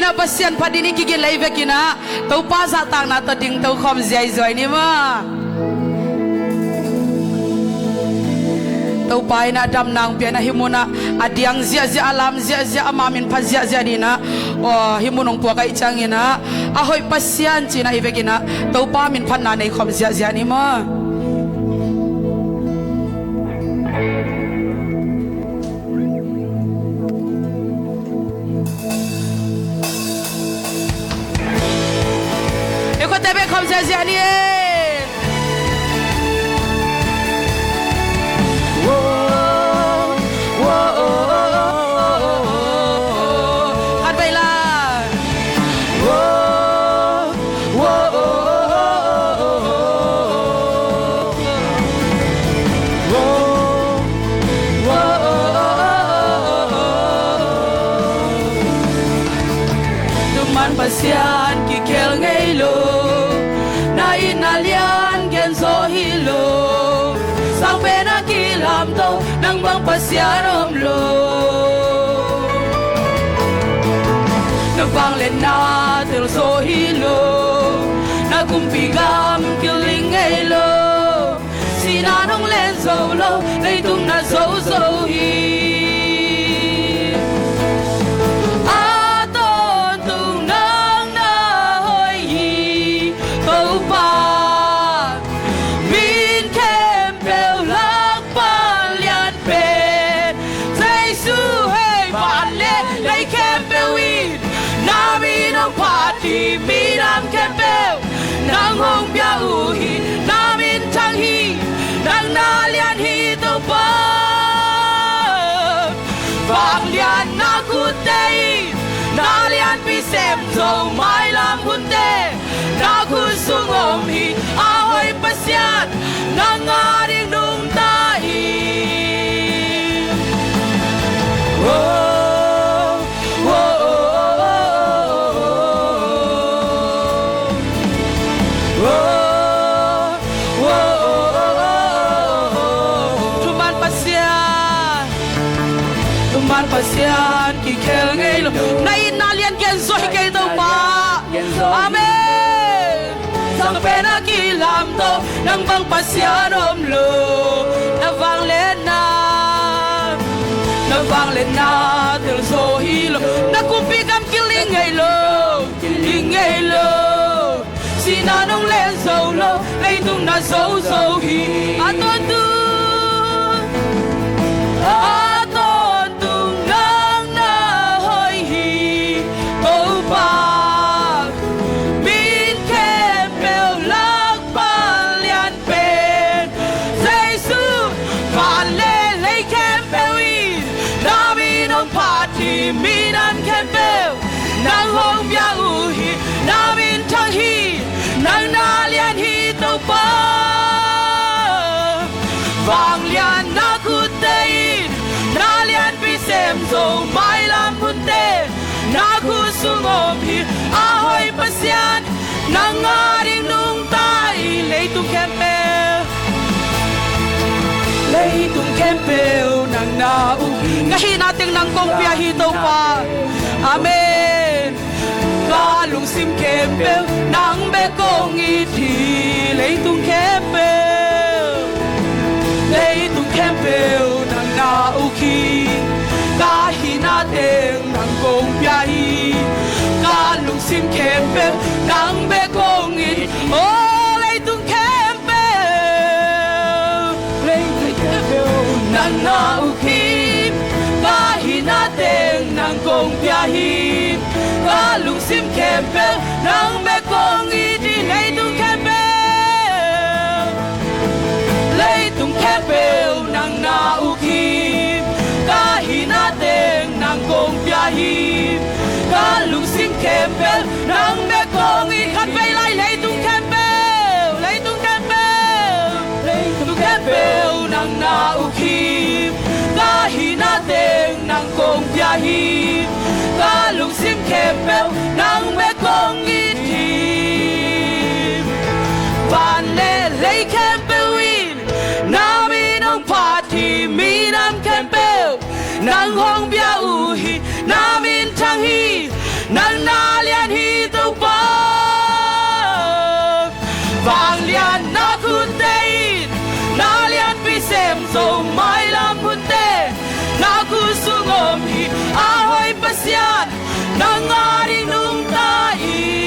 kina pasien padini kiki live kina tau pasa tang na to ding tau khom zai zoi ni ma tau pai na dam nang pia na himuna adiang zia zia alam zia zia amamin pa zia zia dina oh himunong tua kai changina ahoi pasien china ive kina tau pa min phan na nei khom zia zia ni ma Tebe khom zia zia ni hát vậy là teman pasian kikel ngei lo inalian gen so hilo sang pena kilam to nang bang pasyarom lo na bang len na tel so hilo na kumpigam kiling elo sinanong len so lo lay tung na so so hi Party mi nam kempel nang hong bia u hi nam in chang hi nang na lian hi to pa vang lian na ku tei na lian pi sem zo mai lam hun te na ku sung om hi a hoi pasiat nang nga ding nung ta hi pasian ki khel ngei lo nai na lian ken zoi ke to pa amen sang pena ki lam to nang bang pasian om lo na vang le na tel so hi lo na kumpi kam kiling ngei lo sina nong len so lo lei tung na so so hi aton tu mi nam kempel nang hong bia u hi nam in chang hi nang na lian hi to pa vang lian na ku tei na lian pi sem zo mai lam hun te na ku sung om hi a hoi pasian nang nga ring nung tai lei tung kempel lei tung kempel nang na u kahi nating nang kong pia hito pa amen kalung sim kempel nang be kong iti lei tung kempel nang na u ki kahi nating nang kong pia hi kalung sim kempel nang be kong iti oh lei tung kempel nang na u ki nating nang kong piahin kalung sim kempel nang me kong iti lei tung kempel nang na ukim kahi nating nang kong piahin kalung sim kempel nang me kong iti kat vei lai lei tung kempel nang na ukim kahi nating nang kong piahin kalung sim kempel nang me kong itim van le lei kempel win nami nong party mi nam kempel nang hong bia u hi namin chang hi nang na lian hi tàu pa vàng lian na khun tây na lian pi xem dầu mai lam hun tê na khu sung ôm hi a hoi pasian nang nga đi nung ta i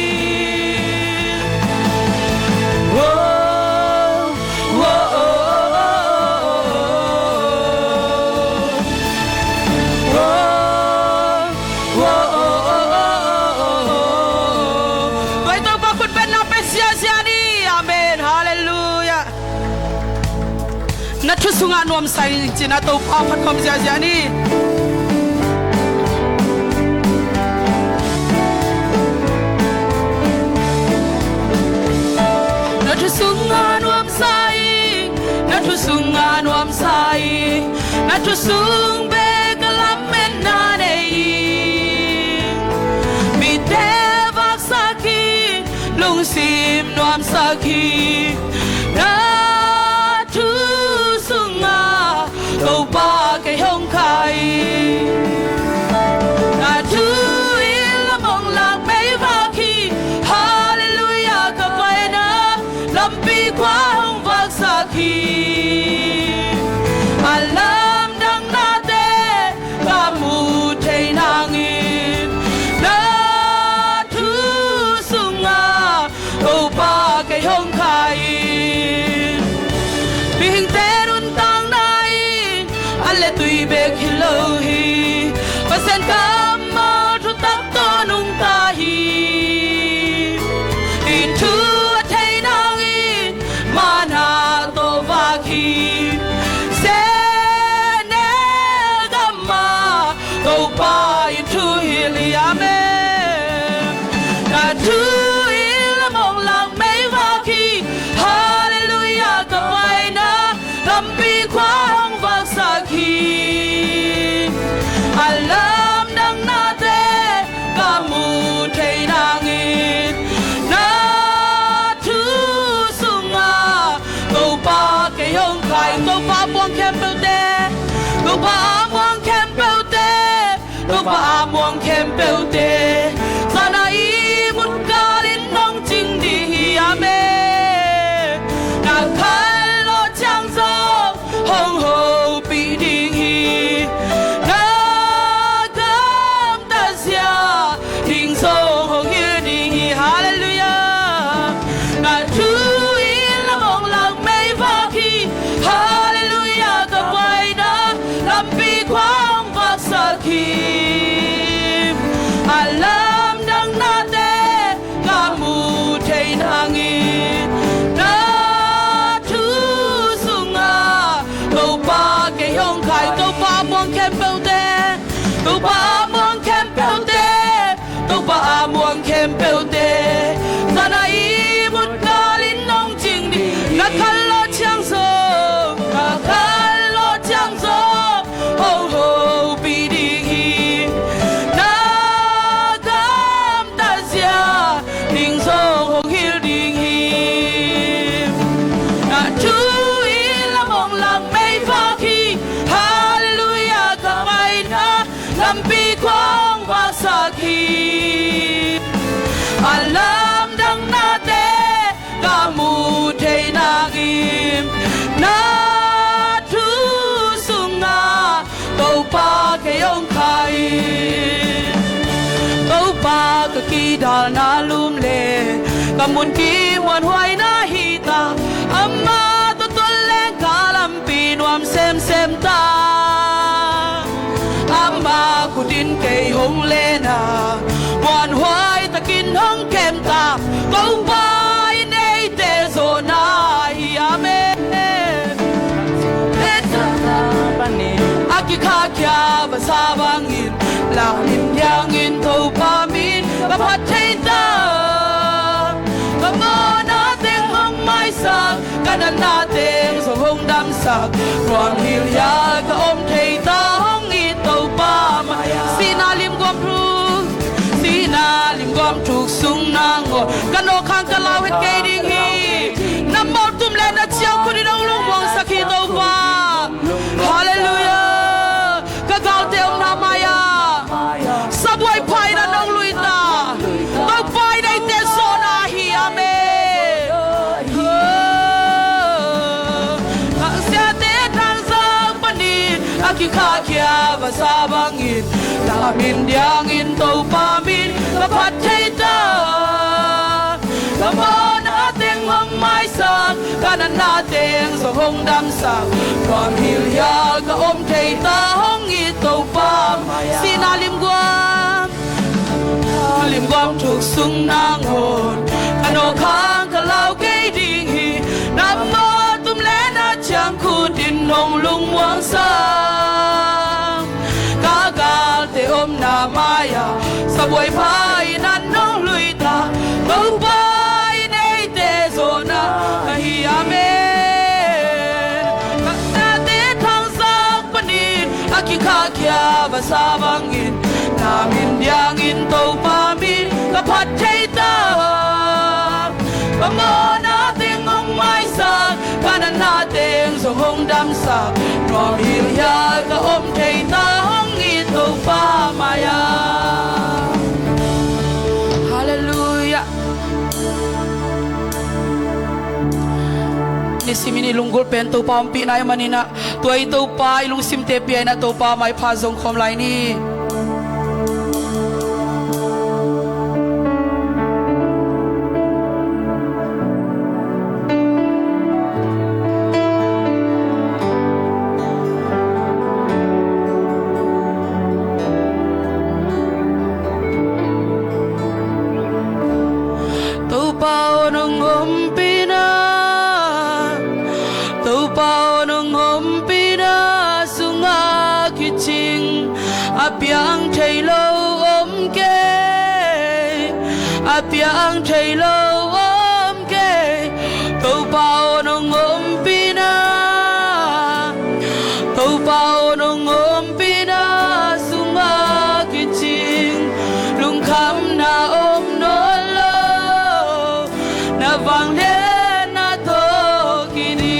นัทสุงานวมใส่จีน่าตัวพ่อพัดคมเสียนี่นัทสุงานวมใส่นัทสุงานวมใส่นัทสุงเบกลำเมนนาเนยมีเทวักสักขีลุงซิมนวมสักขีcầu ba cái hông khai là thứ yên là mong lạc mấy vào khi hallelujah cả vậy na lâm bi quá hông vác xa khi alam đang na tê cả mù thầy nàng in là thứ sung à cầu ba cái hông khai vì hình tế đun tăng le tui bek hello hi pasen kam ma thu tak to nung ta hi in thu thai nang in mana to va khi se ne gamma to pa in thu hi li amen na thu il mong lang mấy va khi hallelujah ka vai na lam pi kwa alam nang nate kamu thei nangin na thu sunga go pa ke hong khai go pa buang kem pel te go pa buang kem pel te go pa buang kem pel te sana i mun kalin nong jing di ame na khai lo chang zo hong ho pi ding hi alam đang nate kamu thei nangin na thu sunga go pa ke hong khai go pa buang kem pel te go pa buang kem pel te go pa buang kem pel te sana i mut kalin nong jing di na khal lo chang so na khal lo chang so ho ho bi di alam đang nate kamu thei nagim na thu sunga go pa ke yong khai go pa ka ki dal na lum le kamun ki wan huai na hi ta amma to tol le kalam pi nuam sem sem ta amma kudin ke hong le na wan huai ta kin hong kem ta go by nei te zo na hi ame aki kha kya ba sa bangin la lim yang in tho pa min ba phat thei ta ba mo na teng hong mai sa kana na teng so hong dam sa kwang hil ya ka om thei ta hong i tho pa ma sina lim gom pru sina lim gom thuk sung nang o kano khang ka law het ke ding hi nam mo tum le na chiang ku di dong long wang sa khi tho pa hallelujah ka gal te om na maya sabwai phai na nong lui ta aki khakia va sabangin ta min diang in to pa min ka phat thei ta Come on, nothing on my son. Kana nothing so hong dam sa. From hill ya ka thei ta hong I to pa. Sinalim guam thuk sung nang hồn. Kano khang ka lau cây ding hi. Nam mo tum le na chang khu din nong lung wang sa. Ka gal te na maya. Sa buai phai nan nong lui ta. Bau pa Khakia va sabangin namin diangin to pa min ka phat thei ta Bango nating ong mai sa kana nating so hong dam sa Rom hil ya ka thei ta hong I to pa maya Hallelujah Simini lunggul pen to pa ampi na manina tuai to pa ilung sim te pi na to pa mai pha zong khom lai ni to pa onong ompi na Apiang thầy lâu ôm kê Apiang thầy lâu ôm kê Tâu bao nông ôm pina Tâu bao nông ôm pina Sunga kiching Lung kham na ôm nô lô Na vang đến na thô kỳ đi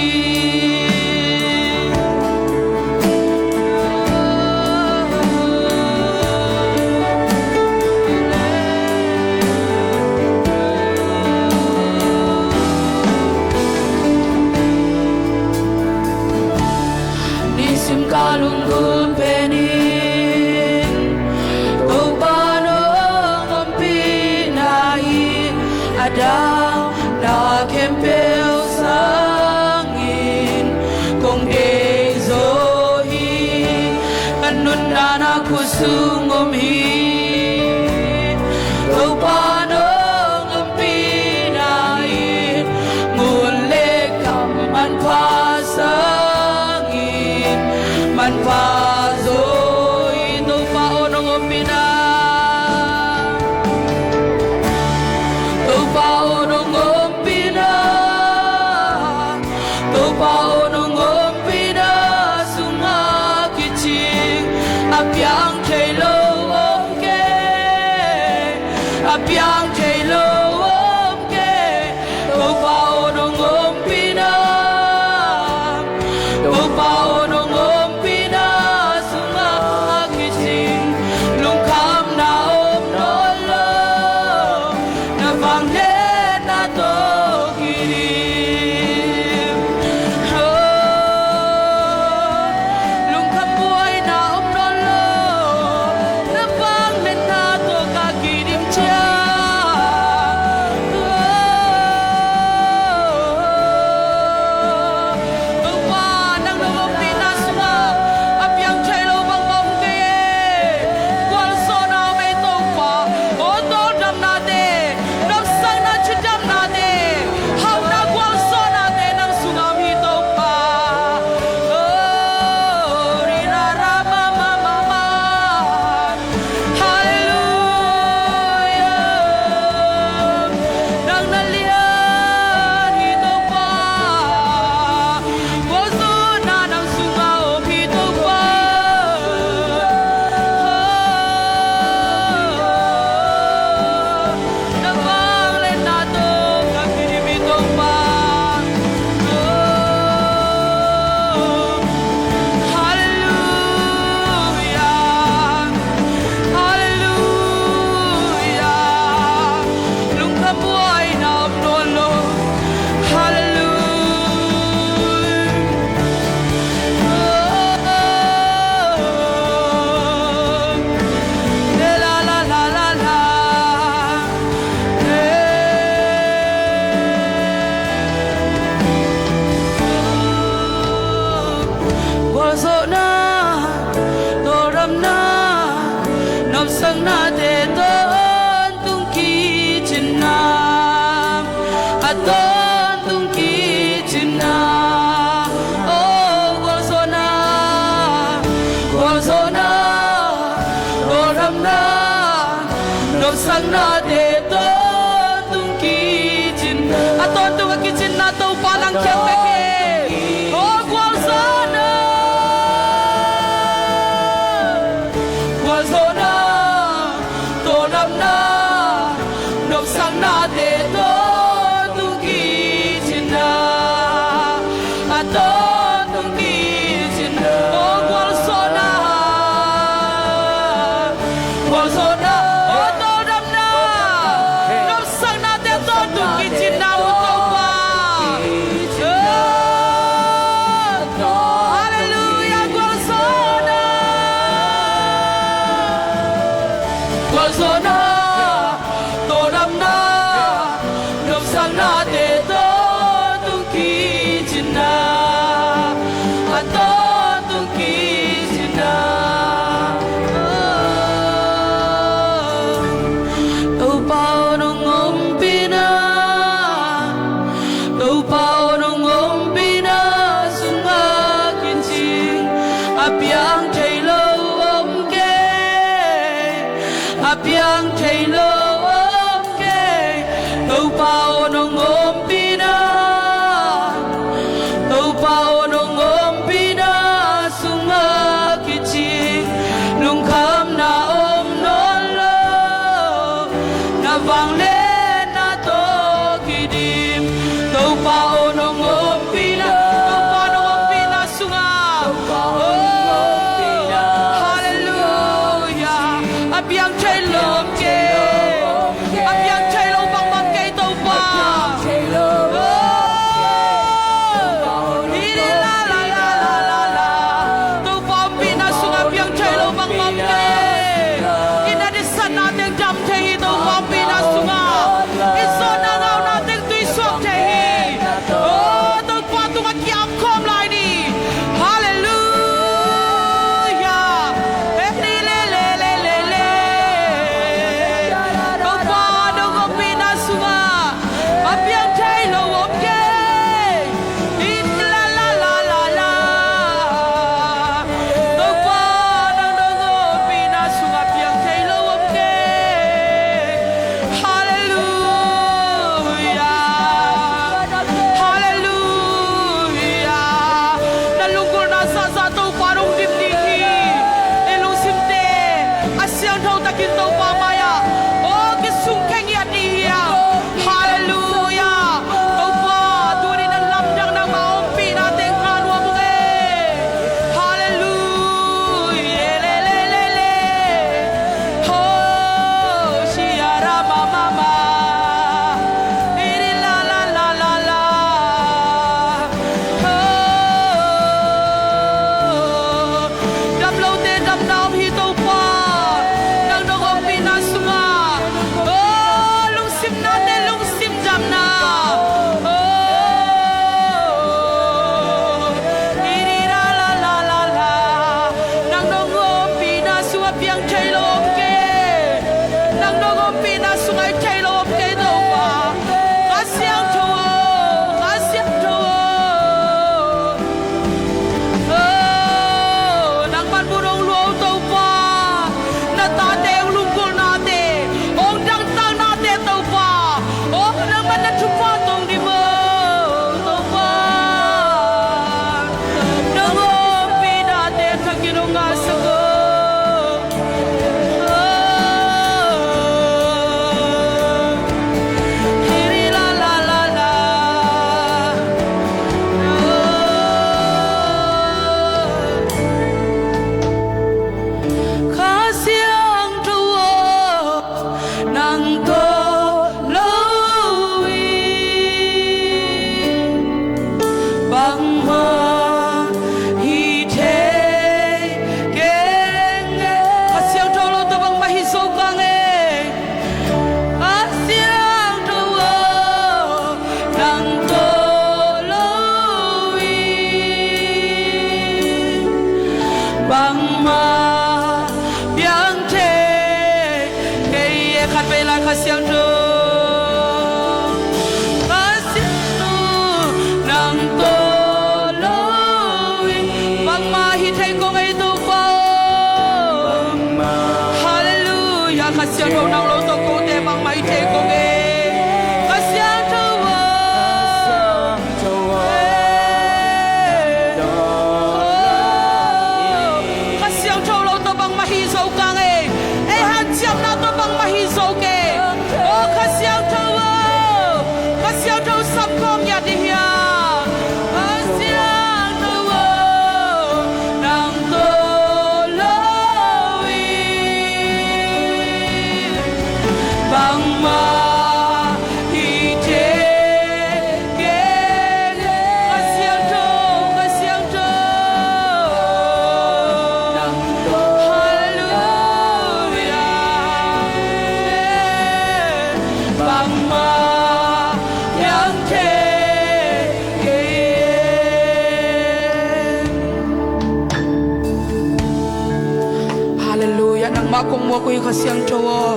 Kalung gun penin Tupano ngompi nai Ada na kempel sangin Kong de zohi Kanun na kusungom hi Tupano ngompi nai Ngule kaman pasang Man pa zoi to pa onong opina To pa onong opina To pa onong opina Sunga kiching Apiang thei lo om ke Apiang thei lo om ke To pa onong opina To pa onong de to tung kitchen aton tung kitchen na to palang kyak peke o kwal sana to nam na nop sang na de to tung kitchen na aton tung kitchen o kwal sana Piang Taylor okay tàu bao nong ôm pina tàu bao nong ôm pina sunga kichi lung kham na ôm non lo na vang lên na to kidim tàu bao nong ôm pina sunga hallelujah apiang Taylor Hallelujah, siêu trâu sắp con nhà đi hiền kung mo ko'y kasiyang chowo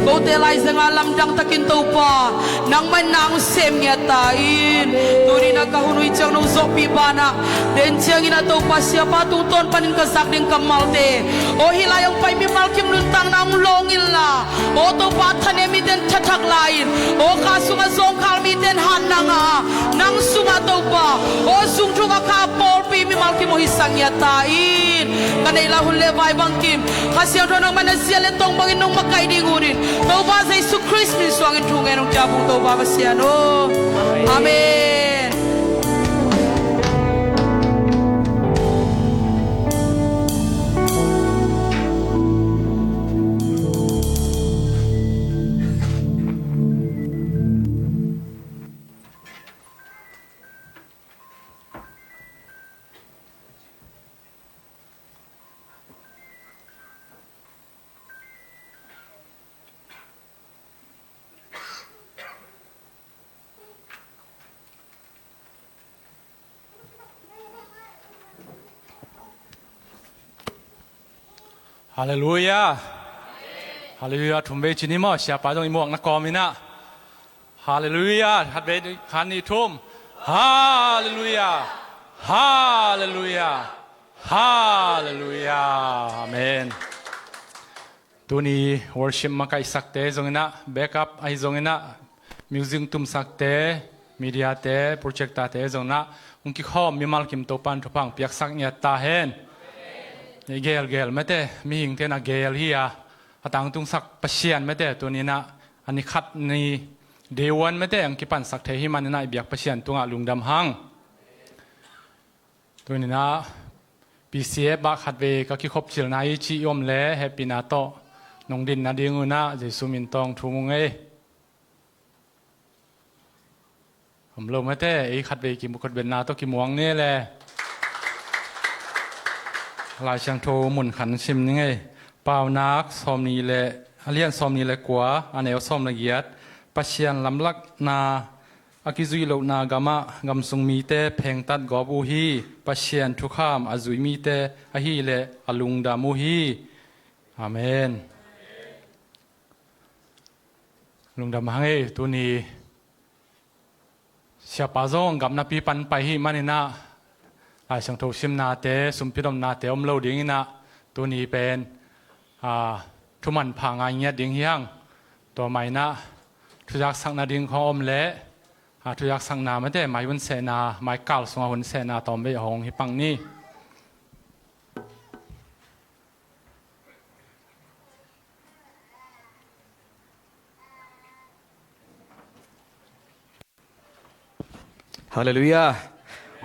go te lai zanga lamdang takin to pa nang manang sem nya tain turi na kahunui chang no zopi bana den chang ina to pa siapa tuton panin kasak ding kamalte o hilayang pai mi malkim luntang nang longil la o to pa thane mi den thatak lain o kasunga zong khal mi den han nanga nang sunga to pa o sung chunga ka pol pi mi malkim mo hisang nya tain kanai la hulle vai bangkim kasiyang to nang siya letong bangin nung makay di ngurin tau ba sa Isu Christ min suangin chungay nung jabong tau ba siya no Amen哈利路亚，哈利路亚，ทุ่มเบจินิมอเสียปาตรงอีหมวกนักกอมินะฮาเลลูยาฮัดเบคันนี่ทุ่มฮาเลลูยาฮาเลลูยาฮาเลลูยาอาเมนตัวนี้ worship มาไกสักเตจงนะ backup ไอจงนะ music ตุ้มสักเต media เต project ตาเตจงนะอุงกิข้อมีมัลคิมโตปันทุพังเปียกสักเนี่ยตาเห็นเกลไม่ได้มีหิงเทน่ะเกลเฮียต่างตุงสักปะเชียนไม่ได้ตัวนี้นะอันนี้คัดนี่เดวันไม่ได้อังกิปันสักเทหิมันนี่นะเบียกปะเชียนตัวลุงดำหังตัวนี้นะปีเสียบักขัดเวก็คิดคบเชียนายชียมเล่แฮปปี้นาโตนงดินนาดีงูนะเจสุมินตองทูมุงเอผมลงไม่ได้ไอ้ขัดเวกิมุขเบนนาโตกิมวงนี่แหละลายช่างโทหมุนขันชิมนี่ไงเปล่านักซอมนี้เลยเลี้ยนซอมนี้เลยกว่าอันเอวซอมละเอียดปัจเจียนลำลักนาอากิจุยโลนากามะกำสุงมีเตเพงตัดกอบอูฮีปัจเจียนทุกข้ามอาจุยมีเตอาฮีเลอลุงดามูฮีอาเมนลุงดามังเอตัวนี้เสียปาซองกับนาปีปันไปฮีมันนะไอ้ช่างโทชิมนาเตสุมพิดมนาเตอมเล่าดิ้งนะตัวนี้เป็นทุมันพังไงเงี้ยดิ้งเฮียงตัวใหม่นะทุยักสังนาดิ้งของอมเละทุยักสังนาไม่ได้หมายวันเสนาหมายเก่าสงวนเสนาตอมไปหงฮิปังนี่ฮาเลลูยา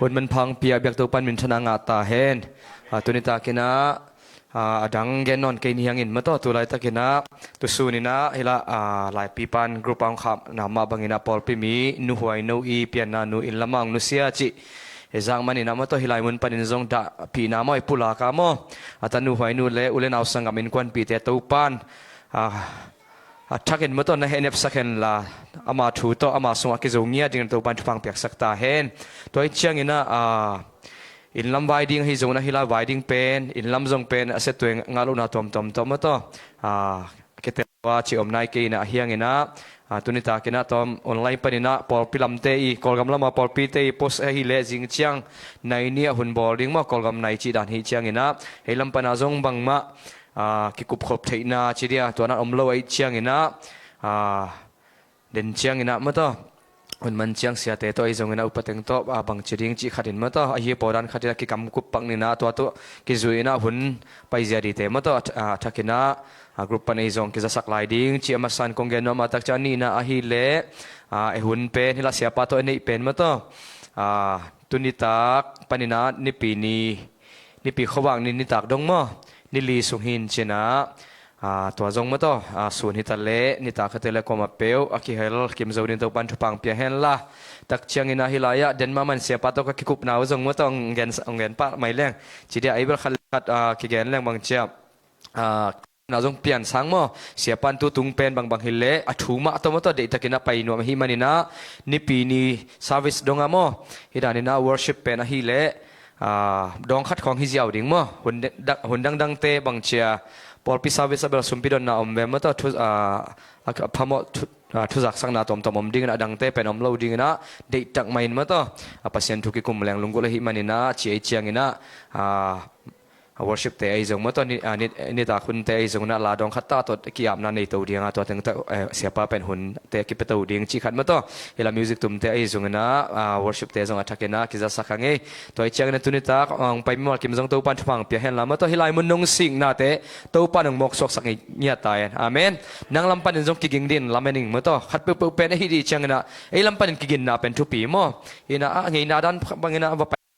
คนมันพังเปียเบียกตัวปันมินชนะงาตาเฮนตัวนี้ตากินะดังเกนนอนเกนยังอินมาต่อตัวไรตากินะตัวสูนินะเฮละหลายปีปันกรุ๊ปอังคับนามาบังอินะปอลปิมีนูหวยนูอีเปียนานูอินละมังนูเสียจิเฮจังมันอินะมาต่อเฮลายมุนปันอินซงดาปีนามอยปุลากามอตันนูหวยนูเลอุเลนเอาสังกัมินควันปีเตตัวปันทักเห็นมาตอนนั้นเห็นเอฟสักเห็นละอามาถูต่ออามาส่งกิจงเงียดิ่งตัวปันทุพังเปียกสักตาเห็นตัวเชียงอินะอินลำวายดิ่งให้จงนะฮิลาวายดิ่งเป็นอินลำจงเป็นเสร็จตัวงาลุนาตอมมาต่อเกิดว่าชิอมนายกีนะเฮียงอินะตัวนี้ตากินะตอมออนไลน์ปนินะปอลพิลัมเตอีกอลกำลังมาปอลปีเตอีโพสฮิเลจิงเชียงในนี้หุ่นบอลดิ่งมากอลกำในจีดันฮิเชียงอินะให้ลำปนาจงบังมากิคุบขบเทียนาจีเดียตัวนั้นอมโลไอเชียงอินะเด่นเชียงอินะมาต่อ หุ่นมันเชียงเสียเตตัวไอ้จงนะอุปเทงโตบังจีริงจีขัดินมาต่อไอ้ปอดันขัดินกิกำกุปปังนี่นะตัวกิจุยนะหุ่นไปเสียดีเตมาต่อทักกินะกรุ๊ปปันไอ้จงกิจะสักลายดิ้งจีมาสันคงเกนมาตักจานี่นะไอ้เล่ไอ้หุ่นเป็นนี่ละเสียปะตัวนี่เป็นมาต่อตุนิตักปันนะนี่ปีขวางนี่ตักดงมั้นี่ลีสุหินเชนะตัวจงมาต่อส่วนฮิตาเล่นี่ตาขัดเล่ก็มาเปียวอากิเฮลคิมจะวิ่งตัวปันทุปังเปียเฮลล่ะตักเชียงอินาฮิลายะเดนมามันเสียปัตโตก็คิกุปนาวจงมาต่อเงินปะไม่แรงจีเดียไอ้เบลขัดกิเกนแรงบางเชียนาวจงเปลี่ยนสังมั้เสียปันตัวตุงเป็นบางฮิเล่ถูมาตัวมาต่อเด็กตะกินะไปนัวมาฮิมันนี่นะนี่ปีนี้ซาวิสดงอะมั้ฮิดานี่นะวอร์ชิปเป็นฮิเล่ดองขัดของฮิเจียวดิ่งมั้หุ่นดังเตบางเชียพอพิซาวิสเบลสุมพิดอนนาอมเบมตัวพามทุจักสังนาตอมดิ่งนะดังเตเป็นอมเล่าดิ่งนะเด็กจักไม่มาตัวพัศยันทุกิคุมแรงลุงกุลหิมันินะเชียเชียงินะworship เตไอจงมาตัวนี่ตาคุณเตไอจงนะลาดองขัดตาตัวกิยามนันในตัวเดียงตัวถึงเสียป้าเป็นหุ่นเตกิเปตัวเดียงจีขัดมาตัวเฮลามิวสิกตุมเตไอจงนะ worship เตจงอัฐกินะกิจสักไงตัวไอเชียงนั้นตุนิตาไปมีมอลกิมจงตัวปันทุพังเปียเห็นละมาตัวเฮลายมุนนงสิงนาเตตัวปันงมกสกสักเงียตายอาเมนนังลำปันจงกิกิงดินลำเมนิงมาตัวขัดเปเป็นไอฮิดีเชียงนะไอลำปันกิกินนาเป็นทุปีมั้งเฮนะไงนาดันบางเงนะ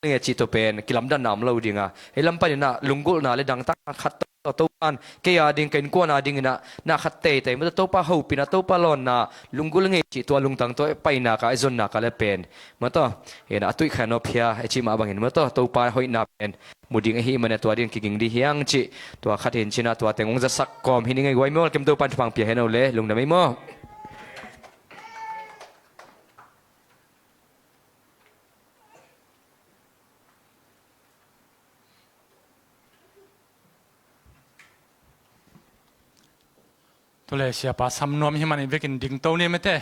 เนี่ยจิตตัวเป็นกิลำดันนำเราดิ่งอ่ะไอ้ลำปันน่ะลุงกุลน่ะเลยดังตั้งขัดตัวปันเกียดิ่งเกินกว่าน่ะดิ่งน่ะขัดเตะแต่เมื่อตัวป้าหูปีน่ะตัวป้าหลอนน่ะลุงกุลเงี้ยจิตตัวลุงตั้งตัวไปน่ะก็ไอ้จนน่ะก็เลยเป็นเมื่อตัวเห็นอ่ะตุ้ยแขนอพียไอ้จิมาบางเห็นเมื่อตัวป้าหอยน่ะเป็นมุดิ่งไอ้ฮีมันตัวดิ่งกิ่งดีเฮียงจิตัวขัดเห็นชิน่ะตัวแต่งงจะสักกอมเห็นยังไงไว้เมื่อเก็บตัวปันฟังเปียเห็นเอาเลยลุงน่ะไม่มั่วตัวเลเสียป้าสำนวนให้มันอีกกินดิ่งตัวนี้ไม่เตะ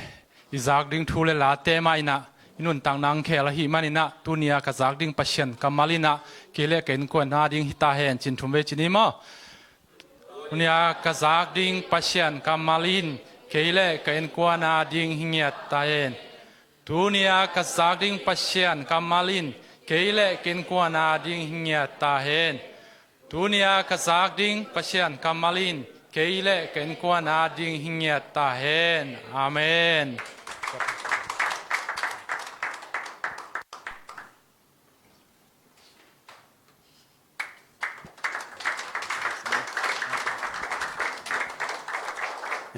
อีจากดิ่งทูเลลาเตมาอินะอินุนต่างนางเคละหิมันอินะตัวเนียกับจากดิ่งปัชเชนกับมาลินะเกเลกันกวนนาดิ่งฮิตาเฮนจินทุมเวจินิมอตัวเนียกับจากดิ่งปัชเชนกับมาลินเกเลกันกวนนาดิ่งหิเงียตาเฮนตัวเนียกับจากดิ่งปัชเชนกับมาลินเกเลกันกวนนาดิ่งหิเงียตาเฮนตัวเนียกับจากดิ่งปัชเชนกับมาลินเกย์เล่กันกวนอาดิ่งหิงเงียตาเฮนอาเมน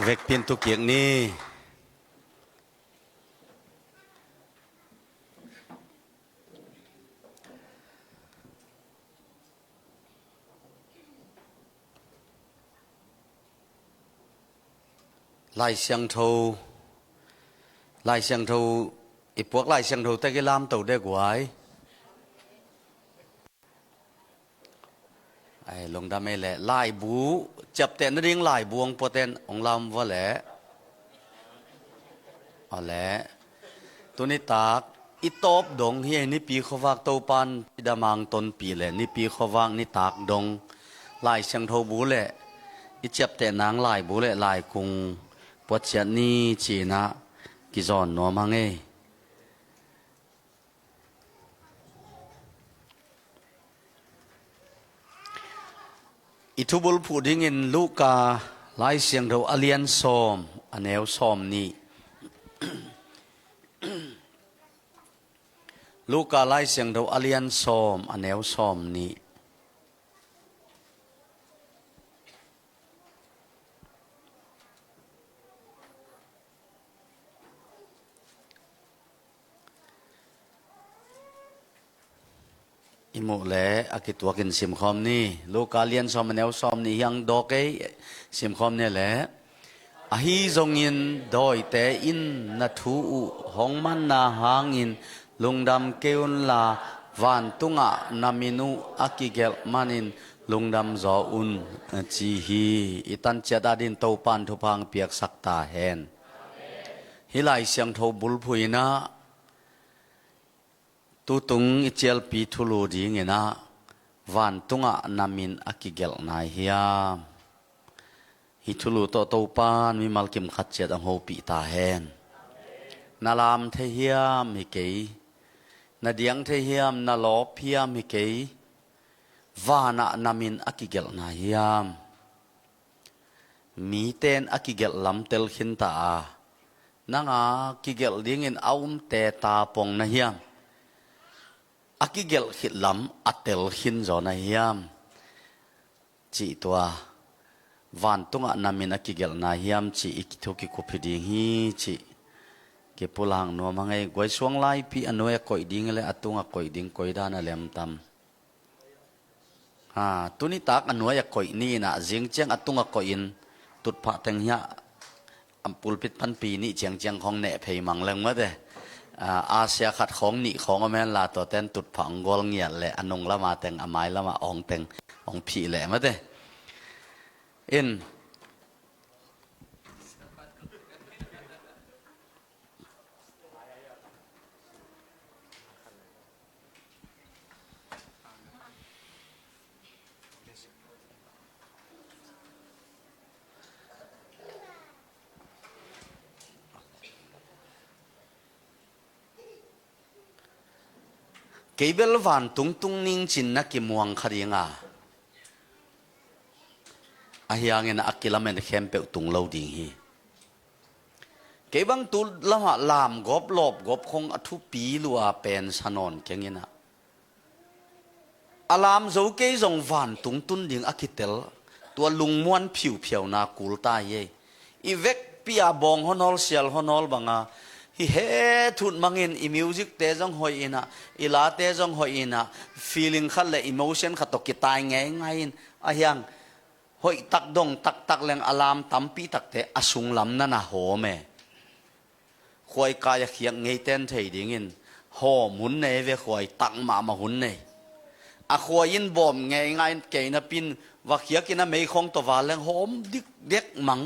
เวกพินตุเกียงนี้ลายเสียงโทอีพวกลายเสียงโทแต่ก็ลามตัวได้กว่าไอ้ลงดำไม่แหละลายบูจับแต่นดิ่งลายบวงพอเต้นองลำว่าแหละอ๋อแหละตัวนี้ตากอีตบดงเฮียนี่ปีเขาวากโตปันดามังต้นปีแหละนี่ปีเขาวากนี่ตากดงลายเสียงโทบูแหละอีจับแต่นางลายบูแหละลายกุงปวดเสียนี่จีนะกิจอนนัวมังเออิทุบุลพูดงินลูกาไล่เสียงเราอเลียนซอมอันแนวซอมนี่ ลูกาไล่เสียงเราอเลียนซอมอันแนวซอมนี่อิโมเล่อากิตัวกินสิมคอมนี่ลูกาเลียนซอมแนวซอมนี่ยังดอกเอสิมคอมเนี่ยแหละอาฮีจงยินดอยแต่อินนัทูห้องมันนาหางอินลุงดำเกอุนลาวันตุงะนามินุอากิเกลมันินลุงดำจออุนจีฮีอิตันเจดาดินโตปันทุพังเปียกสักตาเฮนฮิไลเสียงโทบุลพุยนะตุตุงอิเจลปีทุลูดีเงนะวันตุงะนามินอากิเกลนายเฮียฮิทุลูโตโตปานมีมัลกิมขัดเจดังโฮปีตาเฮน นาลามเทียมฮิเกยนาเดียงเทียมนาลอบเพียมฮิเกยวานะนามินอากิเกลนาฮิยามมีเตนอากิเกลลำเตลขินตานังอากิเกลดิ้งอินเอาเตตาปงนาฮิยามอากิเกลขิดลำอัตเตลขินจอนาฮิยามจีตัววันตุงนามินอากิเกลนาฮิยามจีอิกิทุกิคุพิดิฮีจีเก็บpulangนัวมังไงกวยช่วงไล่พี่อันนัวก่อยดิ้งเลยอัตุงก่อยดิ้งก่อยด้านอะไรมตำตุนิตักอันนัวก่อยนี่นะเจียงเจียงอัตุงก่อยอินตุดพระเต็งเหี้ยอัมพุลพิษพันปีนี่เจียงเจียงของเนเพยมังเลงมาเดอาเซียขัดของนี่ของอเมริกาตัวเต้นตุดผังกอลเงียแหละอันนงละมาเต็งอไม้ละมาอองเต็งอองผีแหละมาเดอินเกเบลวันตุงตุงนิ่งจินนักกิมวงขดีงาอาฮิยังเงินอักกิลเมนเข้มเปตุงเลวดิ่งฮีเกบังตุละหะลามกบลบกบคงอทุปีลัวเป็นสนนเก่งเงินอลามโจเกยจงวันตุงตุนดิ่งอักกิเตลตัวลุงม้วนผิวเพียวนากุลตายเยอีเวกปีอาบองฮอนอลเซียลฮอนอลบังอาฮิเฮทุนมังอินอีมิวสิกเตจงหอยอินะอีลาเตจงหอยอินะฟีลิ่งขัดเลยอิโมชันขัดตกกิตายไงไงอินอายังหอยตักดงตักแรงอลามตั้มปีตักเตอสุงลำนั่นนะโหเมควยกายเขียงไงเต้นเทดิ่งอินโหมุนเนเวควยตักมาหุ่นเนอะควยอินบอมไงไงเกยนะปินว่าเขียกินนะไม่คงตัววาแรงหอมดิกเด็กมัง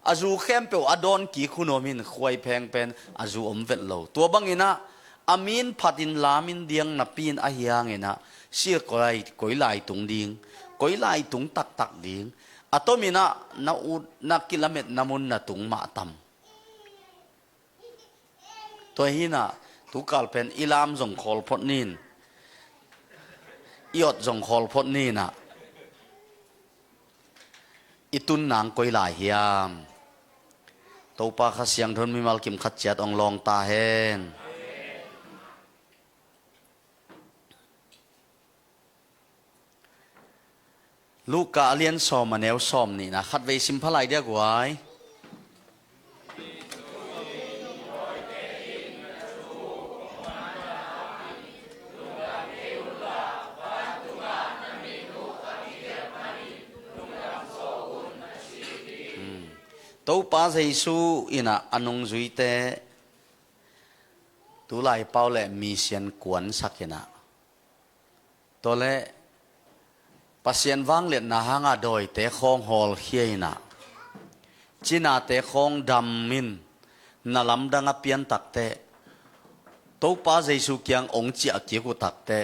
อาจูเข้มเปอดอนกี่คุณอมินควยแพงเป็นอาจูอมเวทโลตัวบังอินะอามินพัดินลามินเดียงนับปีนอาฮิยังอินะเสียกอยกอยลายตุงดิ่งกอยลายตุงตักดิ่งอัตมินะนักกิลเมตนามุนนาตุงมาตัมตัวหินะตุกาลเป็นอิลามจงขอลพดนินยอดจงขอลพดนินะอิตุนนางกอยลายเฮียมตัวปาขเสียงทนมีมัลกิมขัดเจ็ดองลองตาเฮนลูกกาเลียนซอมมาแนวซอมนี่นะขัดเวซิมพลายเดียกไว้ตัวป้าเจสูอินะอันงจุยเตตัวไล่เป้าเล่มีเสียนกวนสักนะตัวเล่ปัสเซียนวังเล็ดนาหางาโดยเตะคองฮอลเฮียนะจีน่าเตะคองดำมินนาลำดังอเปียนตักเตะตัวป้าเจสูเกียงองเจียเกี่ยวกุตักเตะ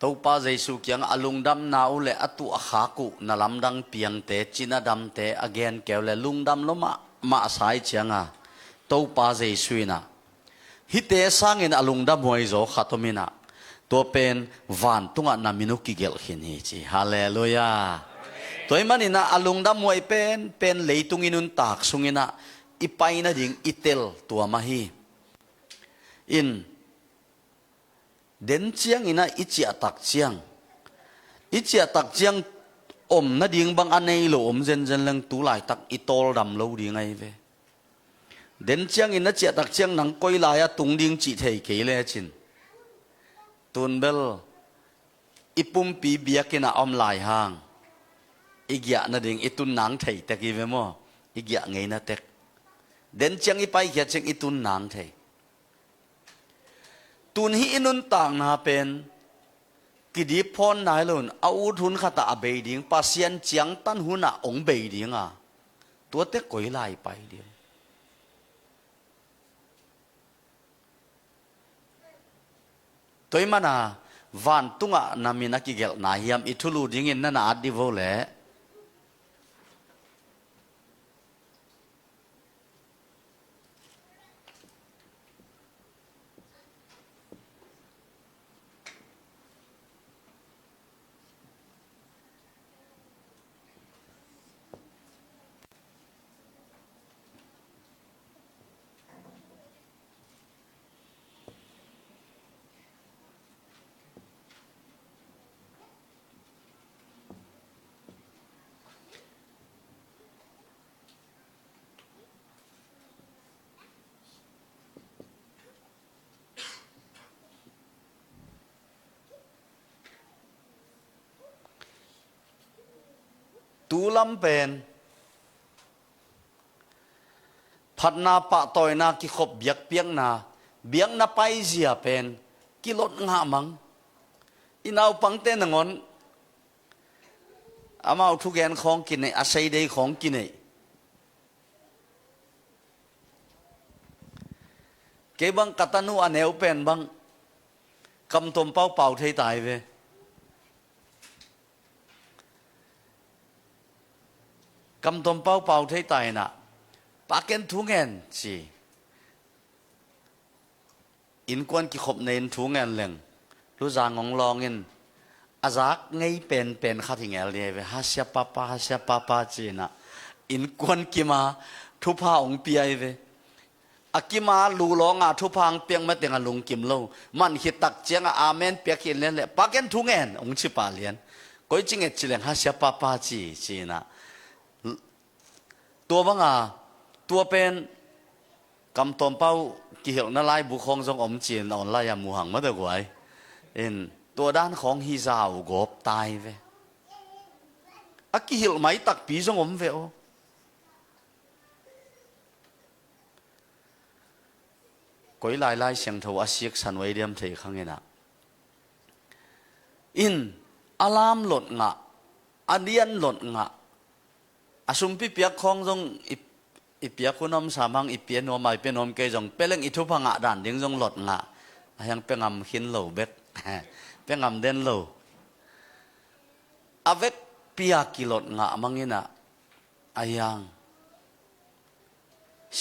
ตัวป้าเจสุเกียงอลุงดำนาอุเลอตุอาขากุนาลำดังเปียงเตจินาดำเตอเกนเกวเลลุงดำลมาสายเจียงอ่ะตัวป้าเจสุนะฮิเตสังอินอลุงดำมวยโจขัตมินะตัวเป็นวันตุงะนามินุกิเกลขินฮิจิฮาเลลูยาตัวมันอินะอลุงดำมวยเป็นเลยตุงินุนตากสุงินะอีไปนะดิ่งอิเตลตัวมาฮีอินเด่นเจียงอินะอิจิตักเจียงอมนะดิ่งบางอันในโลอมเจนเลงตูหลายตักอิโตลดำโลดิ่งไงเวเด่นเจียงอินะเจียตักเจียงนังก้อยลายตุงดิ่งจิเทยเกเลจินตุนเบลอิปุ่มปีเบียกินะอมลายหางอีกอย่างนะดิ่งอิตุนนางเทยตะกี้เวมออีกอย่างไงนะเต็กเด่นเจียงอิไปเขียเจียงอิตุนนางเทยตุนฮีนุนต่างนาเป็นกิดีพรนายลุนเอาทุนขัตอาเบดิงปัสยันเจียงตันหุนะองเบดิงอ่ะตัวเต็กกอยไล่ไปเดียวตัวมันอ่ะวันตุงอ่ะนามินักกิเกลนาฮิยามอิทุลูดิงินนั่นอาดิโวเล ลำเป็นพัดนาปะต่อยนากิขบเบียกเปียงนาเบียงนาไปเสียเป็นกิลดงามังอินเอาปังเต้นงอนอามาเอาทุกอย่างของกินในอาศัยได้ของกินในเก็บังกัตนุอันเอวเป็นบังกำตมเป้าเป่าเทตายเวกำตมเป้าเป่าเทตายน่ะปากเกนทุงเงินสิอินกวนกิขบเนนทุงเงินเหลงรู้จางของลองเงินอาจักไงเป็นข้าทิ้งเอลเนี่ยเวฮาเสียป้าจีน่ะอินกวนกิมาทุพาองเปียเวอากิมาลูลองทุพังเปียงมาเตียงลุงกิมโลมันหิตักเจียงอาเมนเปียกินเล่นเลยปากเกนทุงเงินองชิปาเลียนก็จริงๆจิเลงฮาเสียป้าจีน่ะตัวบังตัวเป็นกำตมเป้ากิเหลนั่นไล่บุคคลทรงอมจีนอ่อนไล่ยามูหังมาเด็กไว้ตัวด้านของฮิซาวกบตายเวอากิเหลไม่ตักปีทรงอมเวอก็ไล่เสียงเทวาเสียกสันไว้เดียมเทข้างเงินะอารามหลดงะอเดียนหลดงะอาสุมพิเปียกของทรงอีเปียกคุณน้ำสามังอีเปียนวมไม่เป็นนมเกยจงเป็นเรื่องอิทุพังะด่านดิ้งจงหลดงะยังเป็นงำหินเหลวเบ็ดเป็นงำเด่นเหลวอเวกเปียกิหลดงะมังเงินะอายัง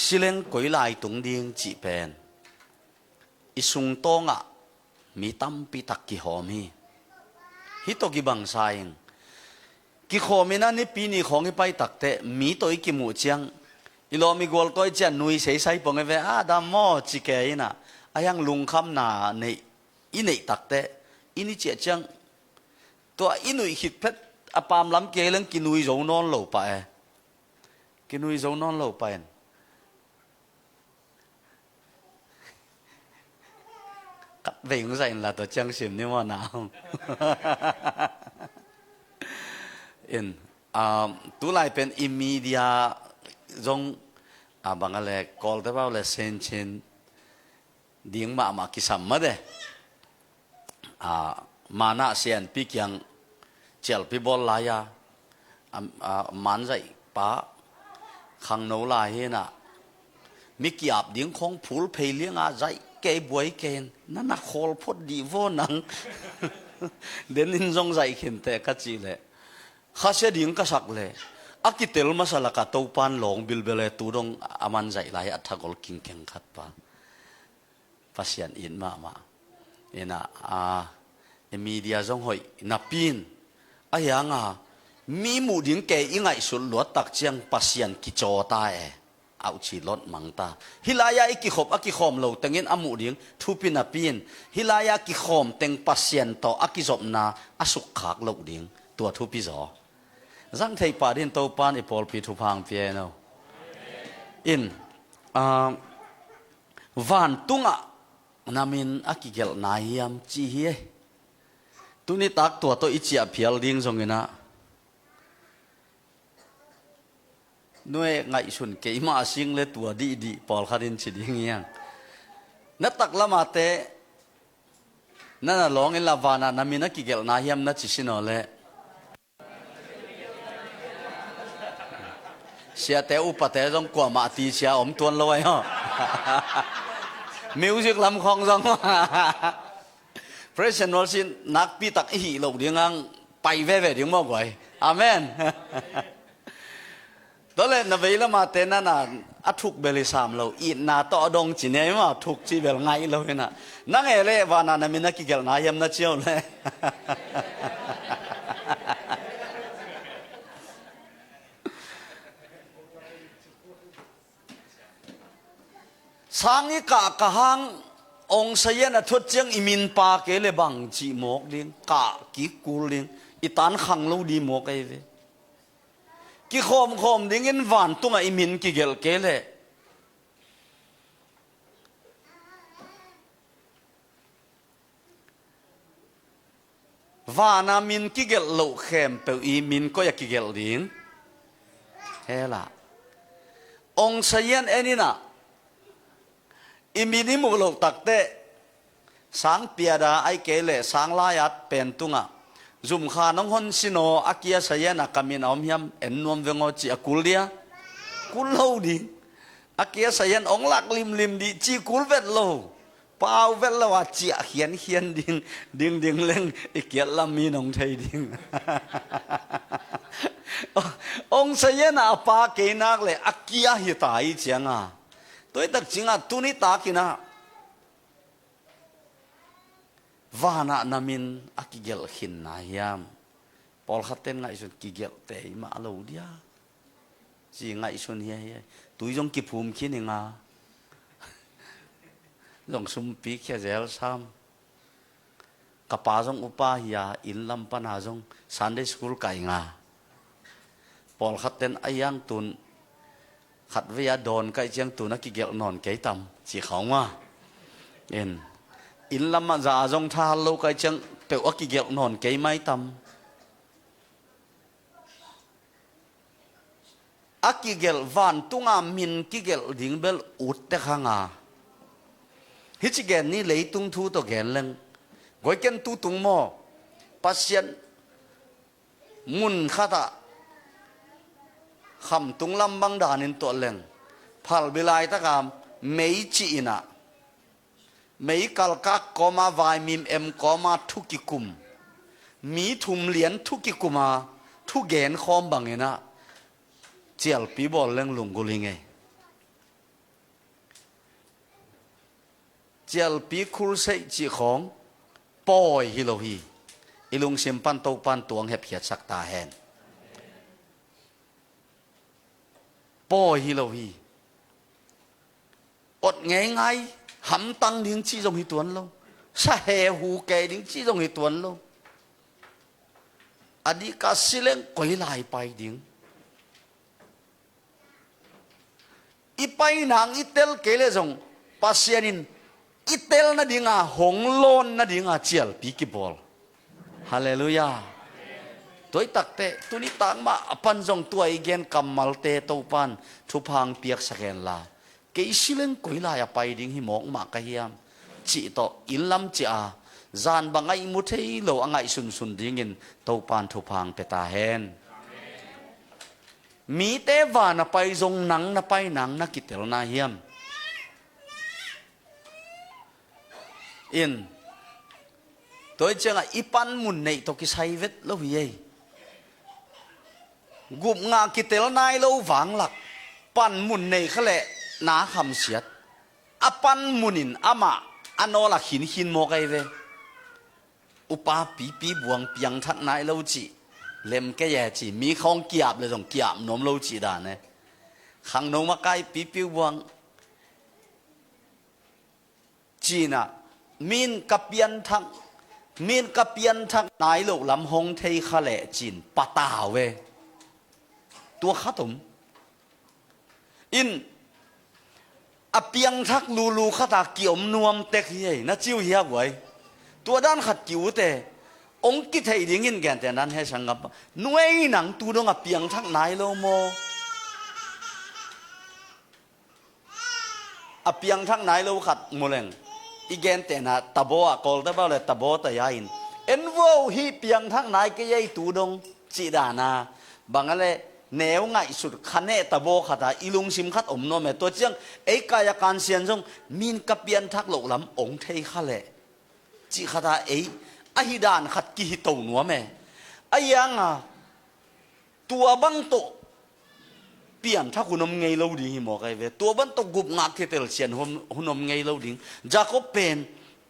สิเลงกุยลายตุงดิ้งจีเป็นอิสุงโตงะมีตั้มปีตักกิหอมีฮิโตกิบังไซงกิขอมีนั่นนี่ปีนี้ของไปตักเตะมีตัวอีกิมูเจียงอีโลมีกอลตัวเจียนนุยใส่ใส่ปงเอเวดามอจิเกยนะอายังลุงคำนาในอินตักเตะอินิเจียจังตัวอินุยหิดเพชรอปามล้ำเกลังกินุยโจนอนเหลวไปกินุยโจนอนเหลวไปกัดเวงใส่ละตัวจังสิมนี่ว่าหนาวตัวลายเป็นอิมีเดียจงบางอะไรกอลแต่ว่าเลยเซนเชนดิ้งมากิสัมมาเดมานาเซียนพิกยังเจลพิบอลลายมันใจป้าขังโนลายเฮน่ะมิกิอับดิ้งของผูลเพลียงใจเก็บบวยเกนนั่นนักโคลพอดีโวนังเดินจงใจเข็นแต่กัจจิเลยข้าเสียดิ้งก็สักเลยอากิเตลมาสลักตัวปานหลงบิลเบลตูดงอามันใจหลายอัฐกอลกิงเก่งขัดปะภาษาอินมามีเดียจงหอยนับปีนอายังมีหมู่ดิ้งเกยอิงไงสุดหลวดตักเจียงภาษากิจตาเอาชีลดมังตาฮิลายาอิกิขบอากิขอมเราแต่เงินอามุดิ้งทุปินับปีนฮิลายากิขอมเต็งภาษาต่ออากิจบนาอาสุขขากเราดิ้งตัวทุปิจอจังเทปาดินโตปานอีพอลปีทุพังเปียโนวันตุงนามินอากิเกลนายามจีเฮตุนี่ตักตัวโตอิจิอาเพียลดิ้งทรงเงินะน่วยไงสุนเกยมาสิงเลตัวดีปอลคาดินชิดิ้งยังนัดตักละมาเตนั่นลองอินลาวานานามินอากิเกลนายามนัดจิสินอเลเสียแต่อุปเทศจงกว่ามาตีเสียอมตัวลอยฮะมิวสิกลำคองจงเพรสเซนอลสินักปีตักอีหลงเดียงไปเว่เดียงมากกว่าอาเมนตอนแรกนเวลามาเต้นนั่นอัทุกเบลิสามเราอีน่าต่อดงจีเนียมาทุกจีเบลไงเราเห็นนะนั่งเอเล่วานานามินักกิเกลนายมนัดเชียวเลยสังอิกะกะหังองเสียนทุจเจียงอิมินปาเกเลบังจีหมกลิงกะกิกูลิงอิตานขังลูดีหมกไอเวกิโคมดิ้งอินวันตุงอิมินกิเกลเกเลวานามินกิเกลโลเข้มเปอิมินก็อยากกิเกลดิ้ง เฮล่ะองค์เสียนเอ็นี่นะอิมินิมุกโลกตักเตสังเปียดาไอเกเลสังลายัดเป็นตุงะจุมขาน้องฮอนสิโนอากิยาเสียนกามินอมยมเอ็นนวมเวงอจีกุลเดียกุลโลดิอากิยาเสียนองหลักลิมดีจีกุลเวทโลเปล่าเวทละว่าจีเขียนดิ่งเล่งอีเกียลามีน้องไทยดิ่งองเสียนอาปาเกนักเลยอากิยาหิตายเจียงอ่ะตัวตักจริงอ่ะตุนิตากินะวานานามินอากิเกลหินนายามพอลขัดเต้นไงส่วนกิเกลเตยมาโลเดียจีไงส่วนเฮียตุยจงกิภูมิคิดยังไงลงสุมปีแค่เจลซ้ำกับป้าจงอุปาหิยาอินลำปนาจงซันเดย์สคูลไก่งาพอลขัดเต้นอายังตุนขัดวิยาโดนไก่เจียงตุนอากิเกลนอนไก่ตำจีเขาว่าเอ็นอินลำมาจะจงทาโลกไก่เจียงเปลวอากิเกลนอนไก่ไม่ตำอากิเกลวันตุงามินกิเกลดิ่งเบลอุดเตขังาฮิจิเกนนี่เลยตุงทูตัวเกนเลงก้อยเกนตุตุงโมปัสยันมุนข้าตาคำตุงลำบังดานินตัวเลงพัลบิลายตะกามไม่จีน่ะไม่กัลกักก็มาวายมิมเอ็มก็มาทุกิกุมมีทุมเหรียญทุกิกุมาทุเกนคอมบังเงนะเจียลปีบอลเลงลุงกุลิงไงเจียลปีคุลเซจีของปอยฮิโลฮีอิลุงเซมปันโตปันตวงเห็บเหียดสักตาแหนปอยฮิโลฮีอดไงหำตังดิ้งจีจงหิตวนโลสะเหหูแกดิ้งจีจงหิตวนโลอดีกาสิเลงก่อยลายไปดิ้งอีไปนางอีเตลเกเลจงปัสยานินอีเตลนาดิ้งหงโลนนาดิ้งเจียลปีกิบอลฮาเลลูยาตัวตักเตตุนิตังมาปันจงตัวอีเกนกัมมัลเตโตปันทุพังเปียกสแกนลาเกสิเลงกุยลายไปดิ้งหิมอกมากะเฮียมจีโตอินลำจีอาจานบางไงมุเทโลอังไงสุนดิ้งินโตปันทุพังเปตาเฮนมีเตวานาไปจงหนังนาไปหนังนักกิเตลนาเฮียมอินตัวเจ้าอีปันมุนในตัวกิไซเวตโลวิเยกุบงากิเตลนายโลวังหลักปันมุนในเขาแหละนาคำเสียดอปันมุนินอามาอันโนละหินโมกไอเวอุปาปีบวงเปียงทักนายโลจีเล็มแกแย่จีมีของเกียบเลยส่งเกียบนมโลจีดานเนี่ยขังนงมาไกปีบวงจีน่ะมีนกับเปียนทักนายโลลำหงเทยขะเลจีนปะตาเวตัวข้าตุมอินอเปียงทักลูข้าตาเกี่ยวนวมเต็กเฮียน่าจิ้วเฮียไว้ตัวด้านขัดจิ้วเตองกิเทยดิ้งินแกนแต่นั้นให้สังกับหน่วยหนังตัวดงอเปียงทักนายโลโมอเปียงทักนายโลขัดโมเลงอีแกนแต่น่ะตะโบอะกอลตะบ่าเลยตะโบตะยาอินเอ็นวัวฮีเปียงทักนายก็ยัยตัวดงจีดานาบางอะไรแนวไงสุดคะแนตะโบขัดอีลุงซิมขัดอมโนเมตัวเจียงไอกายการเสียนจงมีนกับเปียนทักโลลำองเทยขะเลจีขัดไออหิดานขัดกิฮิโตนัวแม่ไอยังอ่ะตัวบังโตเปลี่ยนถ้าคุณนมไงเราดิ้งหิมอกไอเวตัวบังโตกุบงักที่เตลเชียนหุ่นนมไงเราดิ้งจากก็เป็น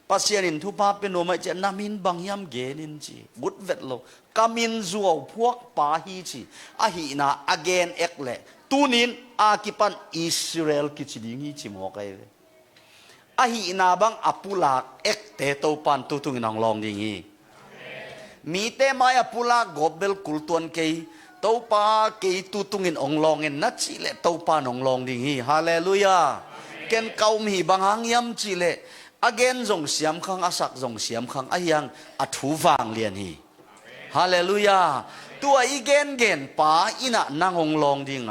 ปัสยานินทุพาเป็นโนมาเจนามินบางยามเกนินจีบุตรเวทโลกามินจัวพวกปาฮีจีอหินาอเกนเอกเลตูนินอากิปันอิสราเอลกิจดิ้งฮิจิมอกไอเวอหินาบังอปุลากเอกเตโตปันตุตุงนองลองดิ่งฮีมีเตมายอปุลากกบเบลกุลตวนเกยโตปาเกยตุตุงินองลองเงินนัดจิเลโตปานองลองดิ่งฮีฮาเลลูยาเกนเกามีบางหางยำจิเลอเกนจงเสียมขังอาศักจงเสียมขังอายังอัทูวางเลียนฮีฮาเลลูยา ตัวอีเกนเกนป่าอินะนางองลองดิ่ง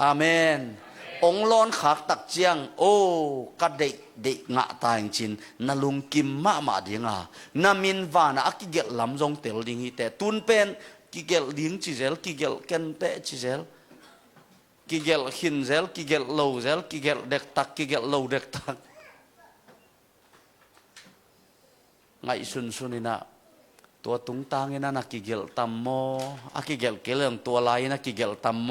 อาเมนองลอนขักตักเจียงโอ้กัดเด็กงะตายจินนาลุงกิมมาดิ่งนามินวานะกิเกลลำจงเตลดิ่งแต่ตุนเป็นกิเกลดิ่งจิเซลกิเกลเกนเตจิเซลกิเกลหินเซลกิเกลโลเซลกิเกลเด็กตักกิเกลโลเด็กตักไงสุนนี่นะตัวตุงตังนี่นะกิเกลตัมโมกิเกลเกลืองตัวลายนะกิเกลตัมโม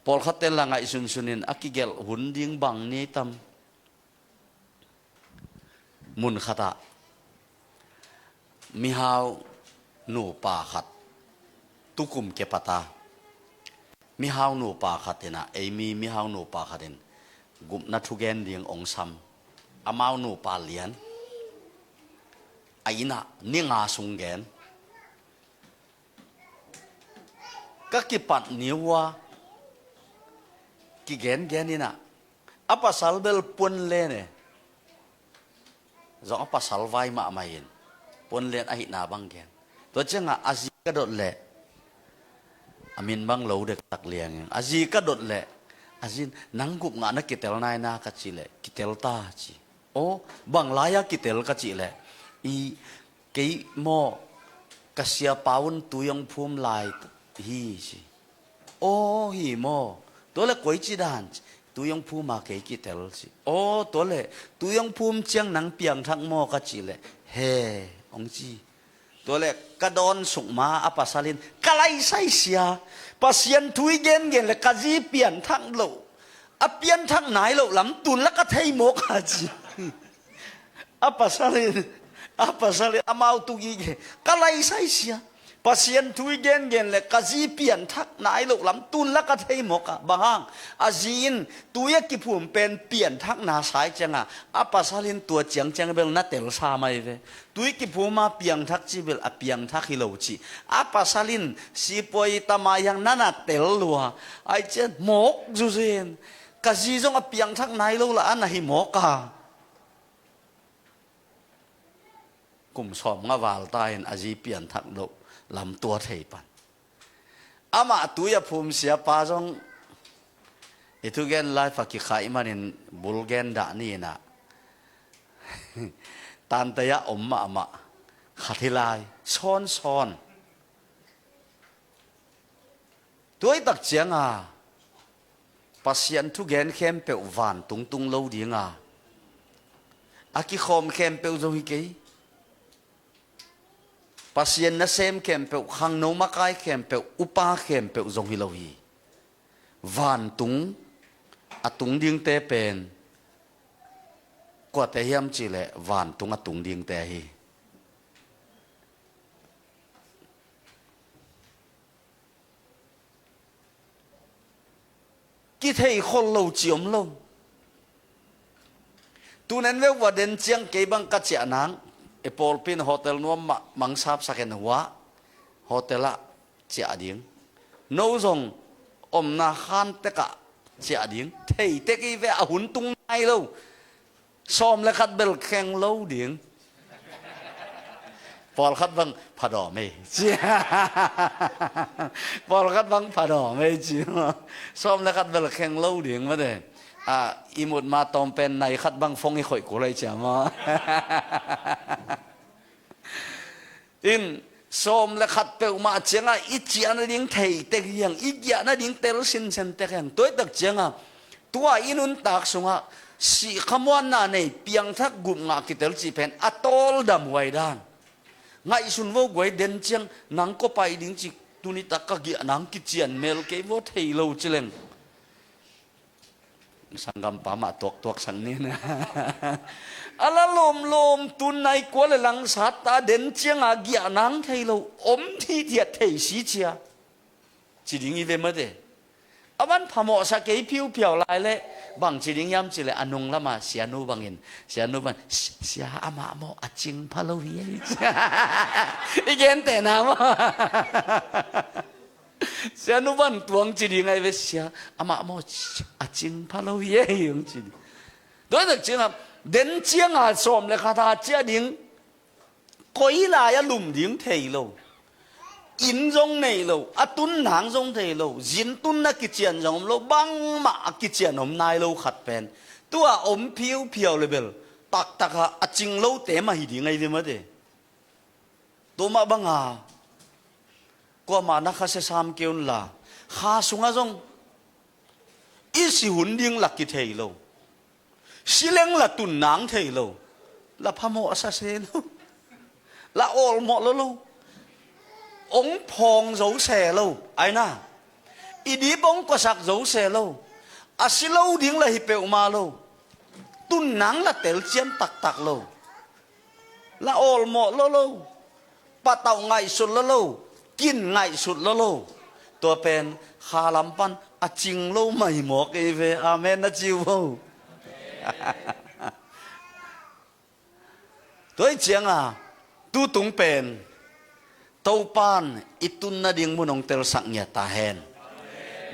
พอขัดเตลังไงสุนินกิเกลหุ่นดิ่งบังนี่ตัมมุนขัดมิฮาวนูป่าขัดตุกุมเกปตามิฮาวนูป่าขัดนะมิฮาวนูป่าขัดนกุมนัทุเกนดิ่งองซัมอามาวนูป่าเลียนไอ้น่ะนี่งาสุงเกนก็กิปัดนิวะกิเกนนี่นะapa salbel pun lene zo apa salvai ma main pun len ahi na bang gen to chenga azi ka dot le amin bang lo dek tak liang azi ka dot le azin nanggup nga na kitel nai na ka chi le kitel ta chi o bang laya kitel ka chi le i kei mo kasia paun tuyong phum lai hi chi o hi moตัวเล็กก๋วยจีดานตัวยงพูมาเกยกิเตลสิโอ้ตัวเล็กตัวยงพูมเชียงหนังเปียงทั้งหม้อกัจีเลยเฮ่องจีตัวเล็กกระดอนสุกมาอปัสสาลินกะไลไซเสียปัสยันทุยเกนเลยกะจีเปลี่ยนทั้งโลอเปลี่ยนทั้งไหนโลลำตุนแล้วก็เทยโมกาจีอปัสสาลินอามาตุกีเกกะไลไซเสียปัสยันทุยเกนเลยกะจีเปลี่ยนทักไหนลูกลำตุนแล้วก็เทยหมกบางอาจีนตัวยกิผู้เป็นเปลี่ยนทักนาสายจังอาปัสลินตัวเจียงเบลนัดเตลซาไม่เวตัวยกิผู้มาเปลี่ยนทักจีเบลเปลี่ยนทักฮิโลจีอาปัสลินสีปอยตามายังนั่นเตลลัวไอเจนหมกจูเซนกะจีจงเปลี่ยนทักไหนลูกละอันไหนหมกกลุ่มสอบงาวาลตายอาจีเปลี่ยนทักลูกลำตัวเทปันอามาตัวยภูมิเสียป้าจงทุกเกนไลฟ์กิขายมันinบุลเกนด่านี่นะตันตยะอมมาขัดที่ลายซ้อนตัวตักเจียงปัสยันทุกเกนเข้มเปลวานตุงเล่าดีอากิคอมเข้มเปลวจงฮิกปัสยันนัเซมเข้มเปลวขังโนมาไกเข้มเปลวอุปาเข้มเปลวจงฮิโลฮีวานตุงตุงดิ่งเตเป็นกว่าแต่เฮียมจีเลวานตุงตุงดิ่งเตฮีกิเทยคนเราจีอมลงตูนั้นเววเดินเจียงเก็บังกัจเจานังเอปอลปินโฮเทลนัวมังซับสักหัวโฮเทลละเจียดิ่งโน้จงอมนาขันเตกะเจียดิ่งเทยเตกีเวอหุ่นตุงไงเราซ้อมและคัดเบลแข่งเราดิ่งพอลคัดบังผาดอไม่เจียพอลคัดบังผาดอไม่เจียซ้อมและคัดเบลแข่งเราดิ่งมาเด้อีหมดมาตอมเป็นในคัดบังฟงให้ข่อยกูเลยเจียมาอินซ้อมและขัดเปลมาเจียงอีเจียนดิ่งเทยเตกยังอีเจียนดิ่งเตลสินเซนเตกยังตัวตักเจียงตัวอินุนตักสงสีขมวนน่ะเนี่ยเปียงทักกุมงากิเตลจีเพนอัตอลดำไว้ด้านไงสุนว่าไว้เดินเจียงนังก็ไปดิ่งจิตุนิตากะเกียนังกิเจียนเมลเกวเทยโลเจเลงสังกำปามาตัวสังนี้นะอาลลมตุนในกวนหลังสัตตาเดินเจียงอาเกียนังเทยโลอมที่เดียดเทยสีเจียจีดิ่งอีเวมาเดอาวันพมอสักเกยผิวลายเละบางจีดิ่งยำจีเลยอนุงละมาเสียนูบังอินเสียนูบังเสียอามาโมอจิงพะโลวีอีเกนแต่น้ำเสียนุบันตวงจีดิ่งไงเวเสียอามาโมอจิงพะโลวียังจีดิ่งโดยแต่จริงอ่ะเดินเจียงอาสมเลยคาถาเจียดิ่งก้อยลายลุมดิ่งเทยโล อินจงในโลอตุนหางจงเทโลจินตุนนักกิจเจียนจงโลบังมากิจเจียนอมนายโลขัดเป็นตัวอมเพียวเพียวเลยเบลตักตักฮะจิงโลเตมาหิดีไงเดมาเดตัวมาบังฮากว่ามานักข้าศึกสามเกี่ยวน่ะข้าสุงอาจงอีสิหุ่นดิ้งหลักกิเทโลสิเลงละตุนนางเทโลละพะโมอาซาเซโลละโอลหมดแล้วโลองพองโจเสโลไอ้น่ะอีดีบองก็สักโจเสโลอาศิโลดิ้งละฮิเปอมาโลตุนนางละเตลเจียนตักตักโลละโอลหมดแล้วโลปะเต่าไงสุดแล้วโลกินไงสุดแล้วโลตัวเป็นคาลัมปันอาจิงโลไม่หมอกเอเวอาเมนนะจิวตัวเจียงอ่ะตูตุงเป็นเต้าปานอิตุนนาดิ่งมุนองเตลสักเนียตาเฮน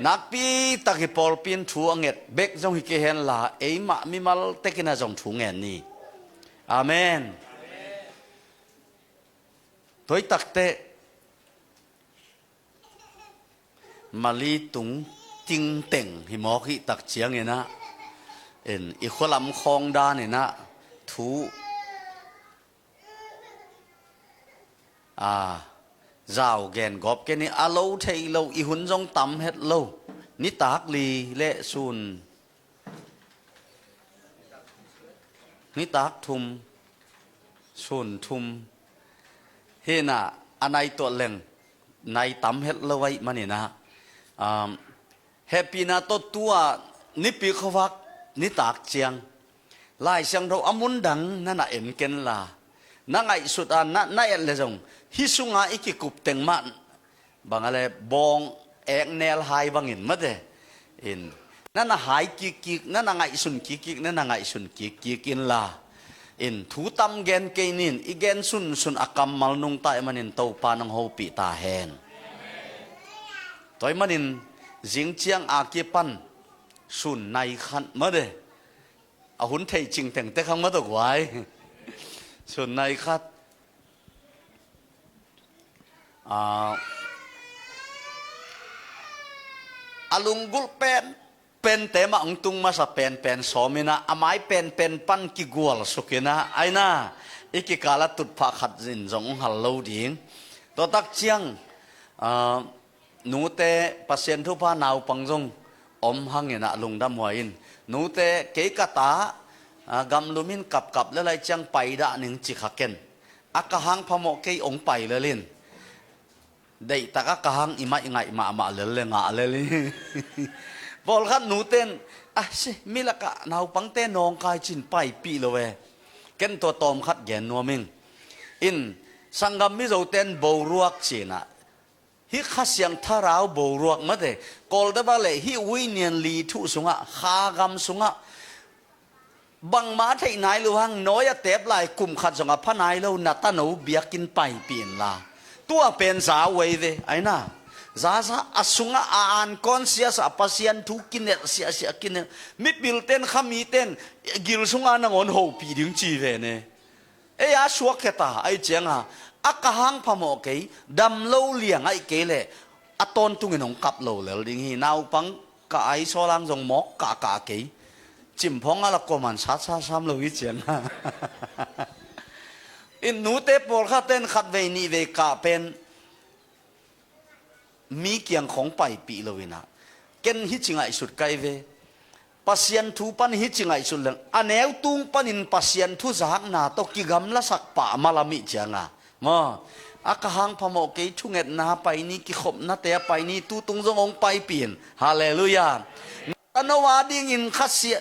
นักปีตะกิปอลปินทัวเงตเบกจงฮิเกเฮนลาเอมะมิมัลเตกินาจงทัวเงนนี่อาเมนตัวตักเตมาลีตุงจิงเต่งหิมอกิตักเจียงเนี่ยนะอีขวลำคองดาเนี่ยนะทูเจ้าแกนกอบแกนี่อาโลเทโลอีหุ่นจงตำเฮ็ดโลนิตากลีเละซุนนิตากทุมซุนทุมเฮน่ะอันไหนตัวเล่งในตำเฮ็ดโลไว้มาเนี่ยนะแฮปปี้นะตัวนิปีขวักนิตากเจียงลายเสียงเราอมุนดังนั่นน่ะเอ็นเกนลานั่งไอสุดนั่นเอ็นเลยจงฮิสุงาอีกกุบเต็งมันบางอะไรบองเอกเนลไฮบางอินมาเดอินนั่นน่ะหายกิกนั่นน่ะไงสุนกิกนั่นน่ะไงสุนกิกอินลาอินทูตัมเกนเกนินอีเกนสุนอากรรมมัลนุงตายมันอินเต้าปานังโฮปีตาเฮนตัวมันอินจิงเจียงอาเกปันสุนในขันมาเดอาหุ่นเทจิงแต่งแต่ข้างมาตกไว้สุนในขัดอาลุงกุลเป็นเตมาองตุงมาสะเป็นสอมินะอาไม้เป็นปันกิกัวลสุกินะไอ้น่ะอีกกาลตุดผักขัดจินจงฮัลโลดิ้งตัวตักเจียงหนูเตปัสเซียนทุพานาวปังจงอมหังเงินลุงดำหัวอินหนูเตเกกตากำลุมินกับแล้วไรเจียงไปด่าหนึ่งจิขเกนอากหังพมกเกยองไปเลยลินได้ตากกหังอิมาอิงไงมาเลยงาเลยบอลขันหนูเต้นสิมิละกะนาวปังเต้นนองกายจินไปปีเลยเวเกนตัวตอมขัดแกนนัวมิงอินสังกัมมิโซเต้นโบรวกจีน่ะฮิข้าเสียงทาราวโบรวกมาเดกอลเดบาเลฮิวิญญาณลีทุสุงะขากำสุงะบังมาที่ไหนลูหังน้อยเตบไหลกลุ่มขัดสุงะพนายเราหน้าตาหนูเบียกินไปเปลี่ยนลาตัวเป็นสาวเวเดไอ้น่ะซาอสุงะอ่านคอนเสียสปัสยันทุกินเนเสียกินเนมิบิลเต้นขมีเต้นกิลสุงะนังอนโหปีดึงจีเวเนอาสวกเตาไอ้เจียงอ่ะอากหังพมอกเกยดำโลเลียงไอ้เกเลอตอนตุงเงินของกับโลเลยดิ่งฮีนาวปังกะไอโซลังจงหมอกกะเกยจิมพงอะไรก็มันซ้ำโลวิเจียงอินนูเตปอลข้าเต้นขัดเวนีเวกาเป็นมีเกียงของไปปีโลวินะเกนฮิจิงไอสุดไกเวปัสยันทูปันฮิจิงไอสุดเลงอันเอวตุงปันินปัสยันทูจากนาตกิกำละสักป่ามาลามิเจียงอ่ะมาอากหังพมอกเกยชุงเอ็ดนาไปนี่กิขบนาเตะไปนี่ตูตุงจงองไปเปลี่ยนฮาเลลูยาตนวาดิ่งอินขัดเสีย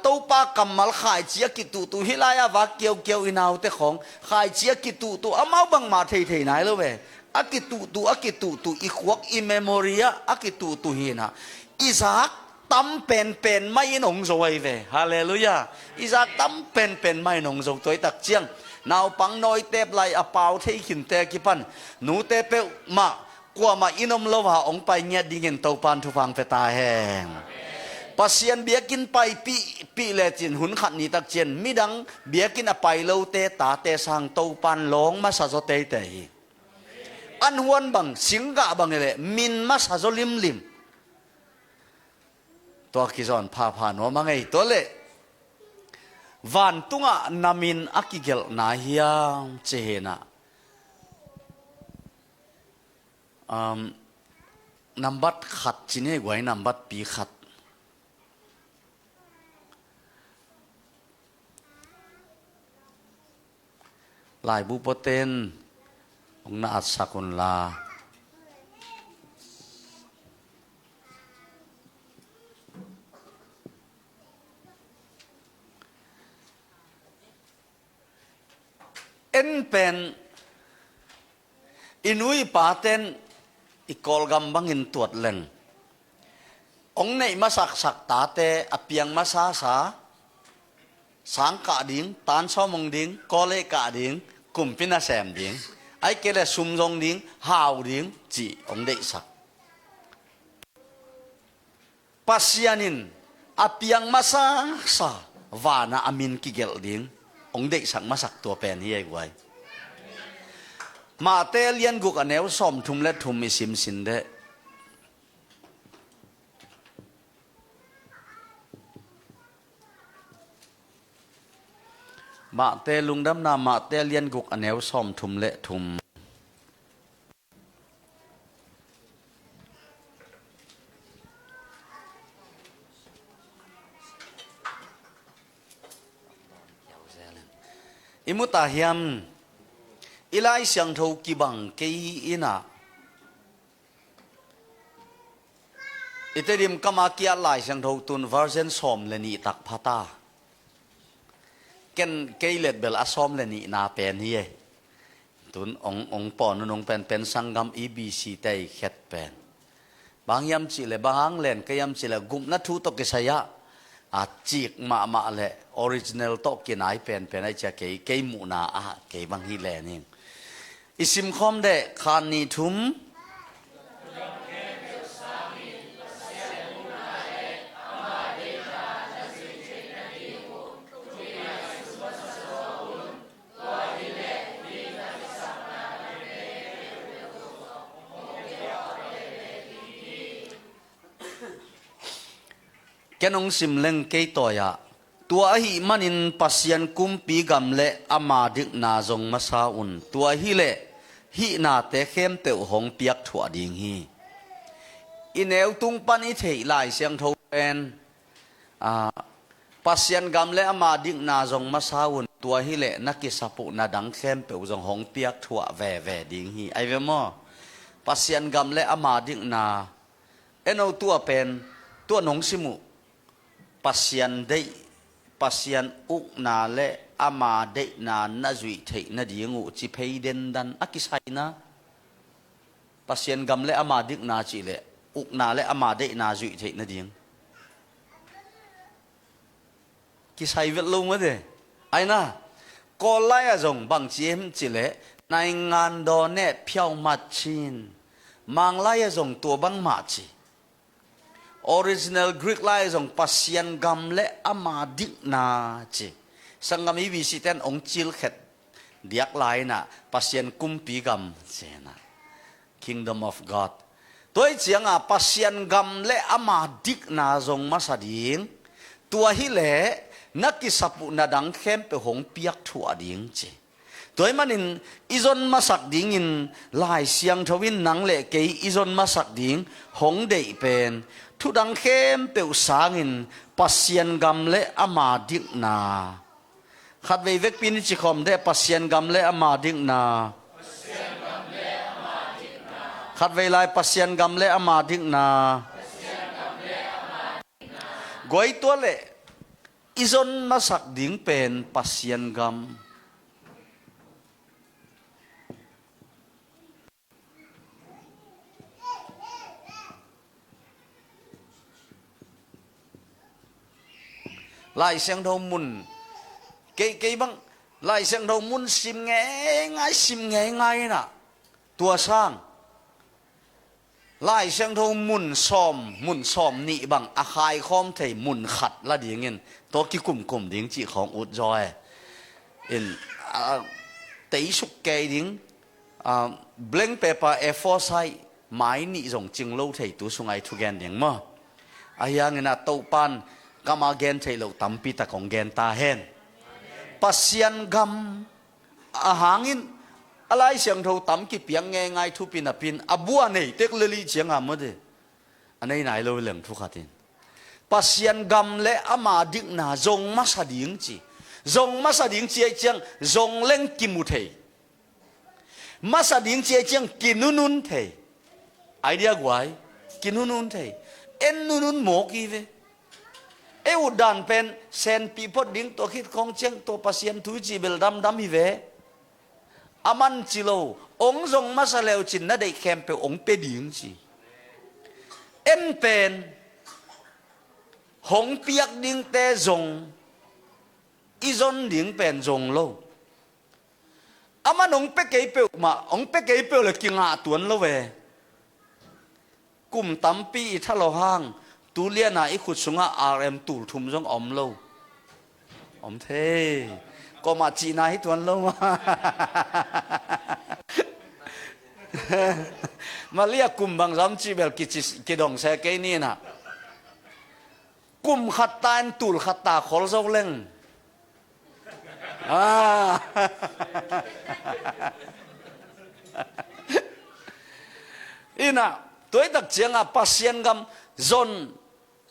ตู้ปากำมัลขายเจียกิตูฮิลายาวาเกียวอินาวเตของขายเจียกิตูอามาบังมาเทไหนเลยเว้อากิตูอีขวกอิเมโมเรียอากิตูเฮนะอิสากตั้มเป็นไม่หนงโซยเว้ฮาเลลูยาอิสากตั้มเป็นไม่หนงโซตัวตักเจียงนาวปังน้อยเตบไหลอเปาเทขินเตกิปันหนูเตเปมากว่ามาอินอมโลวาองไปเงียดิ่งเงินเตาปันทุฟังเปตาแหงปัสยันเบียกินไปปีเลจินหุนขัดนีตักเจียนมิดังเบียกินอไปโลเตตาเตสังเตาปันหลงมาสะสเตอ อันหวนบังสิงกะบังเลยมินมาซาโจลิมลิมตัวกิจอนพาพาโนมาไงตัวเล่วันตุงะนามินอากิเกลนาเฮียเจนะนับบัดขัดจีเน่ไว้นับบัดปีขัดลายบุปเตนองนาอัศสกุลลาเอ็นเป็นอินุยปาเตนอีกอลกำบังอินตรวจเล่งองในมาสักตาเตอเปียงมาซาสังกะดิ้งตานซ้อมงดิ้งกอเลกะดิ้งกุมพินาแซมดิ้งไอเกลสุมจงดิ้งหาวดิ้งจีองเดสักปัสยานินอเปียงมาซาวานาอามินกิเกลดิ้งองเดสักมาสักตัวเป็นที่ไอ้ไว้มาเตเลียนกุกอันเนวซ้อมทุมและทุมมิสิมสินเดมาเตลุงดำนามาเตเลียนกุกอันเนวซ้อมทุมและทุมอิมุตาฮิมอีไลเสียงทูกีบังเกยอินะอิตาดิมกามาเกียไลเสียงทูตุนวาร์เซนซอมเลนีตักพัตาเกนเกยเลดเบลอาซอมเลนีนาเป็นเฮียตุนองปอนนงเป็นสังกัมอีบีซีเตยเข็ดเป็นบางยามจิเลบางเลนก็ยามจิเลกุมนัทูตกิสยาอาจิกมาเลออริจินัลตกินไอเป็นไอจะเกยมูนาเกยบางฮีเลนิงอิสิมคอมเดคานีทุมแกนองสิมเลงเกยตัวยาตัวหิมันินปัสยันกุมปีกำเละอามาดิกนาจงมาซาอุนตัวหิเละหินาเตเข้มเตวหงเปียกถั่วดิงฮีอินเอวตุงปันอิเทไลเสียงทูเป็นปัสยันกำเละอามาดิกนาจงมาซาอุนตัวหิเละนักกิสปุนาดังเข้มเตวจงหงเปียกถั่วแวดิงฮีไอเวมอปัสยันกำเละอามาดิกนาเอ็นเอาตัวเป็นตัวหนงสิมุปัสยันได้ปัสยันอุกนาเลอามาเดนานาจุยเทนาดีงูจิเพย์เดนดันอากิไซนะปัสยันกำเลอามาดิกนาจิเลอุกนาเลอามาเดนาจุยเทนาดีงกิไซเวลลุงวะเดไอ้นะกอลไลอาจงบางเจมจิเลในงานดอนเน่เพียวมัดชินมังไลอาจงตัวบังมาจิoriginal Greek ไล่ส่งปัสยันกำและอามาดิกนาจีสังกามีวิสิตันองจิลเขตเดียกไลน่ะปัสยันกุมปีกำเจนะ Kingdom of God ตัวเจียงปัสยันกำและอามาดิกนาส่งมาสดิงตัวฮิเลนักกิสปุนาดังเข้มไปหงเปียกถั่วดิงจีตัวมันอินอิจนมาสักดิงอินลายเสียงทวินนังเละเกยอิจนมาสักดิงหงเดยเป็นทุดังเข้มเปวสางินปัสยันกำเลอามาดิกนาขัดเวเวกปินิจิคอมเดปัสยันกำเลอามาดิกนาขัดเวลายปัสยันกำเลอามาดิกนากวยตัวเละอิจนมาสักดิงเป็นปัสยันกำลายเสียงทมุนเกยบังลายเสียงทมุนสิมไงน่ะตัวสร้างลายเสียงทมุนซ้อมนี่บังอาคายคอมเทมุนขัดละดีเงินตัวกี่กลุ่มดิ้งจีของอุดจอยเตีสุกเกดิ้ง blank paper A4 size mai ni zong ching lo thei tu sungai thu gen ding mo ayang na to pan kama gen thei lo tampi ta kong gen ta hen pasian gam ahangin alai siang tho tam ki piang nge ngai thu pin apin abua nei tek leli chiang amode anei nai lo lem thu khatin pasian gam le ama dik na zong masading chi zong masading chi chiang zong leng kimu thei masading chi chiang kinunun thei idea guai kinunun thei en nunun mo ki ve eu dan pen sen people ding to khit khong chiang to pasian thu chi bel dam dam hi ve aman chilo ong zong masaleu chin na dei khem pe ong pe ding chi en pen hong piak ding te zong izon ding pen zong lo aman ong pe ke pe ma ong pe ke pe le kinga tuan lo ve kum tampi thalo hang tu lia na i khut sunga rm tul thum zong om lo om the có mà chị này tuần lâu mà lia cùng bằng giám chỉ bel kỳ đồng xe cái này nè cùng khát tan tụl khát ta khol dâu lên ina tôi đặc chiang pasien gam zon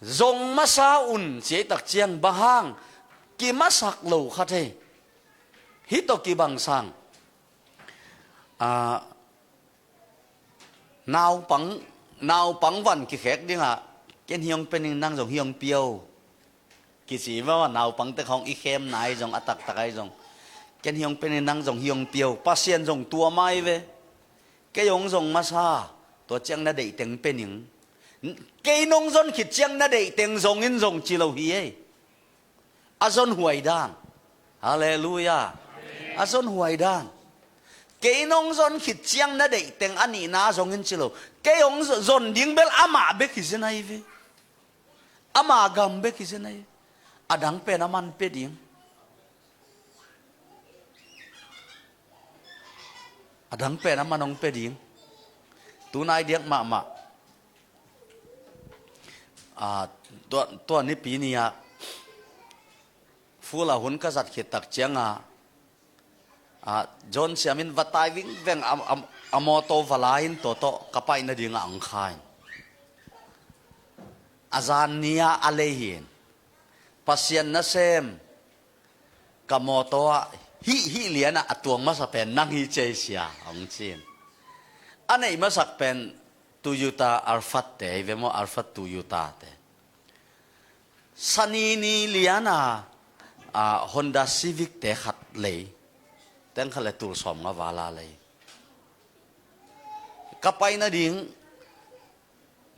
zong masa un chế đặc chiang bahang ki masak lâu khát thế hito ki bang sang nào bằng văn ki khét đi ngà cái hiong pen năng dòng hiong piao ki chỉ vào nào bằng tới không i khem này dòng atak takai dòng cái hiong pen năng dòng hiong piao pasien dòng tua mai về cái dòng dòng masa to chang na dei teng pen những cái nông dân khít chang na dei teng dòng in dòng chỉ lâu hi ấy azon huai dan hallelujah azon huai dan cái nông dân khít chiang na dei teng ani na zong in chilo cái ông zon ding bel ama be ki này ve ama gam be ki này adang pe na man pe ding adang pe na manong pe ding tu nai diak ma tua ni pi ni ya phu la hun ka zat khit tak chiang John siamin vatai ving veng amoto valain toto kapai na dinga ang khain azan nia alehin pasien na sem kamoto hi liana atuang masa pen nang hi che sia ong chin anei masak pen Toyota Alphard te vemo Alphard Toyota te sanini liana Honda Civic te khat lei teng khale tur som nga wala lei kapai na ding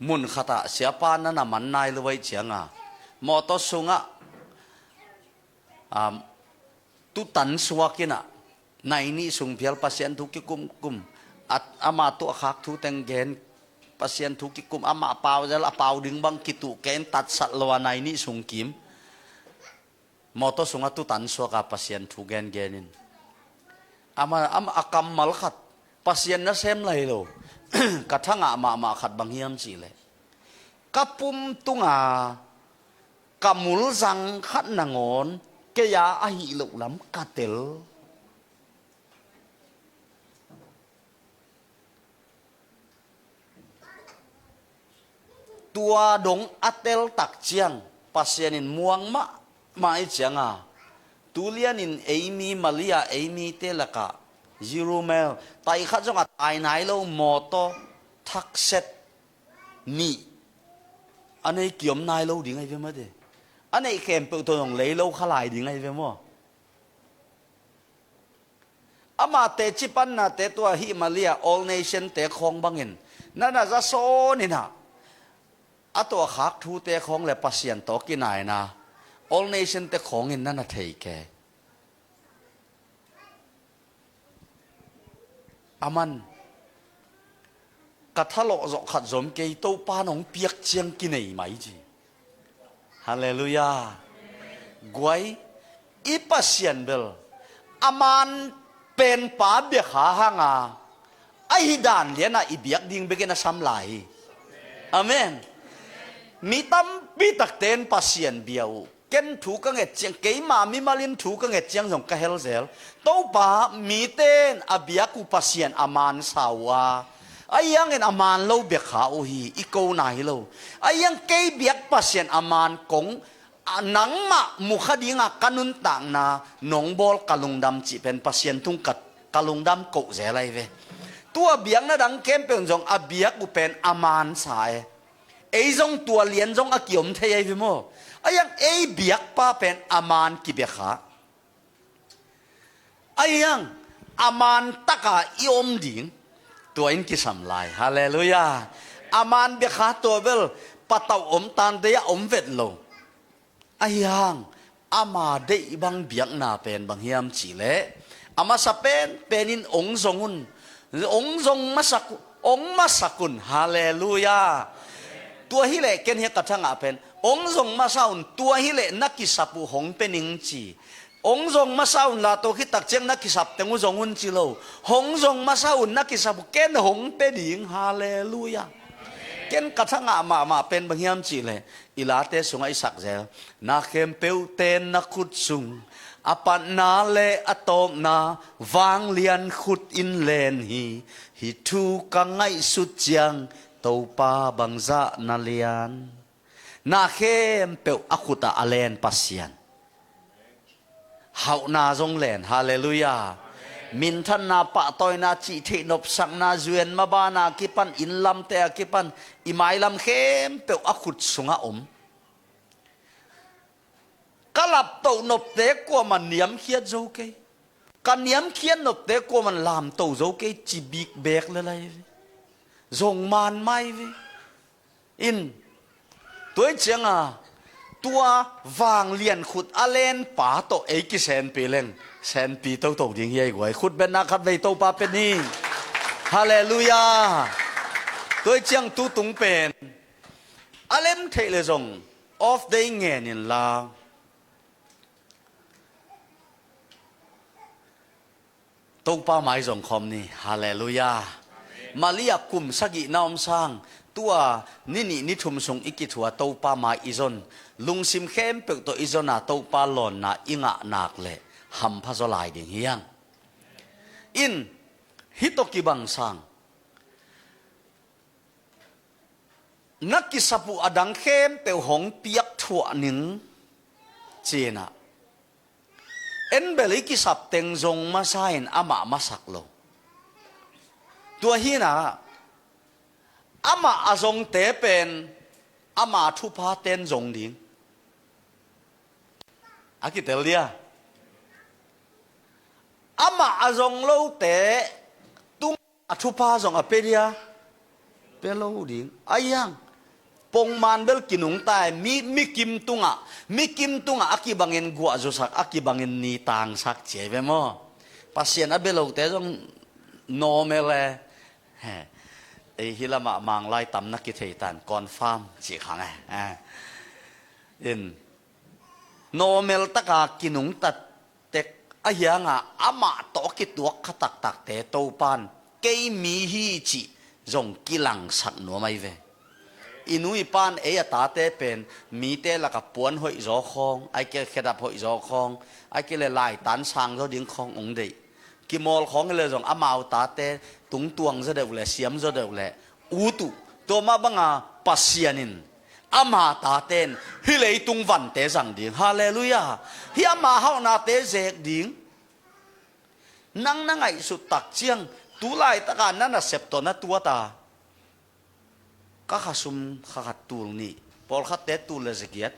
mun khata siapa na naman nai luwai chianga moto sunga tu tan suakina naini sung phial pasien thu ki kum at ama tu khak thu teng gen pasien thu ki kum ama paw jal apaw ding bang kitu ken tat sat lawa naini sung kim moto sunga tu tan suaka pasien thu gen genin ama akam mal khat pasien na sem lai lo kathanga ma khat bang hiam chi le kapum tunga kamul zang khat nangon ke ya a hi lo lam katel tua dong atel tak chiang pasienin muang ma mai chianga tulian in Amy Malia Amy telaka zero mile tai khat jong ai nai lo moto thak set ni anei kiom nai lo ding ai ve ma de anei kem pe to dong lei lo khalai ding ai ve mo ama te chipan na te tua hi Malia all nation te khong bangin nana za so ni na ato khak thu te khong le pasien to ki nai na all nation te khong in nana thei ke aman kathalo zo khat zom ke to pa nong piak chiang ki nei mai ji hallelujah guai i pasien bel aman pen pa be kha hanga ไอ้ด่านเลียนะอีเบียกดิ่งเบกินะซ้ำไหลอาเมนมีตั้มปีตักเตนปัสเซียนเบียวเก็นถูกกังเอเจียงเกยมามีมาลินถูกกังเอเจียงส่งกะเฮลเซลโตป่ามีเตนอาเบียกุปัสเซียนอามานสาวาไอ้ยังเอ็นอามานโลเบียขาโอฮีอีโกนายโลไอ้ยังเกยเบียกปัสเซียนอามานกงนังมามุขดีงากันุนต่างนาหนองบอลกะลุงดำจีเป็นปัสเซียนทุ่งกัดกะลุงดำโกเซไรเวตัวเบียงนะดังเข้มเป็นจงอาเบียกุเป็นอามานสายไอ้จงตัวเลียนจงอาเกี่ยมเทียวิโมไอ้ยังไอ้เบียกป้าเป็นอามานกิเบียขาไอ้ยังอามานตะกาอิอมดิ่งตัวอินกิสัมไลฮาเลลูยาอามานเบียขาตัวเวลปะเตาอมตันเดียอมเวทโลไอ้ยังอามาได้บังเบียกนาเป็นบังเฮียมจีเล่อามาสเปนเป็นอินองค์ทรงุนองค์ทรงมาสักองค์มาสักุนฮาเลลูยาตัวฮิเลเกนเฮกัทงอาเป็นองค์ทรงมาเศร้าตัวฮิเลนักกิสับหงเป็นอิงจีองค์ทรงมาเศร้าลาตัวคิดตักเจงนักกิสับแต่งุทรงุนจิโลหงทรงมาเศร้านักกิสับเกนหงเป็นอิงฮาเลลูยาเกนกัทงอามาเป็นบังเฮียมจีเลอิลาเตสุงไอสักเซลนักเข้มเปียวเตนนักขุดสุงอปันนาเลอตอกนาวางเลียนขุดอินเลนฮิทูกังไงสุดยังเตาปาบังซานาเลียนนาเข้มเปียวอคุตาอเลนปัสยันเฮานาจงเลนฮาเลลูยามินทันนาปะตอยนาจิเทนบสังนาจวนมาบานากิปันอินลำเตะกิปันอิไมลำเข้มเปียวอคุดสุงอาอมกลับโตนบเตะกว่ามันเนียมเขียดโจเกกันเนียมเขียนนบเตะกว่ามันลามโตโจเกจีบิกเบกเลยจงมันไม่วิอินตัวเจียงตัววางเลียนขุดอเลนป่าโตเอกิเซนปีเลงเซนปีโตโตดิ่งเฮียกวยขุดเป็นนักขัดไปโตปาเป็นนี่ฮาเลลูยาตัวเจียงตูตุงเป็นอเลนเทเลจงออฟเดย์เงินลาตกป้าไม้ส่งคอมนี่ฮาเลลูยามาเรียกกลุ่มสกิน้อมสร้างตัวนี่นิทุมสงอิกิทัวตกป้าไม้อิจนลุงซิมเข้มเปิกตัวอิจนาตกป้าหล่นนาอิงะนักเละหำพะโซลายดิ่งเฮียงอินฮิตกิบังสร้างนักกิสปุอดังเข้มเปิกหงเปียกถั่วหนึ่งเจนะเอ็นเบลิกิสับเต็งจงมาใส่อามาสักโลตัวฮีนะอามาอาจงเตเป็นอามาทุพาเต็นจงดิ่งอากิเตเลียอามาอาจงโลเตตุ้งอาทุพาจงอเปเดียเปโลดิ่งอายังปงมันเบลกินุงตายมีกิมตุงอากิบังเงินกัวจุสักอากิบังเงินนีตังสักเจ็บมั้งปัสเซียนอเบลเอาแต่จงโนเมลไอฮิลามามังไล่ตำนักกิเทตันคอนฟาร์มจีขังอินโนเมลตะกากินุงตัดเต็กอายังอามาโตกิตัวขตักตักเตโตปันเกยมีฮีจีจงกิลังสักหนัวไม่เวอินุยปานตาเตเป็นมีเตละกับปวนหอยจอคองไอเกลเขดับหอยจอคองไอเกลลายตันสังเขาดิ้งคององเดกิมอลของเลยจงอามาตาเตตุงตวงจะเดือดเลยเสียมจะเดือดเลยอูตุตัวมาบังปัสเซียนินอามาตาเตนฮิเลยตุงวันเตสังดิ้งฮาเลลูยาฮิอามาเฮานาเตเจกดิ้งนั่งไอสุดตักเจียงตุไลตะการนั่นน่ะเสพตัวนั่นตัวตาก็ขาซุมขาดตูลนี่พอขัดเตะตูลเลยสิเกียร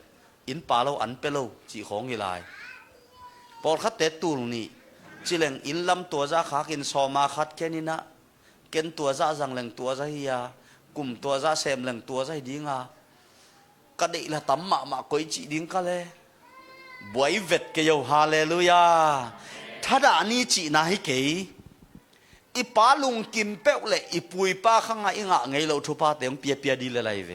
อินปาโลอันเปโลจีของอีไลพอขัดเตะตูลนี่จีเลงอินลำตัวจะขากินซอมาขัดแค่นี้นะเกินตัวจะจังเลงตัวจะเฮียกลุ่มตัวจะเซมเลงตัวจะดิ้งก็ได้ละตั้มมาคุยจีดิ้งก็เลยบวยเวทเกียวฮาเลลูยาถ้าด่านี่จีน่าให้เกยอีป้าลุงกิมเป๊ะเลยอีปุยป้าข้างไงไงเราทุพาเตียงเปียดีเลยเว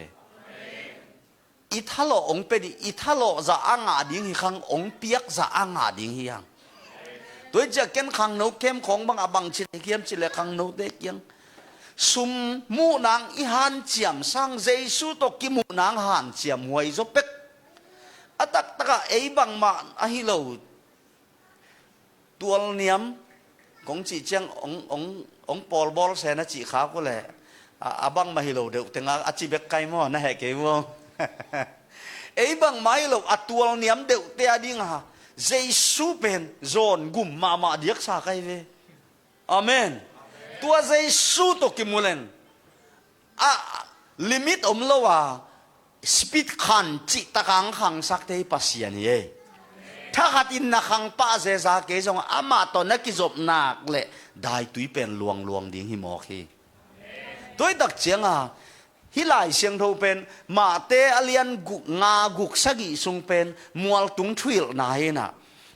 อีทะเลองเป็ดอีทะเลจะอ่างดิ้งฮีข้างองเปียกจะอ่างดิ้งฮียังตัวจะเก็นข้างโนเข้มของบางชิลเข้มชิลข้างโนเด็กยัง sum mu nang i han chiam sang Giêsu to ki mu nang han chiam huai zo pek atak taka ei bang ma a hi lo tual niam kong chi chang ong pol bol se na chi kha ko le abang ma hi lo de tenga a chi bek kai mo na he ke mo ei bang mai lo atual niam de te ading ha Giêsu pen zon gum ma diak sa kai ve amen tua Giêsu to kimulen limit lo wa speed khan chi takang khang sak te pasian ye tha khatin na khang pa ze za ke jong ama to na ki job nak le dai tui pen luang ding hi mo khi toi dak chianga hi lai siang tho pen ma te alian gu nga guk sagi sung pen mual tung thwil na he na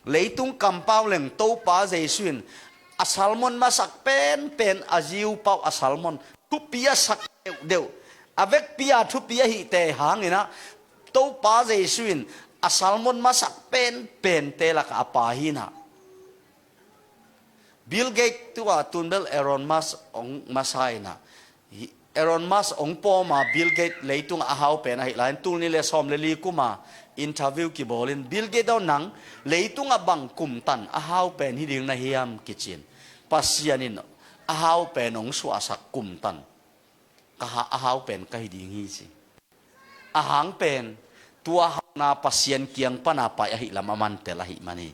leitung kampau leng to pa Jesuin asalmon masak pen aziu pau asalmon tu pia sak deu avec pia tu pia hi te hangina to pa Jesuin asalmon masak pen te la ka pa hina Bill Gates tua tunbel Elon Musk ong masai na Elon Musk ong po ma Bill Gates leitung ahau pen hi lain tul ni le som le li kuma interview ki bolin Bill Gates daw nang leitung abang kumtan ahau pen hi ding na hiam kitchen pasianin ahau pen ong suasak kumtan kaha ahau pen kai ding hi si ahang pen tua na pasien kiang panapa hi lamaman te lahi mani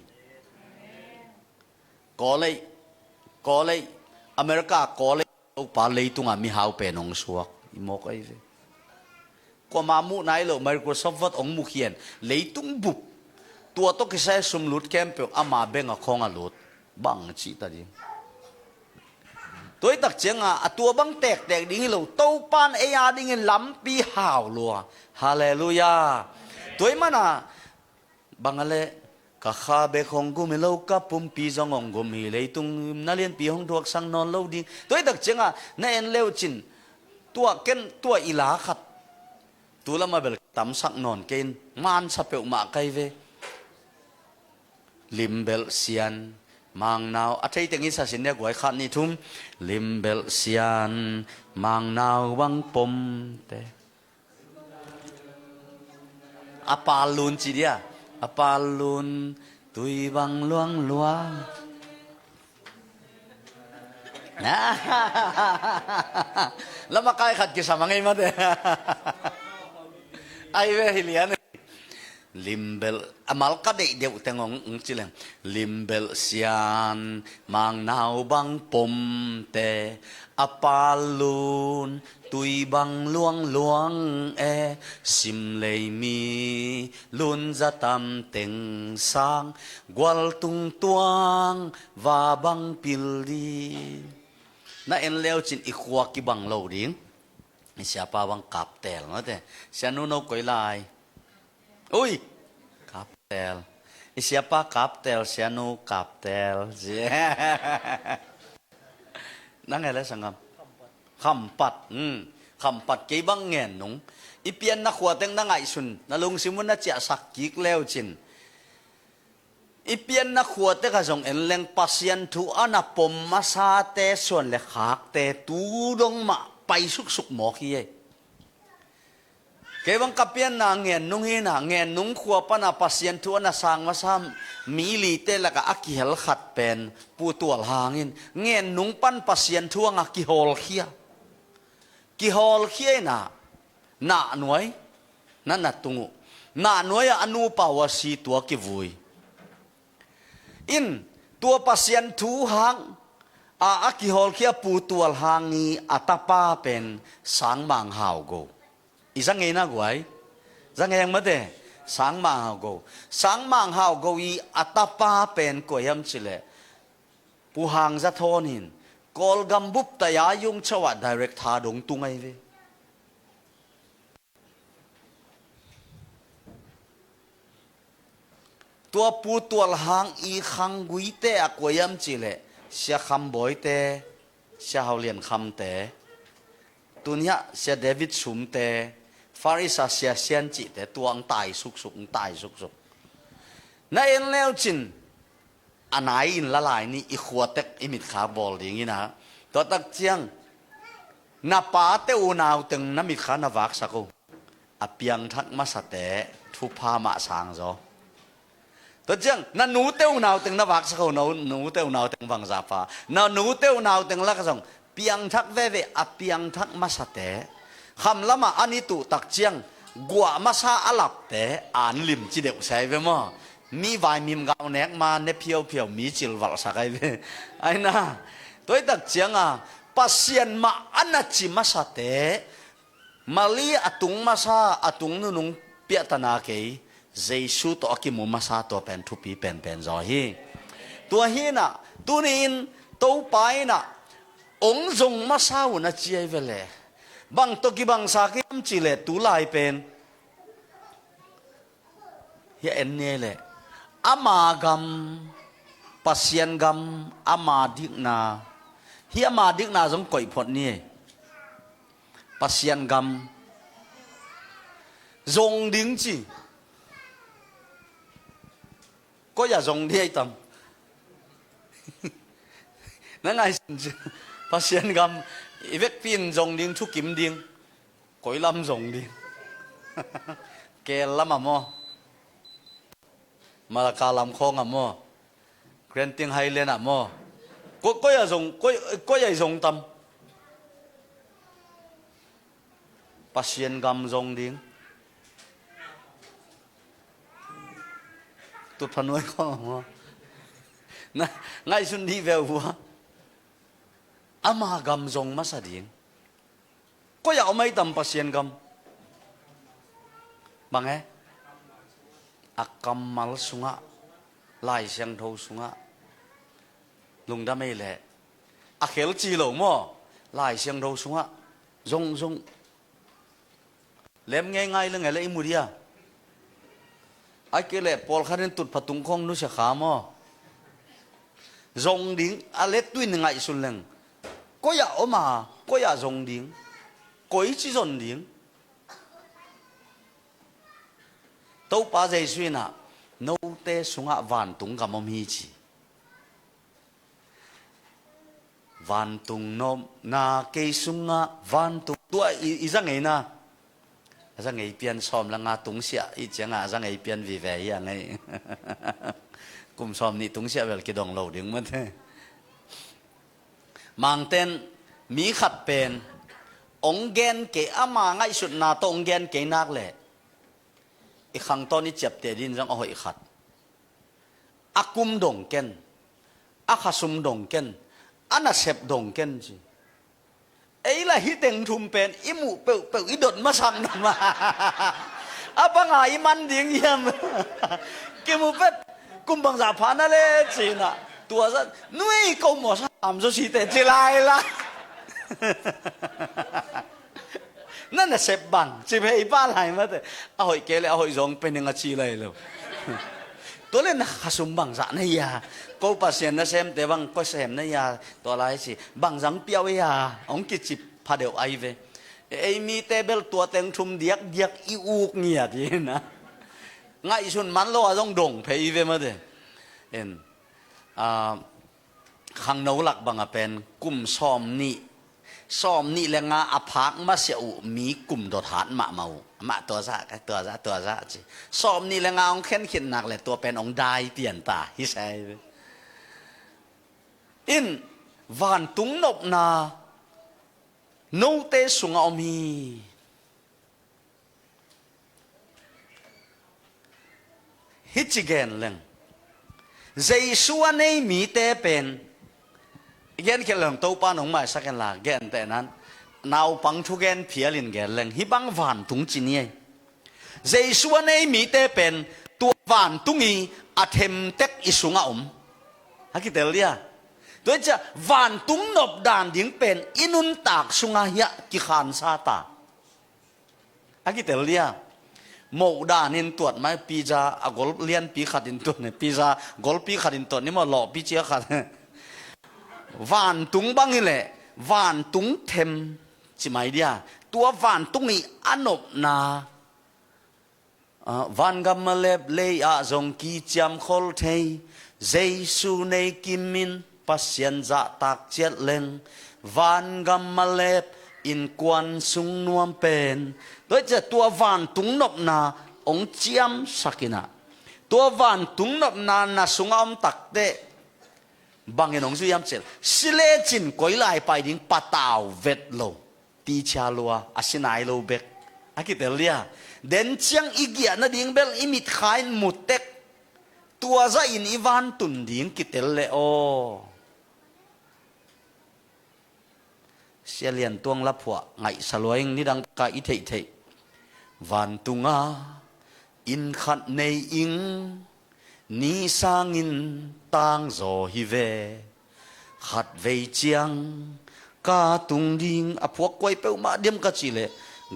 kolei America kolei pa leitung mi hau pen ong suak imo kai ve ko mamu nai lo Microsoft wat ong mukhian leitung bup tua to ki sai sum lut camp ama benga khonga lut bang chi ta di tôi đặc chiang tua bang tek ding lo to pan e ding lam pi hao lo hallelujah tôi mana bangale ka kha be khong gu mi lo ka pum pi jong ong gu mi leitung na lien pi hong thuak sang non lo ding tôi đặc chiang na en leo chin tua ken tua ila khat tu lama bel tam sak non ken man sa pe ma kai ve limbel sian mang nào thấy tiếng Isa xin nhắc gọi khát ni thum limbel sian mang nào băng pom te apalun chi dia apalun tui băng luang luang lama kai khát kisah mangai mate ai ve hilian limbel amal ka de deu tengong chileng limbel sian mang nau bang pom te apalun tui bang luang e sim lei mi lun za tam teng sang gwal tung tuang va bang pildi na en leo chin ikhwa ki bang lo ding siapa bang kaptel mate sianu no koi lai ui kaptel siapa kaptel sianu kaptel nang ele sangam khampat ke bang ngen nung ipian na khwateng na ngai sun na lung simun na chia sak kik leo chin ipian na khwate ka jong en leng pasien thu ana pom masa te son le khak te tu dong ma pai suk mo khi e ke bang kapian na ngen nung hi na ngen nung khwa pa na pasien thu na sang masam mi li te la ka akihel khat pen pu tual hangin ngen nung pan pasien thu nga ki hol khia ki hol khia na nuai na tungu na nuai anu pawasi tua ki vui in tua pasien thu hang ki hol khia pu tual hangi atapa pen sang mang hao go isang ngay na guay, isang ngay ang mate, sang mang hao go i atapa pen ko yam chile, puhang za thonin, kol gambup taya yung chawa direct hadong tungay ve. Tua putual hang i khang guite ako yam chile, siya khamboy te, siya haulian kham te, tunya siya David sum te, Farisa siya siyan chi te tuang tai suk na en leo chin anai in lalai ni ikhwatek imit kha bol ding ina to tak chiang na pa te u nau teng na mi khana wak sako apiang thak ma sate thu pha ma sang zo to chang na nu te u nau teng na wak sako nu te u nau teng wang za pa na nu te u nau teng la ka song piang thak ve ve apiang thak ma sate kham lama ani tu tak chiang gwa ma sa alap te an lim chi deu sai ve mo mi vai mim gao nek ma ne phiêu phiêu mi chil wal sa kai ve ai na tôi tak chiang a pasien ma anachi masate mali atung masa atung nunung piatana ke jesu to akimu masa to pen thupi pen zo hi tua hi na tunin to pai na ong jong masa una chiai vele bang to ki bang sa ki am chile tu lai pen hi en ne le ama gam pasien gam ama dik na hi ama dik na giống koi phot ni pasien gam zong ding chi có ya zong đi tam nó ngay pasien gam ivek pin zong ding thu kim ding koi lam zong ding ke lam amo malaka lam khong amo granting highland amo có ya zong tam pasien gam zong ding tụt phần nuôi con mà ngay xuân đi về vua ama gam zong masa ding có ya mấy tam pasien gam bằng ấy akam mal sunga lai siang thâu sunga lùng đam mê lệ khéo chi lẩu mò lại xiang đâu xuống ạ rong lem nghe ngay là ngày lễ mùi à ai kêu lệ Paul khá nên tụt phát tung không nó sẽ khá mò rong điếng lết tuyên ngại xuân leng có ya mà có ya rong điếng có ý chỉ rong điếng tâu pa dây xuyên à nâu tê xuống ạ vàn tung cả mông hi chỉ van tung nom na cây sunga van tung tua isa ngày na isa ngày pian som là nga tung sia i chang a isa ngày pian vì vậy ya ngày cùng som ni tung sia vel ki dong lo ding man the mang ten mi khat pen ong gen ke ama ngai sut na to ong gen ke nak le i khang to ni chep te din jang a hoi khat akum dong ken akhasum dong ken anh sẹp đồng ken gì ấy là hít tiếng thum pen imu peu idot mà sang nằm mà apa ngai iman tiếng yam kimu pet kumbang zapan na le gì na tua ra nuôi câu mò sam cho chị tệ chỉ lại là nên là sẹp bằng chỉ phải ba lại mà thế hồi kể lại hồi giống bên những chi lại rồi tôi lên khasum bằng dạ này à cô pasien na xem te bang ko xem này à to lai si bang jang piao ya ong ki chip pha deu ai ve ei mi table tua teng thum diak i uk nia ti na ngai sun man lo jong dong phei ve ma de en khang nấu lak bang a pen kum som ni le nga aphak ma se u mi kum dot han ma mau ma to za chi som ni le nga ong khen khin nak le to pen ong dai pian ta hi sai in van tung nộp na nô tê sung om hi hít chi gen leng dây xua nei mi tê pen gen ke leng to pa nong mai saken la gen te nan nau pang thu gen phialin gen leng hi bang van tung chi ni dây xua nei mi tê pen tu van tungi athem tek isunga ha ki tel dia tôi cha van tung nộp đàn tiếng pen inun tak sunga hiya ki khan sa ta aki tel dia mo đàn in tuat mai pizza a gol lian pi khatin tuat ne pizza gol pi khatin tuat ni mo lo pi chia khat van tung bang ile van tung them chi mai dia tua van tung ni anop na van gam lep le a zong ki cham khol thei jesu nei kimin pasien za tak chiat leng van gam malep อินกวนสุงนวมเป็นโดยจะตัววานตุงนบนาองเจียมสักินะตัววานตุงนบนานาสุงอมตักเตบางเงินองสุยามเจลสิเลจินก้อยลายไปดิ้งปะตาวเวทโลตีชาลัวอาศินายโลเบกอากิเตเลียเดนเชียงอีเกียนาดิ้งเบลอิมิตขายมุดเต็กตัวจะอินอีวานตุนดิ้งกิเตเลโอเสียเลียนตวงลับหัวไงสลวยนี่ดังกาอิเทเทวันตุงาอินขัดในอิงนี่สร้างอินต่างโจฮิเวขัดเวจียงกาตุงดิ้งอพวกไว้เป้ามาเดียมกะจิเล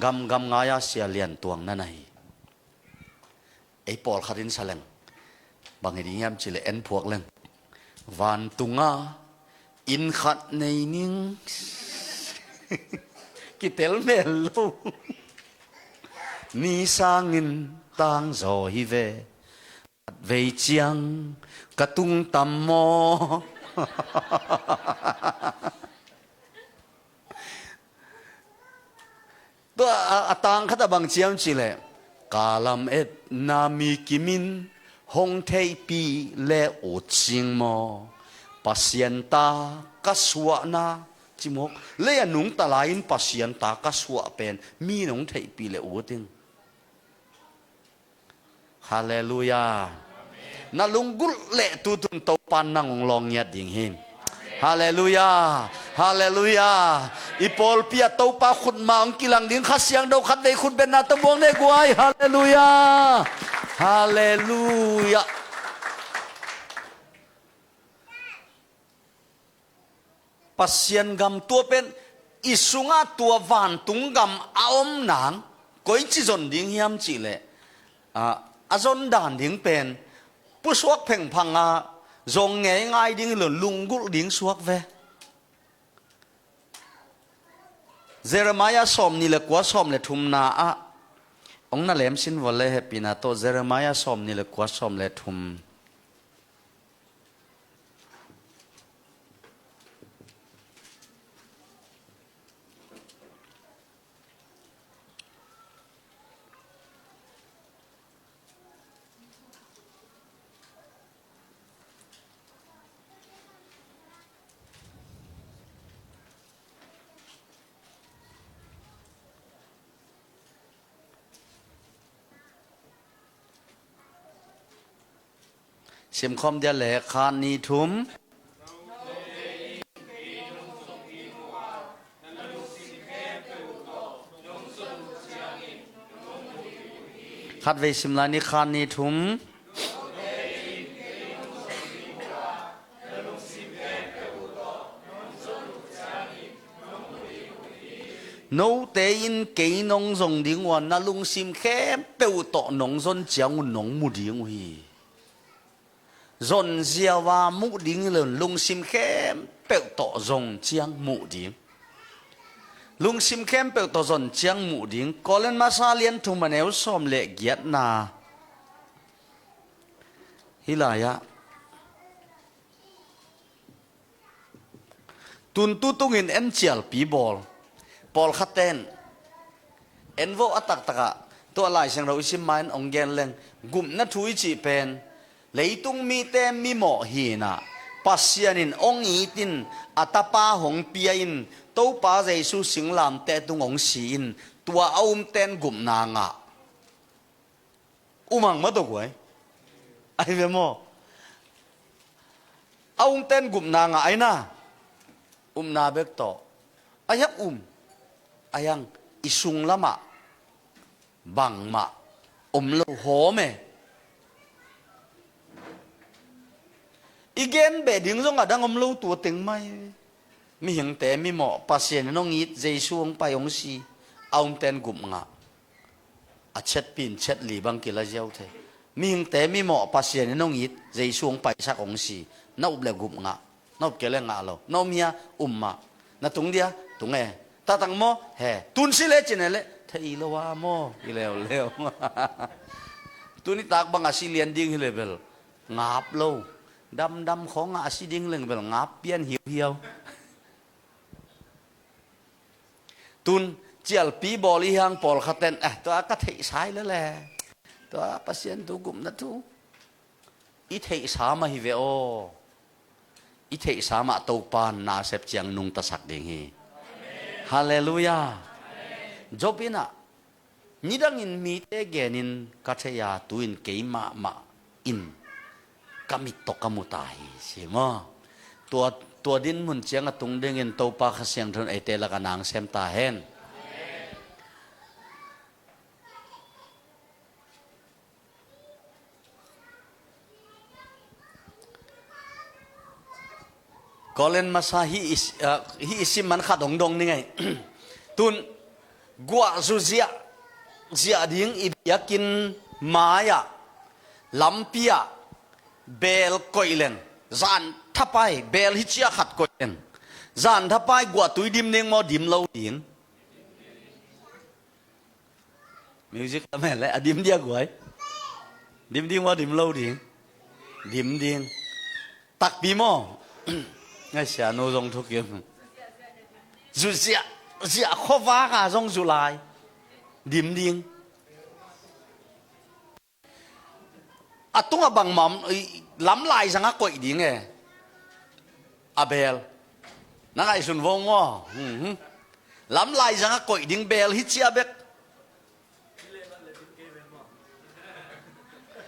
กำงายาเสียเลียนตวงนั่นไงไอ้ปอลขัดินสลังบางทียามจิเลเอ็นพวกเล่งวันตุงาอินขัดในนิงกิเตลเมลโลนี่สร้างอินต่างโจฮิเวเวจียงกระตุงตัมโมตัวต่างขัดบางเชียมจิเลกาลัมเอ็ดนามีกิมินฮงเทปีเลโอจิงโมปัสยันตากสวนาจิมกเลียนุงตะลายินปัสยันตากสวเป็นมีนุงเทปีเลโอติงฮาเลลูยานาลุงกุลเละตุตุนโตปันนังลองยัดดิ่งหินฮาเลลูยาฮาเลลูยาอีปอลเปียโตปาขุดมาองกิลังดิ่งขัดเสียงดาวขัดในคุณเป็นนาตบวงในกวยฮาเลลูยาฮาเลลูยาปัสยันกำตัวเป็นอิสุงาตัววานตุงกำอาอมหนังก้อยจิจนดิ่งเฮียมจิเลอาจนด่านดิ่งเป็นผู้สวกเพ่งพังอาจงเงยง่ายดิ่งหล่นลุงกุลดิ่งสวกเวเจเรมายาสอมนี่แหละกว่าสอมเลยทุมนาอะองนั่นแหลมสินวันเลยปีนาโตเจเรมายาสอมนี่แหละกว่าสอมเลยทุมเสียมคอมเดียแหละคานีทุมขัดเวสิมลานิคานีทุมโนเตยินเกยนงทรงดิ่งวันนาลุงซิมแค่เปิวโตนงซนเจียงนงมุดิ่งวี dồn dìa và mũ đính lớn lung sim khem bèo tỏ dòng chiang mũ đính lung sim khem bèo tỏ dòng chiang mũ đính có lên mà xa liên thùng mà nếu xóm lệ ghét na hi lại á tuần tu tung in en chial pi bol khát tên en vô atak taka to lại sang rồi sim main ong gen leng gum na thui chi pen lấy tung mi tem mi mỏ hi na pasianin ong itin atapa hong piain to pa jesu sing lam te tung ong sin tua ten gum na nga umang ma to kwai ai ve mo ten gum na nga ai na na bek to ayak ayang isung lama bang ma lo ho me igen be ding zong adang lo tu ting mai mi hing te mi mo pasien no ngit jesu ong pai ong si ten gum nga a chet pin chet li bang kila jau the mi hing te mi mo pasien no ngit jesu ong pai sak ong si na ub le gum nga na ub kele nga lo no mia ma na tung dia tung e ta tang mo he tun si le chin le thei lo wa mo i leo tu ni tak bang asilian ding hi level ngap lo đâm khó ngã si ding leng bel ngap pian hiu hiu ตุนเจียลปีบอลีหังปอลขัดเต็นตัวก็เทสายแล้วแหละตัวปัสยันตุกุมนั่นทุอีเทสามาฮิเวโออีเทสามาตูปานนาเซปเจียงนุงตะสักเดงฮีฮาเลลูยาจบอินะนี่ดังอินมีเตเกนินกัจยาตุอินเกยมาอินกามิตกามุตายใช่ไหมตัวดินมุนเจียงตุงเดงินตูปาขเสียงทุนไอเตละกันนางเซมตาเฮนก็เล่นมาซาฮีอิสิมันขัดดงนี่ไงตุนกัวซูเซียดิ้งอิบยากินมายาลัมปียเบลโกยเลนจานทับไปเบลฮิจิยาขัดโกยเลนจานทับไปกัวตุยดิมเนงมอดิมเล่าดิ้งมิวสิกทำไมล่ะดิมเดียกวยดิมว่าดิมเล่าดิ้งดิมตักปีมอngay xả nô dòng thuốc kiếm dù dạ khó vá cả dòng dù lại điểm điên tung bằng mắm lắm lại rằng quậy đi nghe bel nó lại xuân vong ngó lắm lại rằng quậy điên bel hít chia bek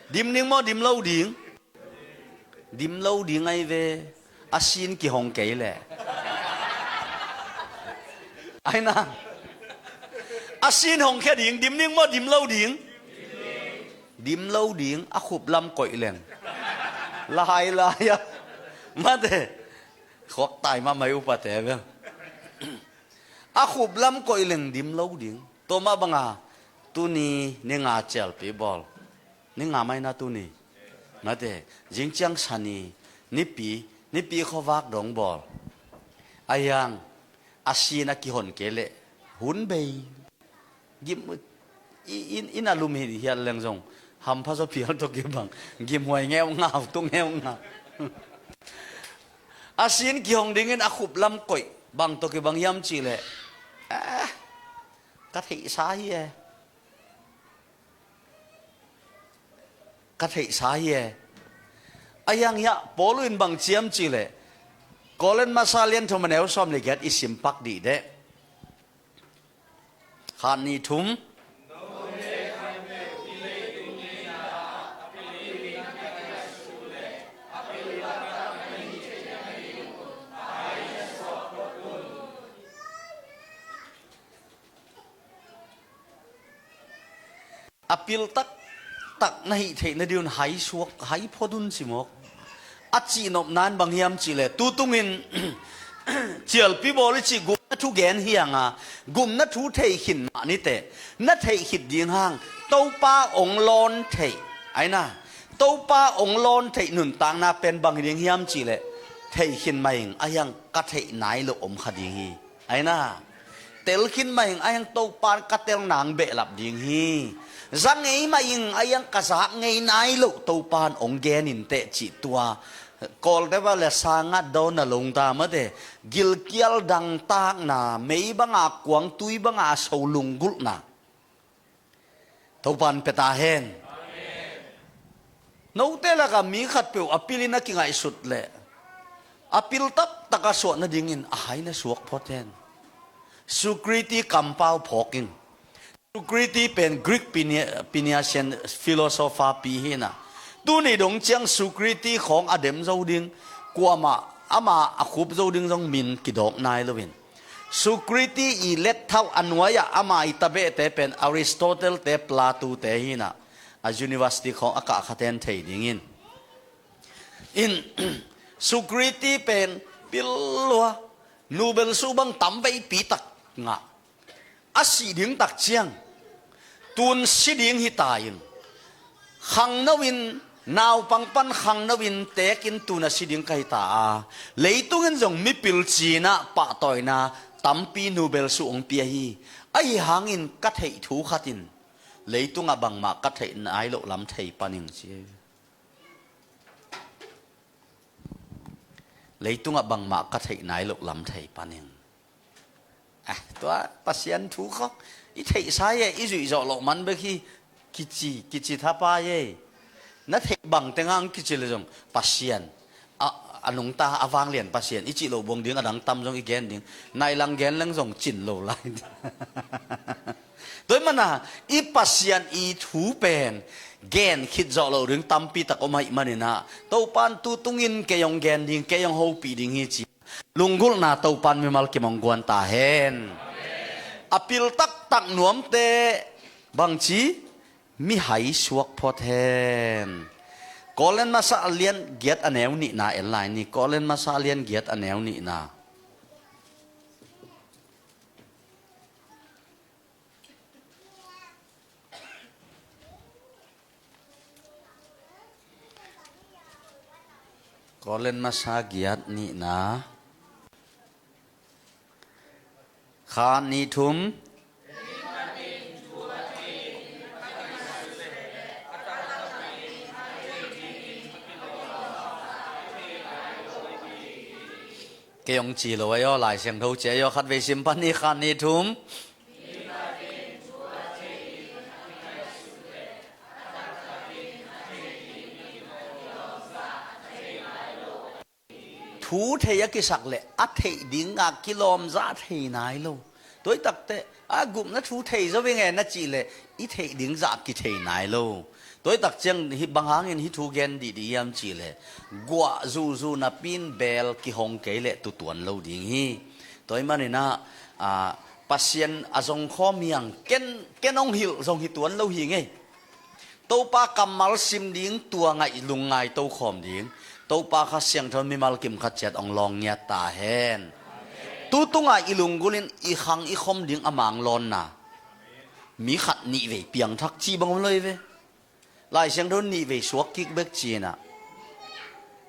điểm điên mò điểm lâu điên ngay về xin kỳ hồng kỹ lệ ai na xin hồng khe điện điểm niên mò điểm lâu điện khụp lâm cội lên lại á mà thế khó tài mà mấy upa thế vậy khụp lâm cội lên điểm lâu điện tôi mà bằng tu ni nên ngà chèl pi bol nên ngà mai na tu ni mà thế dính chăng sani ni pi khó vác đóng bò ai yang xin ki hồn kế lệ hun bay gim in alum hi hiền leng zong ham pha so pi to ki bang gim hoài nghèo ngào tung nghèo ngào xin ki hong ding in khup lam koi bang to ki bang yam chi lệ cắt thị xá hi ayang ya poluin bang chiam chile kolen masalian thum neu som le get isim pak di de khan ni thum apil tak nahi the na diun hai suak hai phodun simok achi nop nan bang hiam chile tu tungin chial pi bol chi gum na thu gen hianga gum na thu thei hin ma ni te na thei hit ding hang to pa ong lon thei aina to pa ong lon thei nun tang na pen bang ding hiam chile thei hin mai ayang ka thei nai lo om khading hi aina tel khin mai ayang to pa ka tel nang be lap ding hi rằng ấy mà in ayang kasak ngay nai lo to pan ong gen in te chi tua kol de ba le sanga do na long ta ma de gil kial dang tak na mei banga kwang tui banga so lung gul na to pan peta hen no te la ka mi khat pe apilina ki ngai sut le apil tak takaso na dingin ahai na suak photen sukriti kampau phoking Sukriti pen Greek Pinasian philosopher pi hina tu ni dong chiang Sukriti khong adem zo ding kwama ama akhup zo ding jong min kidok nai lovin Sukriti I let thau anwaya ama itabe te pen Aristotle te Plato te hina a university khong aka khaten thei dingin in Sukriti pen pilwa Nobel subang tambay pitak nga asi ding tak chiang tun si ding hitayin khang nawin naw pangpan khang nawin tekin tuna si ding kai ta leitungin jong mi pil china pa toy na tampi Nobel su ong pia hi ai hangin kat hei thu khatin leitunga bangma kat hei nai lo lam thei paning chi leitunga bangma kat hei nai lo lam thei paning ตัวปัสยันทุกข์อีเทใช้อีจุยจ่อหลอกมันไปกิจิทับไปนั่นเทบังแต่งางกิจิเลยจงปัสยันอันนงตาอวางเหรียญปัสยันอีจิโลบงดิ้งอดังตั้มจงอีแกนดิ้งในลังแกนลังจงจินโลไลโดยมันน่ะอีปัสยันอีถูเป็นแกนคิดจ่อโลดึงตั้มปีตะกมาอีมันนี่นะตัวปันตุตุงินเกยองแกนดิ้งเกยองโฮปีดิ้งฮีจีลุงกุลนาตัวปันมีมัลกิมองกวนตาเฮนapil tak nuam te bang chi mi hai suak phot hen kolen masa alian giat aneu ni na online ni kolen masa alian giat aneu ni na kolen masa giat ni na khá ni thum cái ông chỉ là vậy lại xem thấu chế yo khát về sim pan ni khá ni thum thú thầy cái sạc lệ ắt thầy điếng ngạc kilom giá thầy nái lâu tối tắc tệ gụm nó thú thầy cho với nghe nó chỉ lệ ít thầy điếng giá kỳ thầy nái lâu tối tắc chăng hi bằng hàng hi thú gen đi em chỉ lệ quả dù na pin bel kỳ hong cái lệ tu tuần lâu điếng hi tối mà này na pasien azong kho miang ken ông hiểu dòng hi tuần lâu hi nghe tàu pa kamal sim điếng tua ngại lùng ngại tàu khom điếng tàu pa khát siang thon mi mal kim khát chet ong long nya ta hen tu tunga ilung gulin i khang i khom ding amang lon na mi khát ni ve piang thak chi bang loi ve lai siang thon ni ve suak kik bek chi na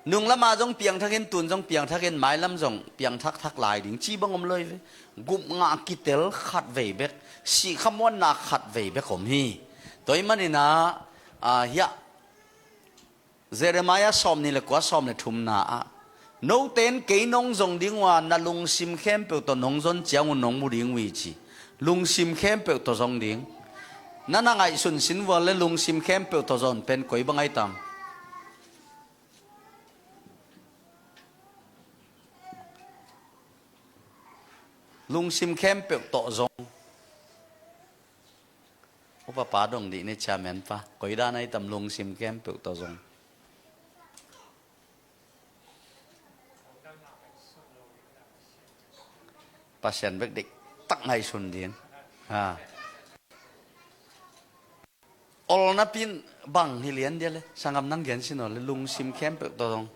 nung lama jong piang thakin tun jong piang thakin mai lam jong piang thak lai ding chi bang loi ve gup nga kitel khát ve bek si khamon na khát ve bek khom hi toy manina ya Jeremiah som ni le kwa som le thum na no ten ke nong jong ding wa na lung sim khem pe to nong zon chiang nong mu ding wi chi lung sim khem pe to jong ding na ngai sun sin wa le lung sim khem pe to zon pen koi bangai tam lung sim khem pe to zong opa pa dong di ne cha men pa koi da nai tam lung sim khem pe to zong pasien bek dik tak ngai sun dien ol na pin bang hilian dia le sangam nang gen sin ol lung sim khem pe to dong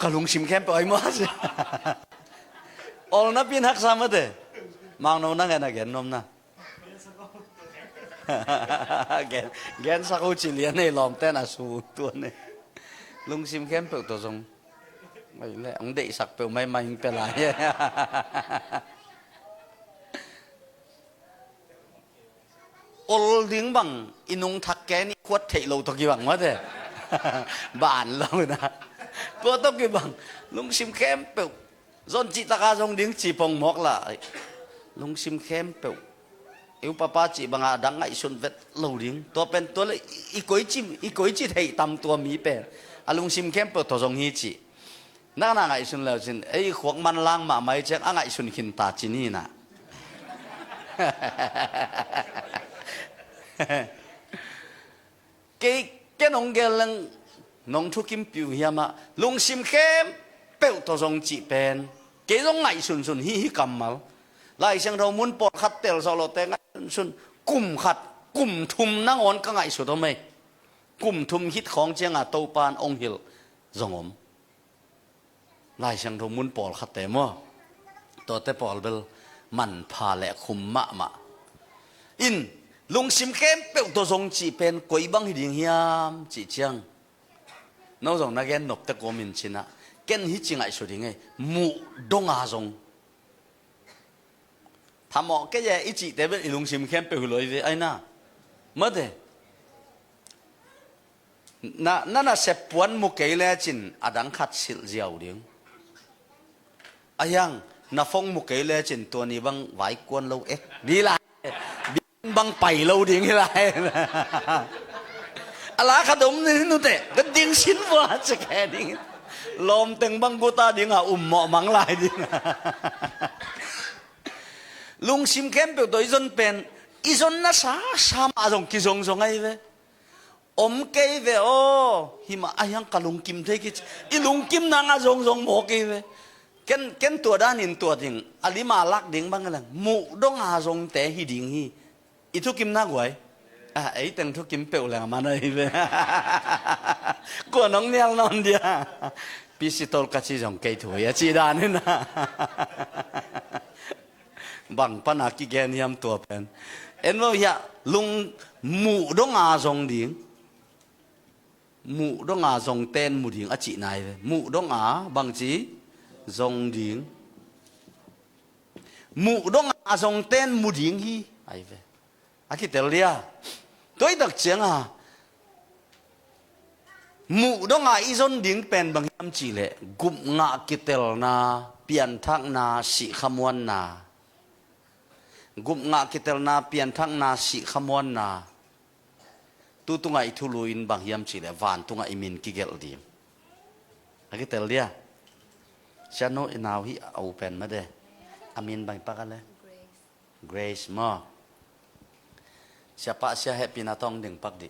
ka lung sim khem pe ai mo ol na pin hak sama de mang no nang na gen nom na gen sa ko chi lian nei lom ten asu tu ne lung sim khem pe to dong mày lại ông đệ sặc bèo may mày bèo lại ol tiếng bằng inung thắc cái ní quất thệ lâu tao kia bằng mất rồi bản lâu na quất tao kia bằng lung sim khem bèo zon chị ta ca zong tiếng chỉ phong mọc lại lung sim khem bèo yêu papa chị bằng đang ngại xuân vết lâu tiếng tua pen tua lại i cối chi thầy tầm tua mí bèo lung sim khem bèo tao zong hi chị na ngại xuân leo xin ấy khoác man lang mà mấy chắc ngại xuân hin ta chỉ ni na cái nông cái lăng nông thu kim biểu hiểm mà lung sim khem bèo to dòng chỉ pen cái dòng ngại xuân hi cầm mal lại sang đầu muốn bọt khát tel sau lọt tel xuân cùng khát cùng thum năng on các ngại xuân thôi mày cùng thum hít khong chiang tàu pan ông hiểu dòng ôm lại sang đầu muốn bọt khát tel màตัวแต่ปอลเบลมันพาแหละคุมมะมะอินลุงซิมเข้มเปิลตัวทรงจีเป็นกวยบังหิดิงเฮียมจีเจียงน้องทรงนักเรียนนบตะโกมินชินะเกนฮิจิงไอสุดยังไงมูดงอาทรงทำหมอกแค่อีจีแต่เป็นลุงซิมเข้มเปิลเลยไอ้น่ะเมื่อเดนั่นน่ะเสพปวนมุกเกลจินอดังขัดสิลเจียวเดียงอายัง na phong một cái lệ trên tuần này băng vải quân lâu ếch đi lại băng bảy lâu đi lại ala khát đốm này nó tệ cái tiếng xin vợ sẽ kẻ đi lom từng băng cô ta đi ngà mọ mắng lại đi lung sim kem biểu tới dân pen izon na sa mà dòng kỳ dòng ấy về cây về ô hi mà ai hăng cả lung kim thế kia lung kim na ngà dòng mỏ cây về ken tua đan in tua ding ali ma lak ding bang lang mu dong ha dong te hi ding hi itu kim na guai ấy từng thu kim bèo là mà này về của nông neo non dia pistol cái gì dòng cây thổi à chỉ đàn nên na bằng pan aki gen hiam tua pen en lo ya lung mu dong a dong ding mu dong a dong ten mu ding a chỉ này về mu dong a bằng chỉ dòng điển mụ đông à dòng tên mụ điển hi ai về cái tên lia tôi đặc trưng mụ đông à izon điển pen bằng hiam chỉ lệ gum ngạ kitel na pian thak na si khamwan na gum ngạ kitel na pian thak na si khamwan na tu tungai thuluin bằng hiam chỉ lệ van tungai min kigel dim cái tên liaฉันโน้นาวฮีเอาเป็นมาเด้อามินบางปากอะไร Grace มั้ง siapa sia happy na tong ding pak di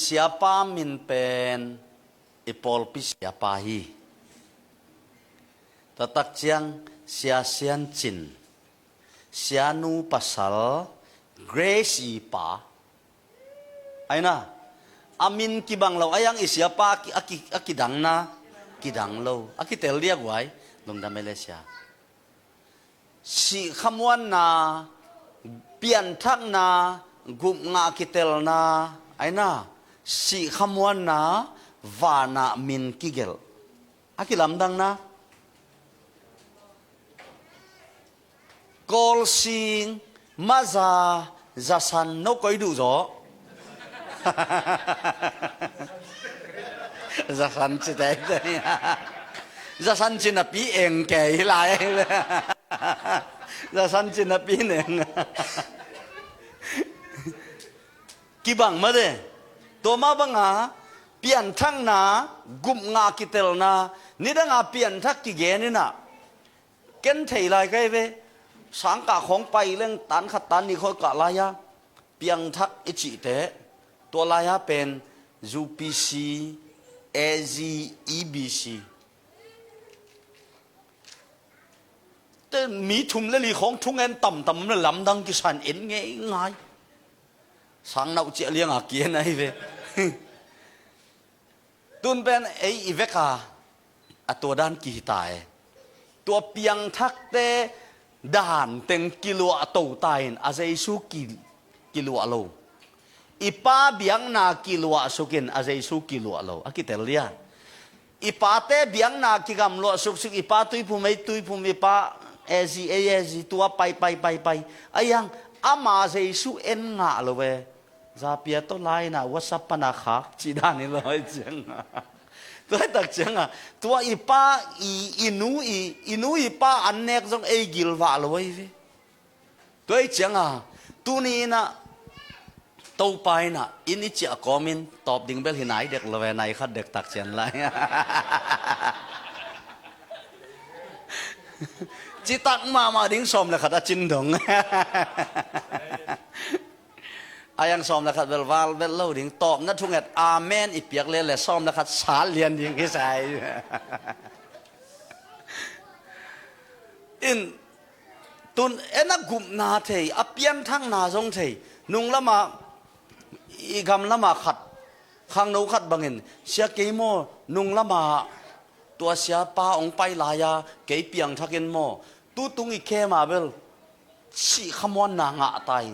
siapa min pen ipol pi siapa hi tatak chiang sia sian chin sianu pasal Grace ipa aina amin kibang lo ayang isiapa akidang na kidang lo akitel dia guai long da Malaysia si khamwan na pian thak na gup nga kitel na aina si khamwan na vana min kigel akilam dang na kol sing maza zasan no koi du zo ra sân chỉ đấy ra sân chỉ là bị eng kể lại ra sân chỉ là bị eng kí bằng mà đấy tôi mà bằng à pian thang na gum nga kitel na ni đang à pian thak ki ghé na ken thầy lại cái về sáng cả khóng bay lên tán khát tán đi khôi cả lại ya pian thak ít chỉ thếตัวลายเป็น UPC AZ EBC แต่มีทุ่มเลี้ยของทุ่งเงินต่ำแล้วลำดังกิสันเอ็นง่ายสังเราเจียเลี้ยงอาเกียนไอ้เว้ตุนเป็นไอ้อีเวกาตัวด้านกี่ตายตัวเปียงทักเตด่านเต็งกิโลตัวตายอาศัยสู้กิโลโลipa biang na kilua sukin azai su kilua lo akitel dia ipa te biang na kigam lo suk ipa tui pum ipa ezi tua pai ayang ama azai su en nga lo we za pia to lai na whatsapp pa na khak chi da ni lo chang tôi đặc chang tua ipa inu ipa anek jong e gil wa lo we tôi chang tu ni na tàu bay na in ít chia comment top ding bel hinai dek love nai khát dek tak chen lai chỉ tak mà ding som là khát chin dong ayang som là khát bel val bel lâu ding top na thung et amen ít piak le som là khát sal liền ding cái sai in tun ena gum na thei apian thang na jong thei nung lama i gam lama khat khang no khat bangin sia keimo nung lama tua sia pa ong pai la ya ke piang thakin mo tu tung i khe ma bel si khamon na nga tai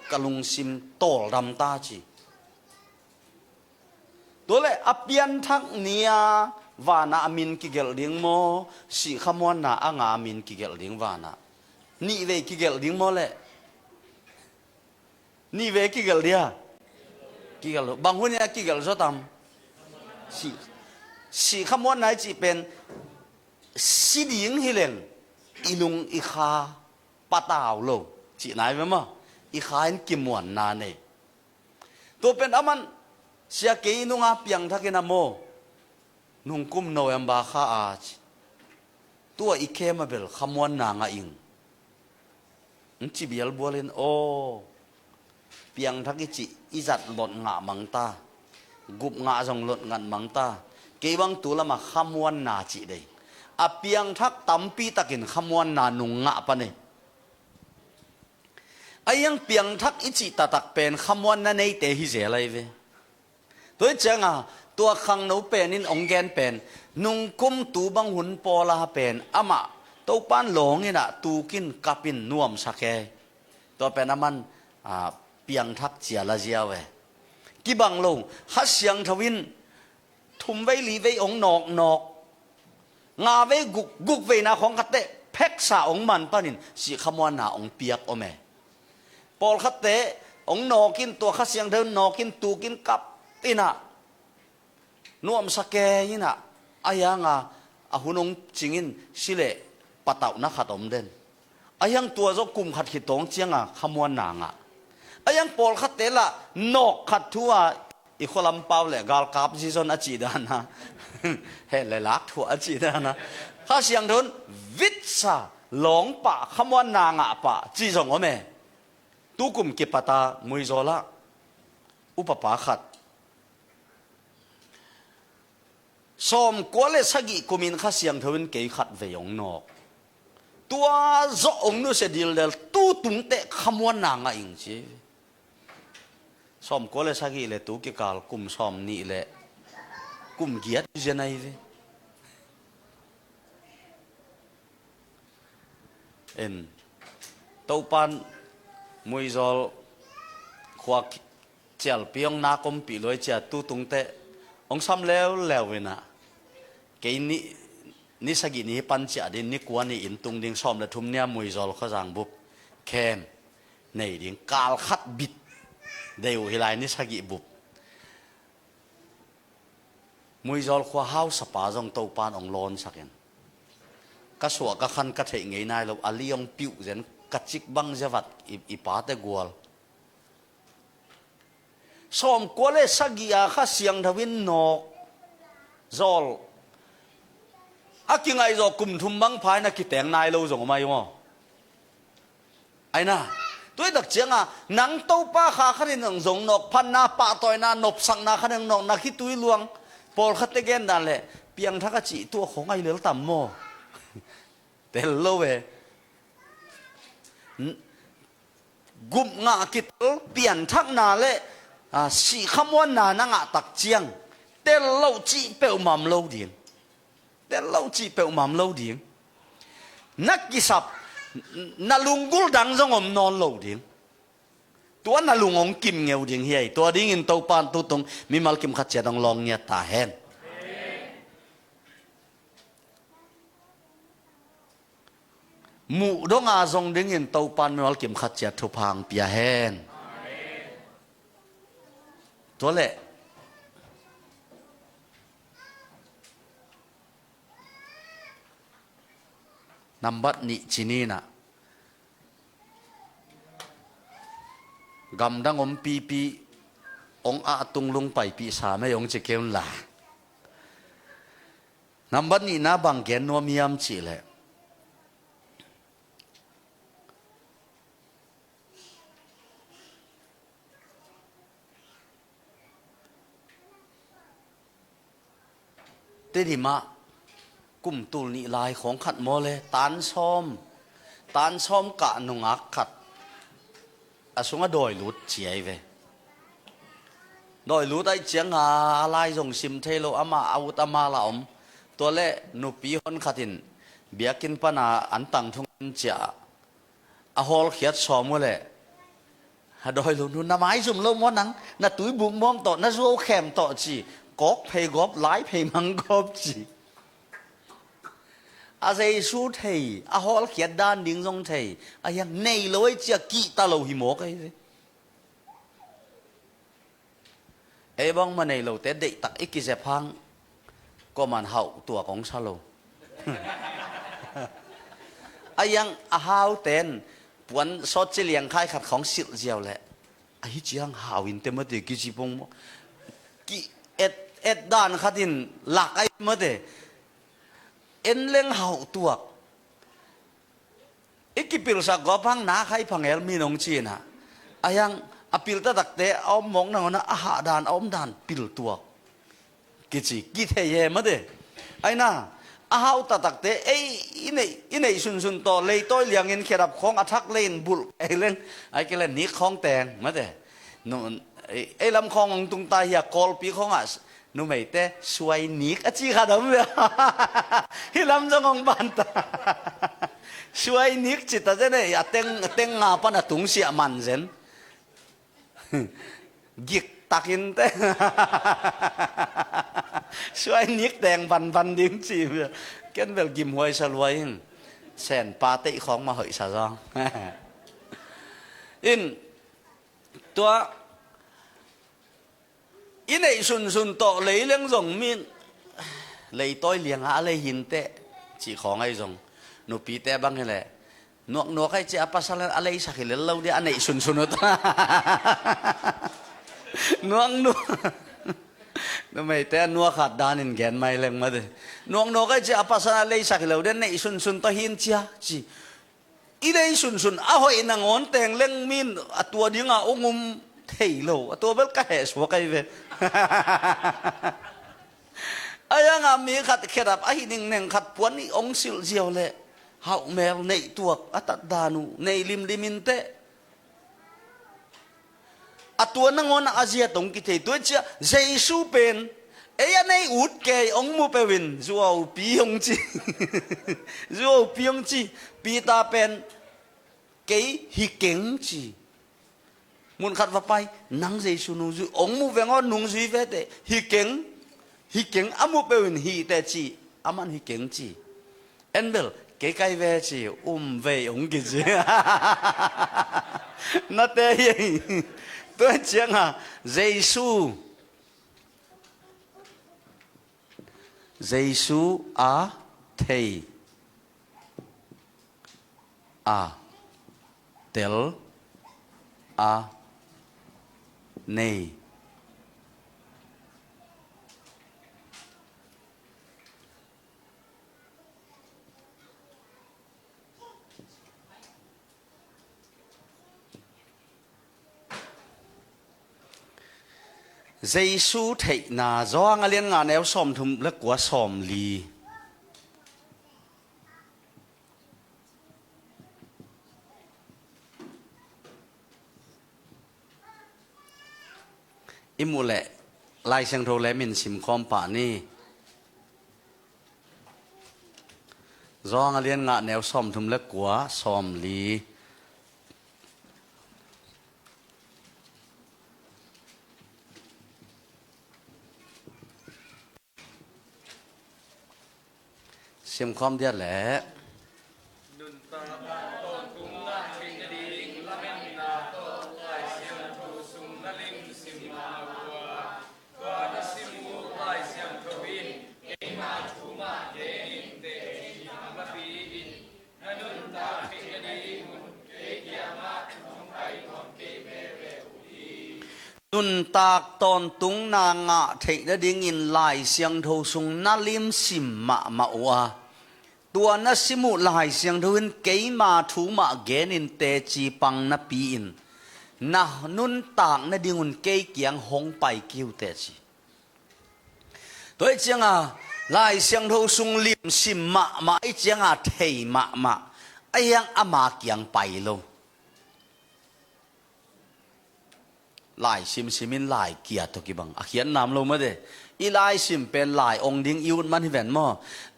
kalung sim tol ram ta chi tole apian thak nia vana amin ki gel ding mo si khamon na anga amin ki gel ding vana ni ve ki gel ding mo le ni về cái gel dia ki gel bang hun ya ki gel zo tam สีขมวนไหนจีเป็นสีดิ่งฮิเลงอีลุงอีขาปะตาวโลจีไหนไหมมั้งอีขาอินกิมวนนาเนตัวเป็นอามันเสียเกยนุงอาเปียงทักกินาโมนุงกุมโนเอมบาข้าอาจตัวอีเคมาเบลขมวนนางอิงจีบียลบัวเลนโอเปียงทักกิจิอิจัดหลดงะมังตากุบงะจงหลดงันมังตาเกวังตัวละมาขมวนนาจีเดอาเปียงทักตั้มปีตะกินขมวนนานุงงะปะเนไอ้ยังเปียงทักอิจิตะตักเป็นขมวนนั่นเองเตหิเจอะไรเวตัวเจ้าตัวขังนูเป็นนินองแกนเป็นนุงกุมตูบังหุนปอลาเป็นอามาตัวปานหลงนี่นะตูกินกับปินน่วมสักแกตัวเป็นอามันเปียงทักเจียละเจียเวกี่บังลงฮัสยังทวินทุ่มไว้ลีไว้องนอกงาไว้กุกไว้นาของคัตเตเพ็กษาองมันปานินสีขมวนนาองเปียกอแม่ปอลคัตเตองนอกินตัวฮัสยังเดินนอกินตูกินกับตีน่ะน่วมสักแกนี่น่ะอายังหุนงจิงินสิเลปะเต่านักขัดอมเด่นอายังตัวเจ้ากุมขัดขิดตงเจียงขมวนนางอายังปอลคัตเตละนอกขัดทั่วอีคนลำเปล่าเลยกาลกับจีซอนอจีดานะเฮ้เลยลักทั่วอจีดานะข้าเสียงทนวิชาหลงปะขมวนนางปะจีซองอเมตุกุมเก็บปะตามุยโซละอุปปาขัดสมกัวเลสกิกุมินข้าเสียงทนเกยขัดเวียงนอกตัวจ่อองนู้เสดิลเดลตู้ตุงเตะขมวนนางอิงจีสมกัวเลสกิเลตุกิกาลกุมสมนี่เลกุมเกียรติเจนัยเวเอ็นตัวปันมวยจอลขวากเจลเปียงนาคมปีลอยเจตู้ตุงเตะองซ้ำแล้วเวนะเกยนี่สกินี้ปัญจดินนี่กวนนี่อินตุงดิ่งซ้อมและทุ่มเนี่ยมวยจอลเขาจางบุบแคมในดิ่งกาลขัดบิดเดี๋ยวฮิไลนี่สกิบุบมวยจอลขวาห้าวสปาจงตัวปานองลอนสักยันกระสวกกระคันกระเทงไงนายเราอลียงปิวเจนกระจิกบังเจวัดอีปาเตกัวลสมกัวเลสกิอาข้าเสียงทวินนอกจอลอากิงไอจอกุมทุมบังพายนักกิแตงนายเราจงออกมาอยู่มั้งไอ้น่ะตัวดักเจียงนังเต้าป้าขาขันหนึ่งจงนอกพันนาป่าต่อยนานบสังนาขันหนึ่งนอกนักขี้ตุยลวงปอลขัดเตเกนนั่นแหละเปียงทักจิตัวของไอเหลือต่ำโมเตลโลเวกุมงากิตเปลี่ยนทักนาเลสีขมวนนานังตักเจียงเตลโลจีเปลมัมโลดิ่งเตลโลจีเปลมัมโลดิ่งนักกิสับนาลุงกุลดังจงอมนอนโลดิ่งตัวนาลุงองกิมเงียวดิ่งเฮียตัวดิ่งอินตัวปานตัวตรงมีมัลกิมขัดเจดองลองเงียตาแหนหมู่ดงอาจงดิ่งอินตัวปานมีมัลกิมขัดเจดทุพังเปียแหนตัวเละนับบัดนี้จีนีนะกำดังอมปีองอาตุงลงไปปีสามไม่องจะเกี่ยวละนับบัดนี้นะบางแกนนัวมียมจีเลยเตดิมากุมตุลนิลายของขัดโมเลตานซ้อมกะนงอักขัดอาสงะดอยลุดเจียเวดอยลุดไอเจียงอะไรจงซิมเทโลอามาอาวุธอามาละอมตัวเล่นุปีฮอนขัดินเบียกินปนาอันตังทงเจียอาฮอลเขียดซ้อมโมเลดอยลุดน้ำไม้จุ่มลมมอนังน่ะตุ้ยบุ้งมอมต่อน่ะโซ่แขมต่อจีกอกเพย์กอบไล่เพย์มังกอบจีอาศัยสู้เทยอาฮอลเขียดด้านดิ้งทรงเทยอายังในเลยจะกีตาเราหิมอกไอ้บังมาในเราแต่เด็กตักอีกกี่เสพัง ก็มันเห่าตัวของชาโลไอ้ยังอาหาวเต้นปวนสดเจเลียงคายขัดของสิลเจียวแหละไอ้เจียงหาวินเต็มมาเดกิจิปงกิเอ็ดด้านขัดินหลักไอ้มาเดเอ็นเล่งเห่าตัวอีกปิลสักก็พังนาใครพังเอลมีนงจีน่ะไอ้ยังอปิลตะตักเตะเอามองนั่งนะอาหาดานเอาดานปิลตัวกิจิกิเทเยมาเดไอ้น่ะอาหาตะตักเตะไอ้อินไอ้สุนต่อเลยต้อยเลี้ยงเงินเขียบของอัทักเล่นบุลไอ้เล่นไอ้เกล่นนี้ของแตงมาเดนู่นไอ้ลำคองตุงตาเฮียกอลปีของอ่ะนู่นไม่เตะสวยนิกอจีขาดมเลยฮิลำจงองบันตาสวยนิกจิตาเจเนี่ยอย่าเต็งงาปนตุงเสียมันเซนกิกตักินเต้สวยนิกแดงบันดิ้งจีบเกินเวลกิมหวยสลวยแสนปาเตะของมาเหยสะจองอินตัวอินไอสุนโตเลยเลี้ยงส่งมีเลยต้อยเลี้ยงอะไรหินเตะจีของไอ้ส่งนูปีเตะบ้างนี่แหละนวกไอ้เจ้าภาษาอะไรสักเลยเราเดี๋ยวอันไหนสุนตัวนวทำไมแต่นัวขาดดานินแกนไม่เล่งมาเลยนวกไอ้เจ้าภาษาอะไรสักเลยเดี๋ยวไหนสุนตัวหินเจ้าจีอีได้สุนอ้าวไอ้นางอนแต่งเล่งมินตัวดิ้งอ่ะองุมเที่ยวตัวเบลก็เห่สวกไอ้เว้ยไอ้ยังอามีขัดเขดับไอ้หนึ่งขัดปวนนี่องสิลเจียวเลยเฮาแมวในตัวอัตดานุในลิมินเตอตัวนั่งอนอาเซียตรงกิเทตัวเจ้าเจสูเป็นไอ้ยันในอุดเกยองมูเปวินจูเอาปียงจีจูเอาปียงจีปีตาเป็นเกยฮิเก่งจีมุนขัดว่าไปนังเจสูนูจูองมูเวงอนุงจูเวเตฮิเก่งอามูเปวินฮิเตจีอามันฮิเก่งจีเอ็นเบลcái cây về chỉ về ông cái gì nó thế gì tôi chẳng à Giêsu à thầy à tel à này Giêsu thầy na do ngài liên ngài néo xòm thum lắc quá xòm lì imu lệ lai sang thô lệ mình sim khom pa ni do ngài liên ngài néo xòm thum lắc quá xòm lì sim khom dia lệ nun tak ton tung na nga thei da ding in lai siang tho sung na lim sim ma wa tua na simu lai siang tho in ke ma thu ma gen in te chi pang na pi in na nun tak na ding un ke kiang hong pai kiu te chi toi chiang a lai siang tho sung lim sim ma ai chiang a thei ma ai yang ama kiang pai lo lại sim lại kia tôi kì bằng khiển nam lâu mới đấy, i lại sim pen lại ông đinh yêu man hiền mò,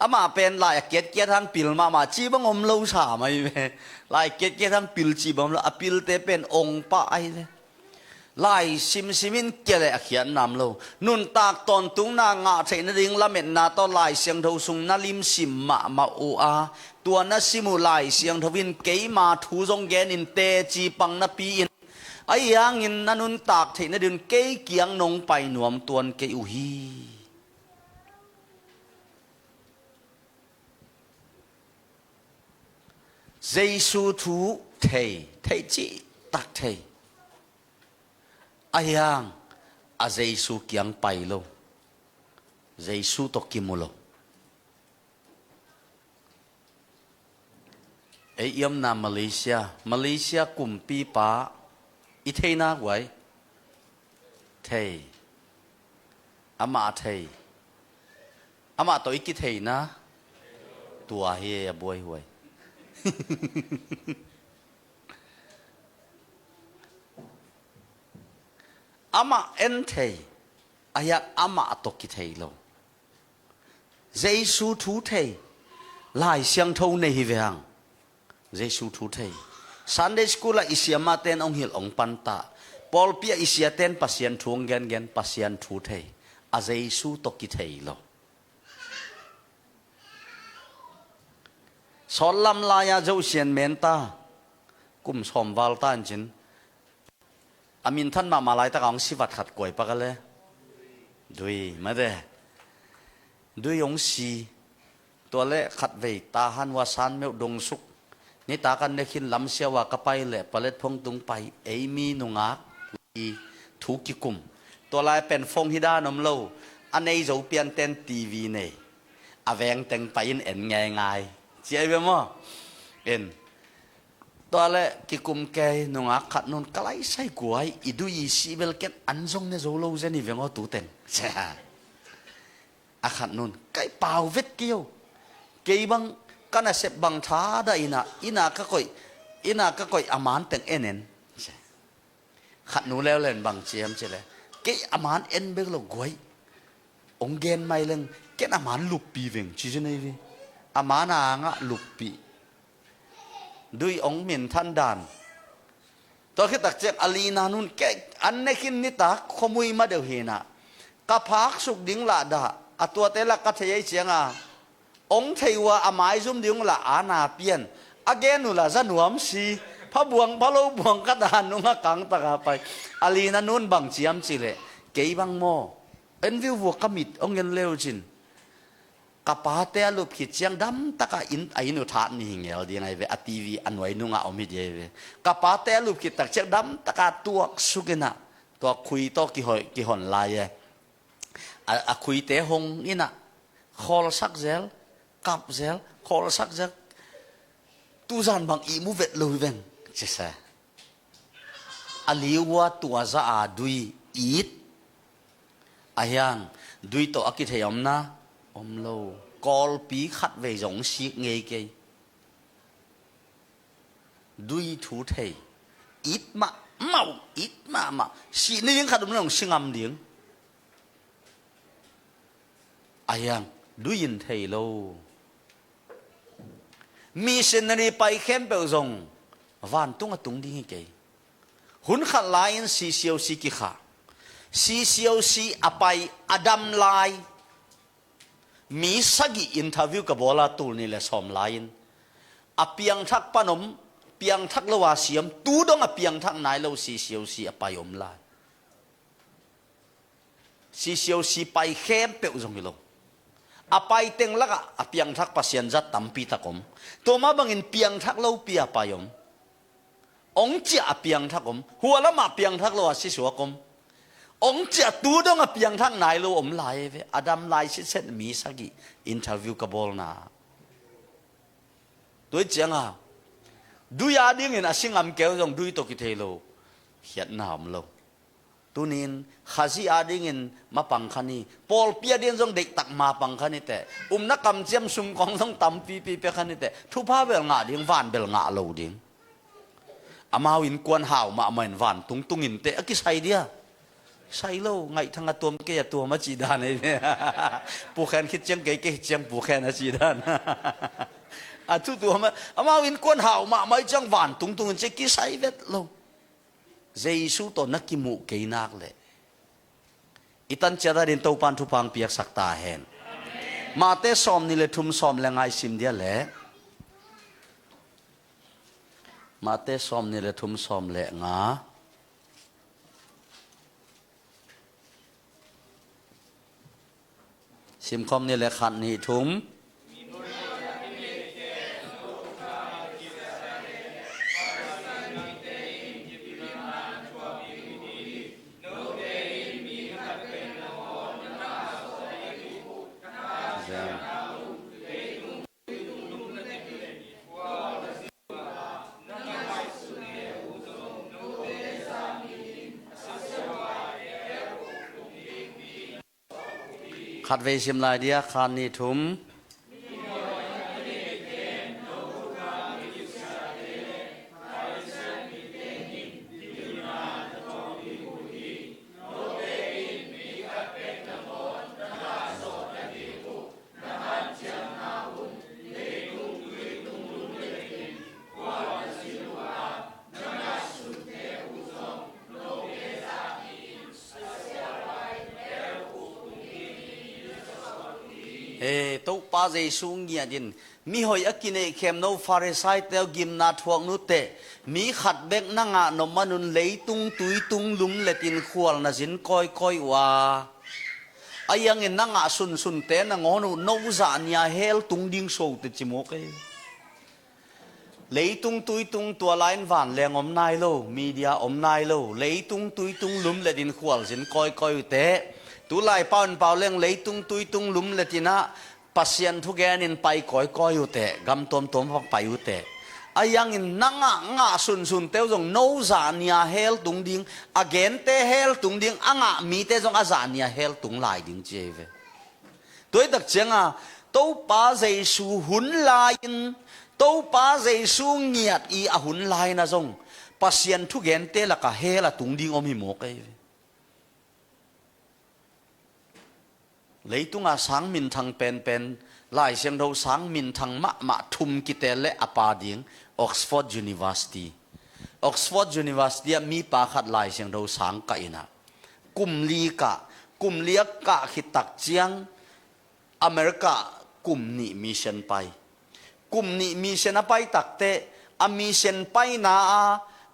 mà pen lại kết thang pil mà chỉ bằng ông lâu xả mày về, lại kết thang pil chỉ bằng là pil te pen ông pa ai đấy, lại sim kia đấy khiển nam lâu, nun tak ton tung na ngã thấy nó đinh la mệt na to lại xiang thâu sung na lim sim mà u a, tua na simu lại xiang thâu vin cái mà thu dong gen in te chỉ bằng na pi in ai yang in nanun tak thei na dun ke kiang nong pai nuam tuan ke u hi giê xu thú thầy thầy chỉ tắc thầy ai yang a giê xu kiang pai lo giê xu to kimulo ấy yếm na Malaysia cùng pi pa ít thầy na vậy thầy ama thầy ama tôi ít thầy na tua he boy vậy ama en thầy ayak ama to ki thầy lo Giêsu thú thầy lại xiang thâu này về hàng Giêsu thú thầy Sunday school là isiama ten ông hil ông panta Paul pia isia ten pasien thuông gen pasien thú thầy a Giêsu to ki thầy lo Son lam la ya dâu xiên men ta cùng xóm val ta chính amin thân mà lại ta講si vật khát quậy bạc lẽ đuôi mà đây đuôi ông siตัวเละขัดเวตาหันว่าสานเมียวดงสุกนี่ตากันเนี่ยขินลำเสียว่ากระไปเละปลาเล็ดพงตุงไปเอมีนุงักถูกกิกุมตัวลายเป็นฟงฮิดานมโลอันนี้จะเปลี่ยนเต้นทีวีเนี่ยอาแวงแต่งไปอินเอ็นง่ายเจ๊ไปมั้งเอ็นตัวเละกิกุมแกนุงักขัดนนกลายใส่กวยอีดูอีซีเบลเกตอันทรงเนี่ยโจโลเจนี่เวงเอาตูเต็งใช่อาขัดนนไก่เปล่าเวทเกี่ยวเกี่ยบังกันน่ะเสพบังท้าได้อินาก็ก่อยอามานแต่งเอ็นเอ็นขัดนูแล้วเล่นบังเจียมใช่เลยเกี่ยอามานเอ็นเบลล์กวยองเกนไม่เล่นเกี่ยอามานลุปปีเวงชี้นี่วิอามานางะลุปปีด้วยองมินทันดานตัวคิดตักเจกอลีนานุนเกี่ยอันนี้คินนิตาขโมยมาเดียวเห็นกับพักสุกดิ้งละดาอัตัวเตละกัทยัยเจียงองเทวะอามายซุ่มดิ้งละอาณาเปียนอเกนุละจะหนวมสีพระบวงพระโลบวงกระดานนุงกังตะกาไปอลีนานุนบังเจียมจิเลเกี่ยบังโมเอ็นวิววัวกมิดองเงินเลวจินกับป้าเตลุบขิดเจียงดำตะกาอินไอนุธานี่หิงเอลดีไงเวอทีวีอันไว้นุงอาอมิดเยเวกับป้าเตลุบขิดตักเจียงดำตะกาตัวสุกินะตัวคุยตัวกี่หอนลายคุยเตะหงนี่นะคอลสักเซลกับเซลคอลสักเซลตูจันบางอีมูเวตลุยเวงเจ๊ะอลิวะตัวจะอาดุยอีดอายังดุยตัวอักิเทียมนะอมโลกอลปีขัดเวจงสิเงยเกยดุยทูเทยอีดมาเมาอีดมาสีนี่ยังขัดมันลงสิงามเดียงอายังดูยินเทโลมีเซนนีไปเข้มเปลจงวันตุงตุงดิ้งเกยหุ่นขัดลายสีเสียวสีกิขาสีเสียวสีอภัยอดัมลายมีสักอินทวิวกับโบราตูนี่แหละสอมลายอเปียงทักปนมเปียงทักละวาเสียมตูดงอเปียงทักนายเราสีเสียวสีอภัยอมลายสีเสียวสีไปเข้มเปลจงมิโลอภัยเต็งละกะอเปียงทักปัสยันจัดตั้มปีตะกมตัวมาบังอินเปียงทักเราปีอภัยอมองเจ้าเปียงทักอมหัวละมาเปียงทักเราสิสัวกมองเจ้าตูดงอเปียงทักนายเราอมลายเวอดัมลายสิเซนมีสักกี่อินเทอร์วิวกับบอลนาตัวเจ้าดูยาดิ้งอินอาสิงอัมเกลจงดูตกิเทโลเขียนนามโลตัวนี้ข้าศึกอาดิ้งมาปังคันนี้พอลเปียดินจงเด็กตักมาปังคันนี้แต่นักกำเจียมซุ่มกองต้องตั้มปีเปียคันนี้แต่ทุพาเบลงาดิ้งวันเบลงาโลดิ้งอามาวินกวนห่าวมาเหมือนวันตุงอินเตะกิใส่เดียใส่โลไงทั้งตัวเกยตัวมาจีดานเนี่ยปูแขนคิดเจียงเกยเจียงปูแขนจีดานทุกตัวมาวินกวนห่าวมาไม่จังวันตุงอินเจกิใส่เวทโลเจสุตัวนักกิมุเกยนักเลยอิตันเจดาดินตัวปันทุพังเปียกสักตาเห็นมาเตสอมนี่เลยทุ่มสอมแรงไอซิมเดียแหละมาเตสอมนี่เลยทุ่มสอมแหละงาซิมคอมนี่เลยขันนี่ทุ่ม ขัดเวชิมลายเดียคานนี่ทุมตู้ป้าเจสูงเงียดินมีหอยอกินเอเข้มโนฟาริไซเตลกิมนาทวงนุเตมีขัดเบกนังานมนุนเลยตุงตุยตุงลุมเลตินขวลนาจินคอยว่าอายังเงินนังสุนเตนงอนุโนซานียเฮลตุงดิ้งโซติจิโมกเลยตุงตุยตุงตัวไลน์วันแรงอมนายโลมีเดียอมนายโลเลยตุงตุยตุงลุมเลตินขวลจินคอยเตตุไลเป่าเลี้ยงเลยตุงตุยตุงลุมเลตินะปัสยันทุกแกนินไปคอยอยู่แต่กำตมพักไปอยู่แต่อายังอินนังะสุนเต้าจงโนซานียเฮลตุงดิ้งอเกนเตเฮลตุงดิ้งมีเต้จงอาซานียเฮลตุงลายดิ้งเจเวตัวตักเจงตู้ป้าเจสูหุ่นลายตู้ป้าเจสูเงียดหุ่นลายนะจงปัสยันทุกแกนเตละกะเฮลตุงดิ้งอมิโมกเลยตุงสังมินทางเป็นลายเสียงเราสังมินทางมะทุมกิเตเลอปาดิง Oxford University มีปาขัดลายเสียงเราสังกันนะกุมลีกะขิตักเจียงอเมริกากุมนี่มิเชนไปกุมนี่มิเชนไปตักเตอมิเชนไปนา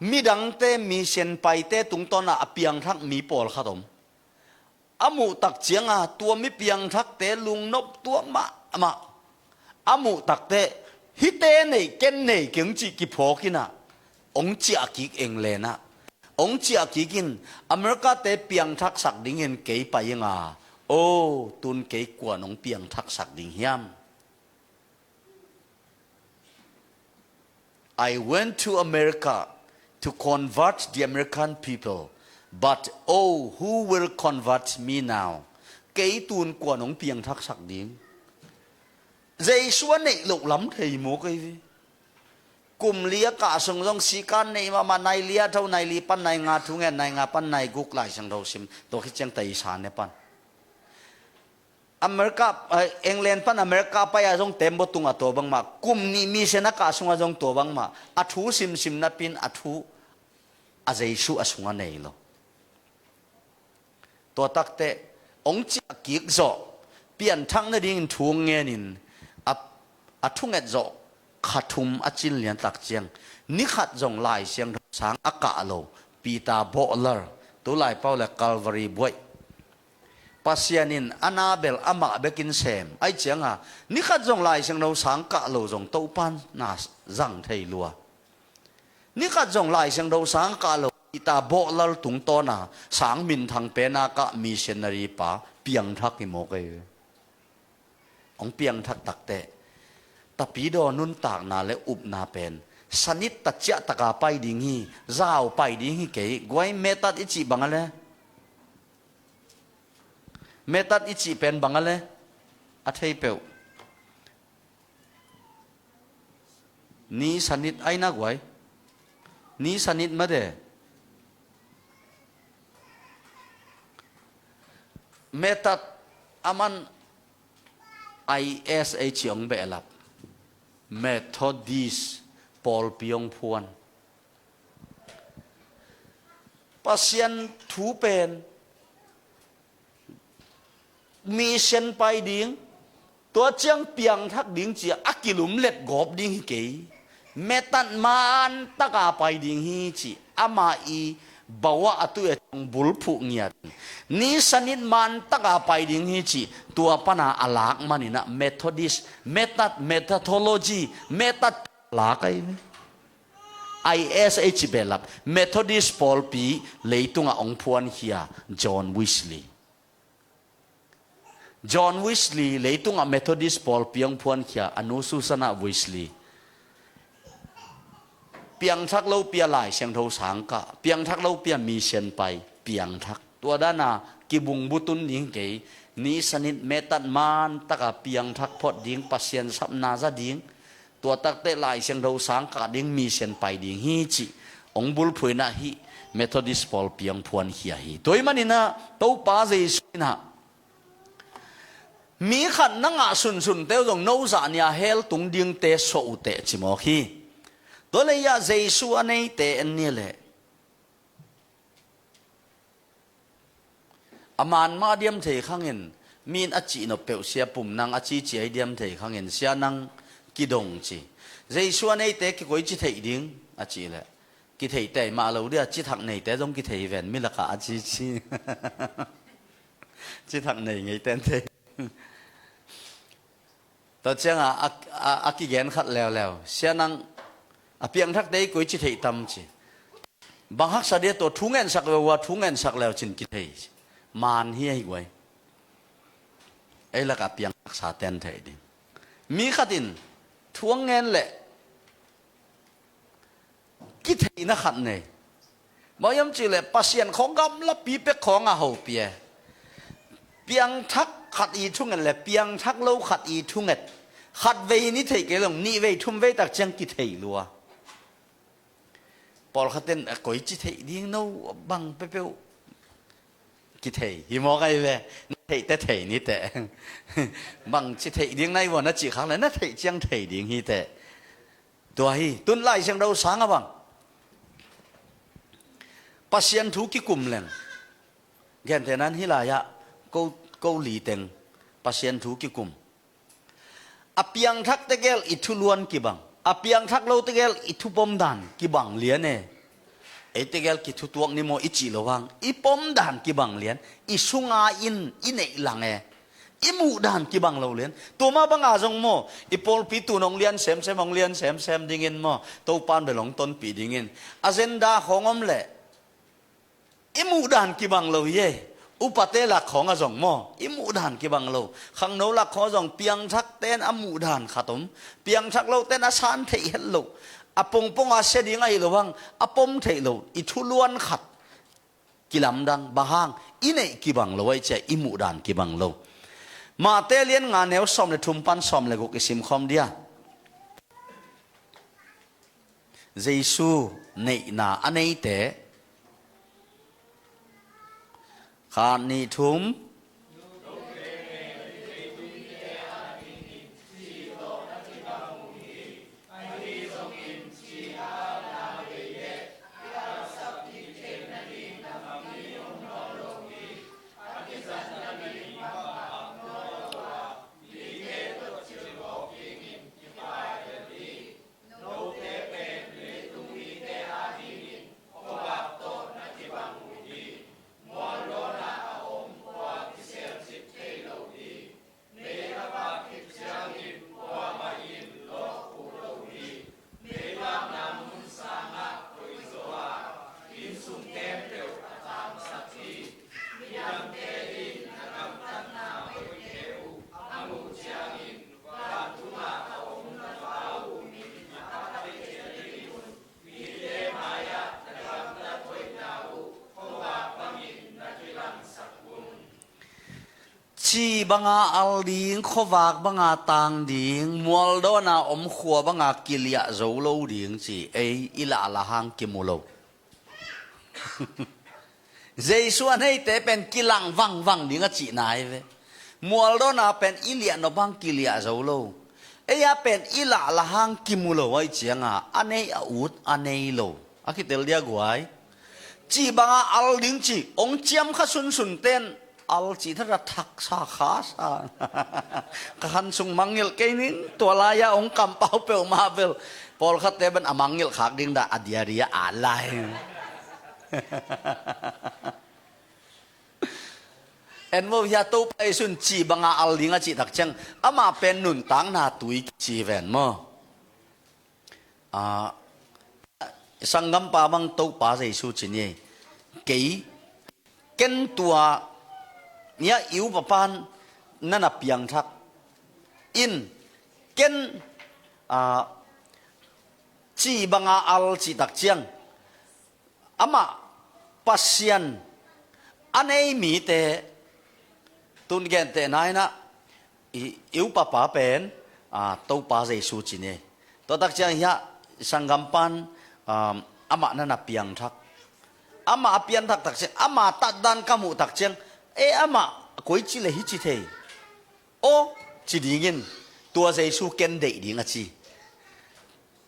มิดังเตมิเชนไปเตตุงตอนเปียงทักมีปอลขัดมอามูตักเจียงตัวมิเปียงทักเตลุงนบตัวมาอามูตักเตฮิเตเนเกนเนเก่งจีกิพอกินะองจีอากิเองเลนะองจีอากิกินอเมริกาเตเปียงทักสักดิ่งเงินเกยไปยังโอ้ตุนเกยกว่าน้องเปียงทักสักดิ่งเฮียม I went to America to convert the American people.But oh, who will convert me now? เกยตูนกว่าน้องเปียงทักสักดิ้งใจส่วนในหลุกล้ำเทยโมกไอ้กลุ่มเลี้ยกะส่งส่งสีกันในมาในเลี้ยเท่าในลีปันในงาทุ่งเงินในงาปันในกุกไหลสังเราซิมตัวคิดจังไต่สารเนี่ยปันอเมริกาเอ็งแลนด์ปันอเมริกาไปอาจงเต็มบตุงตัวบังมากลุ่มนี้มีเสนักส่งอาจงตัวบังมาอัฐุซิมนับปินอัฐุอาใจสู้อาสงในโลตัวตักเตองค์จักกิกโจเปลี่ยนทั้งในดิ่งทุ่งเงินินทุ่งเงินโจขัดทุมจินเลียนตักเจียงนิขัดจงลายเสียงสางอากาโลปีตาโบเลอร์ตัวลายเป้าและกัลวารีบวยปัสยานินอนาเบลอามาเบกินเซมไอเจียงนิขัดจงลายเสียงเราสางกะโลจงเต้าปันนาจังเทลัวนิขัดจงลายเสียงเราสางกะโลตาโบลลตุงโตนาสังมินทางเปนากะมิชนารีปาเปียงทักกิโมกองเปียงทักตักเตตะปีดอนุนตากนาและอุบนาเป็นสนิทตัดเจตะกาไปดิ่งฮีเจ้าไปดิ่งฮีเก๋กวยเมตัดอิจิบังอะไรเมตัดอิจิเป็นบังอะไรอัฐิเปวนี่สนิทไอ้นักไว้นี่สนิทมาเดเมตัดอามัน ISH ยองเบลับ Methodist ปอลปิยงพวนปัสยันถูเป็นมีเส้นไปดิ่งตัวเจียงเปียงทักดิ่งเจียอักกิลุมเล็ดกอบดิ่งเก๋เมตัดมันตะกาไปดิ่งฮีจีอามาอีbawa atu etong bulpu ngiat ni sanit man taka pai ding hi chi tua pana alak manina methodist methodology lakai ISH belap Methodist Paul P leitunga ongpuan hia John Wesley leitunga Methodist Paul P ongpuan hia anu Susana Wesleyเปียงทักเล่าเปียหลายเสียงเท่าสังกะเปียงทักเล่าเปียมีเชียนไปเปียงทักตัวด้านนา ki bung butun ding ke ni sanit metat man taka piang thak phot ding pasien sap na za ding tua tak te lai siang do sang ka ding mi sen pai ding hi chi ong bul phui na hi Methodist Paul piang phuan hi hi toy manina to pa Jesu na mi khat na nga sun sun teo jong no za nia hel tung ding te so te chimo hi to le ya Jesu anei te an ni le aman ma diam thei khangin min achi no pe sia pum nang achi chi ai diam thei khangin sia nang ki dong chi Jesu anei te ki koi chi thei ding achi le ki thei te ma lo dia chi thak nei te jong ki thei ven mi la ka achi chi chi thak nei ngei ten thei tao chăng à cái gen khát leo leo xe năng piang thắc đấy cuối chỉ thấy tâm chỉ bằng hắc sa đấy tôi thung en sắc leo thung en sắc leo chín cái thấy màn hi ai vậy ấy là cả piang hắc sa ten thấy đi mi khát in thung en lệ cái thấy nó khát này bao nhiêu chỉ là pasien không gam là pi pe không à hậu pi piang thắc khát y thung ngân là piang thắc lâu khát y thung ngân khát về ní thấy cái lòng ní về thum về đặc trưng kỳ thấy lúa Paul khát tên coi chỉ thấy đi nâu bằng pe pe kỳ thấy hi mò cái về thấy ní tệ bằng chỉ thấy đi này vừa nó chỉ khác là nó thấy chẳng thấy đi hi tệ tua hi tuần lại sang đâu sáng à bằng pasien thu kỳ cùm lên gen thế nan hi là ya câu lý tình pasien thu ki kum apiang thak tegel itu luan ki bang apiang thak lo tegel itu pom dan ki bang lian ne e tegel ki thu tuak ni mo ichi lo wang I pom dan ki bang lian I sunga in nei lang e I mu dan ki bang lo lian to ma bang a jong mo I pol pi tu nong lian sem sem ong lian sem sem dingin mo to pan be long ton pi dingin agenda khongom le I mu dan ki bang lo ye upate là khó ngà dòng mò imu đàn kia bằng lâu khang nấu là khó dòng piang thắc tên amu đàn khát tóm piang thắc lâu tên asan thấy hết lâu apong pong ase đi ngay lâu bang apom thấy lâu itu luan khát kilam đăng bahang ine kia bằng lâu ấy chạy imu đàn kia bằng lâu mà tê liên ngà nếu xóm để thum pan xóm lại gục cái sim khom dia Giêsu nệ na anh ấy té khát ni thum chi banga al ding khowak banga tang ding mual do na khua banga kilia zo lo ding chi ei ila la hang kimulo Giêsu anh ấy té pen kilang vang vang ding a chi nai ve mual do na pen ilia no bang kilia zo lo ei a pen ila la hang kimulo ai chianga anh ấy ut anh ấy lo akitel dia guai chi banga al ding chi ong chiam kha sun sun ten al chỉ thật là thắc sa khá sa khăn sung mangil cái nín tua la ya ông cầm bao pel ma pel Paul khát tế bên mangil khác đinh đã adiaria alai en mo ya to pai sun chi banga al dinga chi tak chang ama pen nun tang na tui chi ven mo sangam pa bang to pa Giêsu chi ni kei ken tua nia yếu bà pan nana piang thak in ken chi banga al chi tak chiang ama pasien อันนี้มีแต่ตุนแกนแต่นายนะอิวป้าป้าเป็นตัวป้าเจสูจีเน่ตัวตักเจียงเฮียสังกัมปันอามานั่นเปียงทักอามาเปียงทักตักเจียงอามาตัดดันกามุตักเจียงอามากุยจีเลยฮิจิเทโอจีดีงินตัวเจสูเกนเดดิ้งอ่ะจี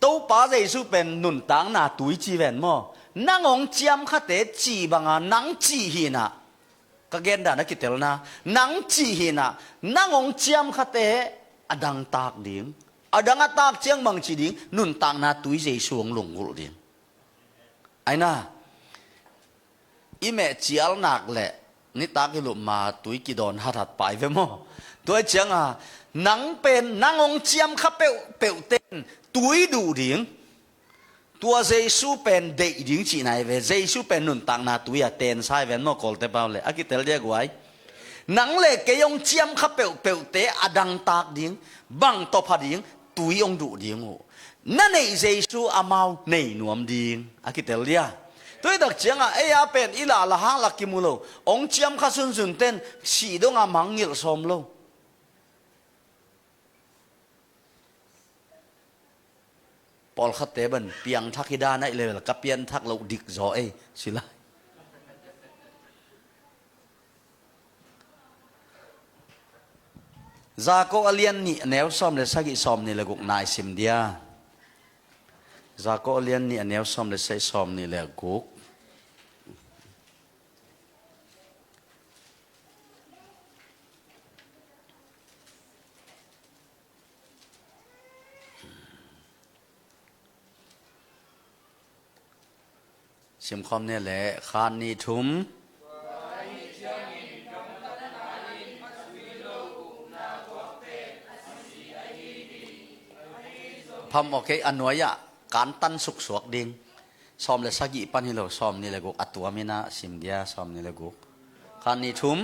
ตัวป้าเจสูเป็นนุนตังนาตุยจีเวนมั้งนั่งองเจียมขัดเตจีบังนั่งจีหินะก็เกณฑ์ด่านักกิจเตลนะนั่งจีหินะนั่งองเจียมขัดเตอดังตากดิ้งอดังตากเจียงบางจีดิ้งนุนตังนาตุยเจสูงหลงกุลดิ้งไอ้น่ะอีเมจีอัลนักแหละนี่ตากิลุมาตุยกิดอนหัดไปเว้มั้งตัวเจียงนั่งเป็นนั่งองเจียมขับเปวเต้นตุยดูดิ้งตัวเจสูเป็นเด็กหญิงจีนายเวเจสูเป็นนุนตังนาตุยเต้นใช่เวนโมกอลเตเปล่าเลยอากิเตลเรียกไว้หนังเล็กเกยงเจียมขับเปวเตอดังตากดิ้งบังตบหัดดิ้งตุยองดูดิ้งโหนั่นเองเจสูอามาในหนวมดิ้งอากิเตลเรียตัวดักเจียงอาเป็นอีหลาละหางลักกิมุโลองเจียมขัดสุนเต้นสีดงมังยิลสมโลปอลขัดเตบันเปียงทักฮิดานั่นเลยกับเปียนทักเราดิกจอสิละจากก็เลียนนี่แนวซ้อมเลยสักกี่ซ้อมนี่เลยกุกนายสิมเดียจากก็เลียนนี่แนวซ้อมเลยใส่ซ้อมนี่เลยกุกสิมคอมเนี่ยแหละคานนี่ทุมพำโอเคอันน้อยการตันสุกสวกดิ่งซ้อมเลยสักกี่ปันให้เราซ้อมนี่เลยกุกอัตัวมีนะสิมเดียซ้อมนี่เลยกุกคานนี่ทุม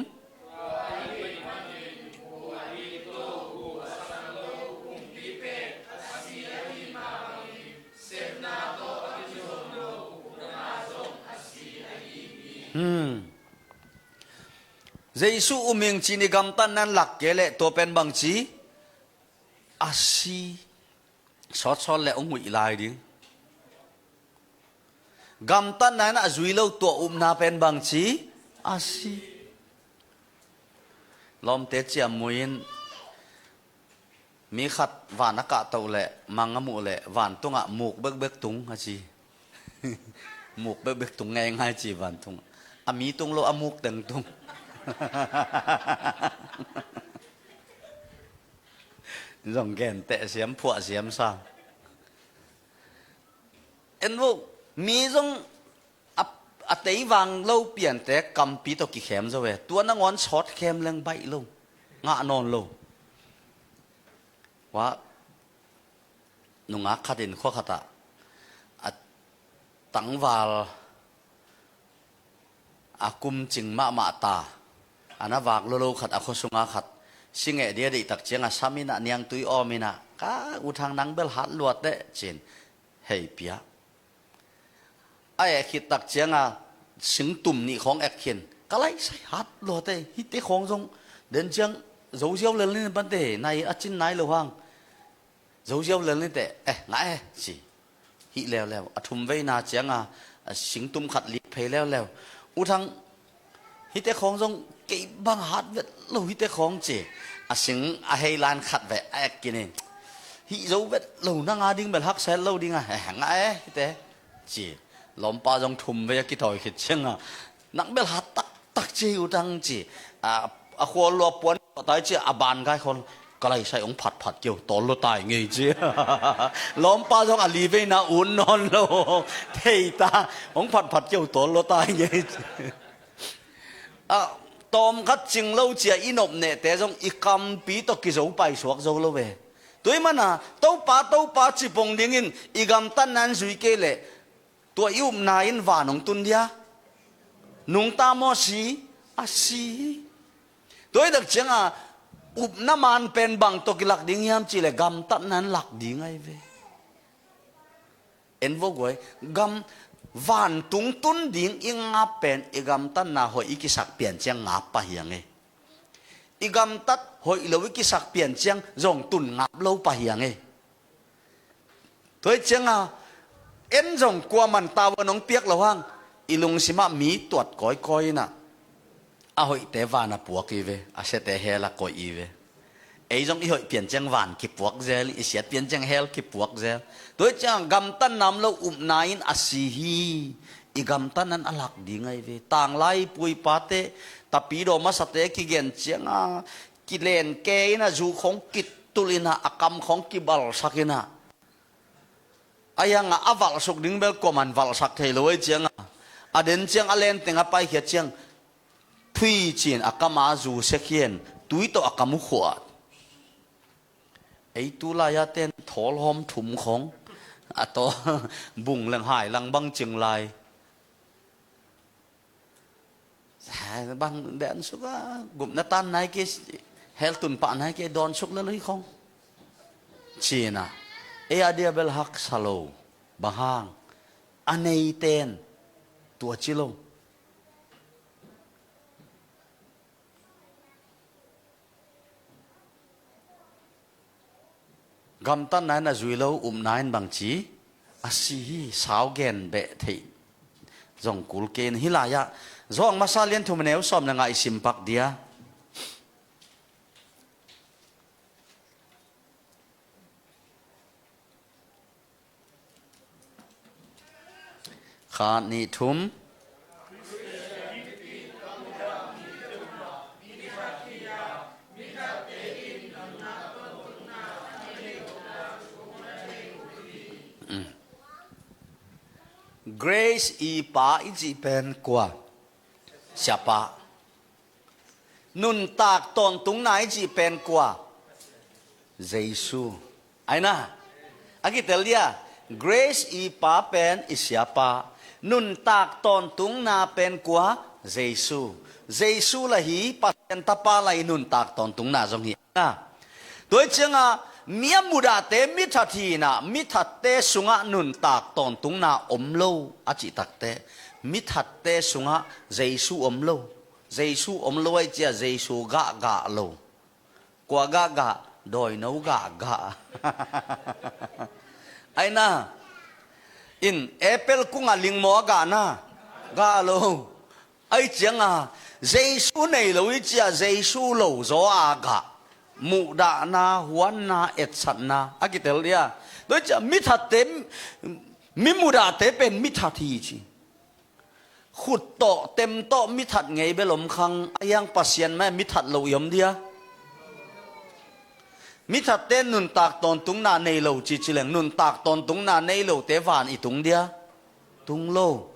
เจสูอุมิงจีนิกัมตันนั้นหลักเกลตัวเป็นบางจีอาศีสอดสอนและองค์วิไลดิกัมตันนั้นจุยโลตัวนาเป็นบางจีอาศีลมเตจียมุยนมีขัดวานอากาศตัวแหละมังงมูแหละวานตุงหมูกเบิกตุงฮะจีหมูกเบิกตุงไงง่ายจีวานตุงมีตุงโลหมูกตึงตุงรองแกนเตะเสียมผัวเสียมซาเอ็นวุมีจงอัตย์วางเล่าเปลี่ยนแต่กำปีตกิเข้มจะเวตัวนังอนช็อตเข้มเรื่องใบลงงะนอนลงว่านุงะขัดินข้อขัดตั้งวาลอากุมจิงมาตาอันนั้นวากโลขัดอาคสุงาขัดสิ่งเดียดิตักเจียงสามีน่ะเนียงตุยอมินะก้าอุทางนังเบลหัดลวดเดเจนเฮียเปียไอ้คิดตักเจียงสิงตุ่มนี่ของเอกเขียนก็ไล่ใส่หัดลวดเดฮิตของทรงเดินเจียงโจเจียวเล่นบันเดในอาจินไหนหรือว่างโจเจียวเล่นเดไงสิฮิแล้วทุ่มไว้นาเจียงสิงตุ่มขัดลิเพลแล้วอุทางฮิตของทรงเก็บบางหัดเวทเราฮิตของเจสิงเฮลันขัดเวทกินเองฮิโจเวทเรานั่งดิ้งเบลฮักเซลเราดิ้งแหงฮิตเจลมปาจงทุ่มไปกิถอยขิดเชิงนักเบลฮัดตักเจอุดังเจขวลัวปวนตายเจบานกายคนก็เลยใส่องผัดเกี่ยวตอนเราตายไงเจลมปาจงลีเวน่าอุ่นนอนโลเทตาองผัดเกี่ยวตอนเราตายไงตอมคัดจิงเล่าเจียอินบเนี่ยแต่จงอีกำปีตกิจไปสวกโจโลเวตัวมันเต้าป่าจิปงดิ้งินอีกำตันนั้นสุยเกลตัวยุบนายนวานงตุนเดียนุงตามอสีอาศีตัวดักเจียงอุบน้ำมันเป็นบางตกิลักดิ้งยามจีเลกำตันนั้นหลักดิ้งไอเวเอ็นวกไว้ก วันตุงตุนดิ่งอิงงาเป็นอีกำตันนาหอยอีกิสักเปลี่ยนเจียงงาปะเฮียงเออีกำตัดหอยเลวิกิสักเปลี่ยนเจียงจงตุนงาบเลวปะเฮียงเอตัวเจียงอ่ะเอ็นจงกลัวมันตาวันน้องเปียกระวังอีลุงสิมามีตรวจก้อยน่ะอาหอยเตวานาปวกอีเวอาเสเตเฮละก้อยอีเวไอ้จงอีหอยเปลี่ยนเจียงวันกิปวกเซลอีเสียเปลี่ยนเจียงเฮลกิปวกเซลตัวเจียงกำตันนำเราอุบนายนอาศิฮีอีกำตันนั้นอลักดีไงเวต่างไล่ปุยปาเตตาปีโดมาสเตกิเกนเจียงอ่ะกิเลนเกยนะจูของกิตุลินะอากรรมของกิบาลสักินะอายังอ่ะอวัลสุกดึงเบลกอมันวัลสักเทลวยเจียงอ่ะอเดนเจียงอเลนติงอไปเขียเจียงพุยจีนอากรรมอาจูเสกียนตุยโตอากรรมุขวดไอ้ตุลายาเต้นทอลหอมถุมของอะต่อบุงหลังหายหลังบังจึงลายบางเดือนสุกะกุมนัตันนายเกสเฮลตุนปะนายเกดอนสุกเลยของจีน่ะเออเดียเบลฮักสโลบางห้างอันนี้เต้นตัวจิลงกำตันนั้นจุยโลนายบางจีอาศัยสาวเกนเบะที่จงกุลเกนฮิลายะจงมาซาเลียนทุมเนวสอมนังไอซิมปักเดียขาดนิทุมGrace ipa iji pen kwa siapa nun tak ton tung na iji pen kwa Yesu aina akitel dia Grace ipa pen siapa nun tak ton tung na pen kwa Yesu Yesu là hi pasien tapa lai nun tak ton tung na jong hi na tôi changa miam muda te mithati na mithatte sunga nun tak ton tung na omlo achi takte mithatte sunga Jesu omlo ai chia Jesu ga lo kwa ga doi no ga ai na in apple kunga lingmo ga na ga lo ai chianga Jesu nei lo ai chia Jesu lo zo aga muda na huan na et sat na akitel dia doi cha mithatte mi muda te pen mithati chi khut to tem to mithat ngei belom khang ayang pasien ma mithat lo yom dia mithat ten nun tak ton tung na nei lo chi chileng nun tak ton tung na nei lo te van i tung dia tung lo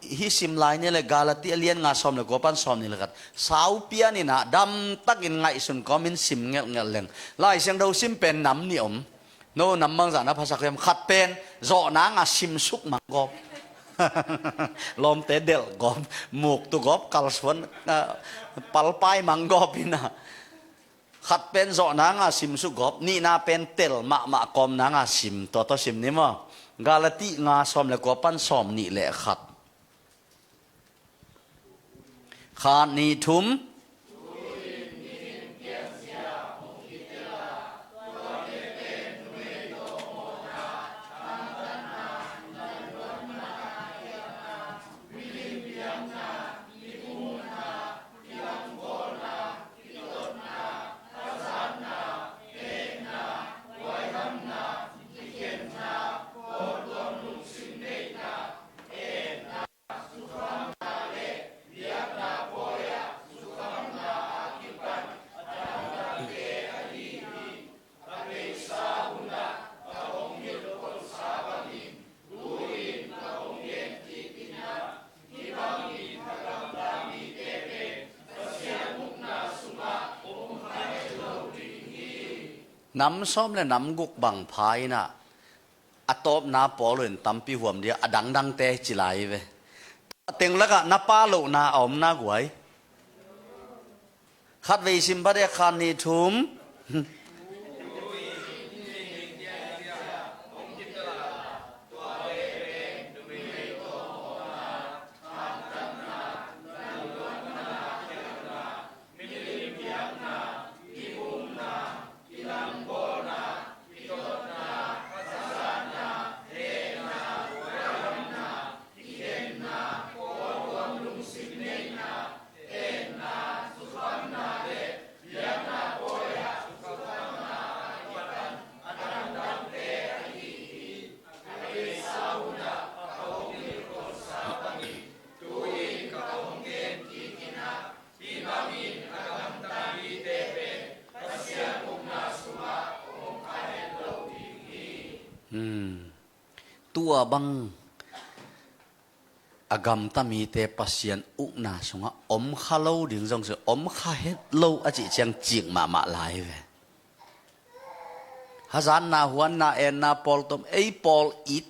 hi sim lai ni le galati alien nga som le gopan som ni le kat sau pia ni na dam takin ngai sun komin sim ngel leng lai siang do sim pen nam ni om no nam mang za na phasak lem khat pen zo na nga sim suk mang gop lom te del gop muk tu gop kal swan pal pai mang gop ina khat pen zo na nga sim suk gop ni na pen tel ma kom na nga sim to sim ni mo galati nga som le gopan som ni le khatขาดนิทุม น้ำซ้อมและน้ำกุกบังพายน่ะอัตบนาปอเลยตั้มปีหัวมเดียอดังเตะจิไลเวเต็งแล้วก็นาป้าโลนาอมนาหวยขัดเวซิมบะเดคานีทุม ตัวบังอากรรมตามีเตปัสยันอุนาสงะอมข้าเล่าดิ่งจงสืออมข้าเฮ็ดเล่าอาจิจังจิงมาลายเวฮะจานนาหัวนาเอ็นนาปอลตมไอปอลอิด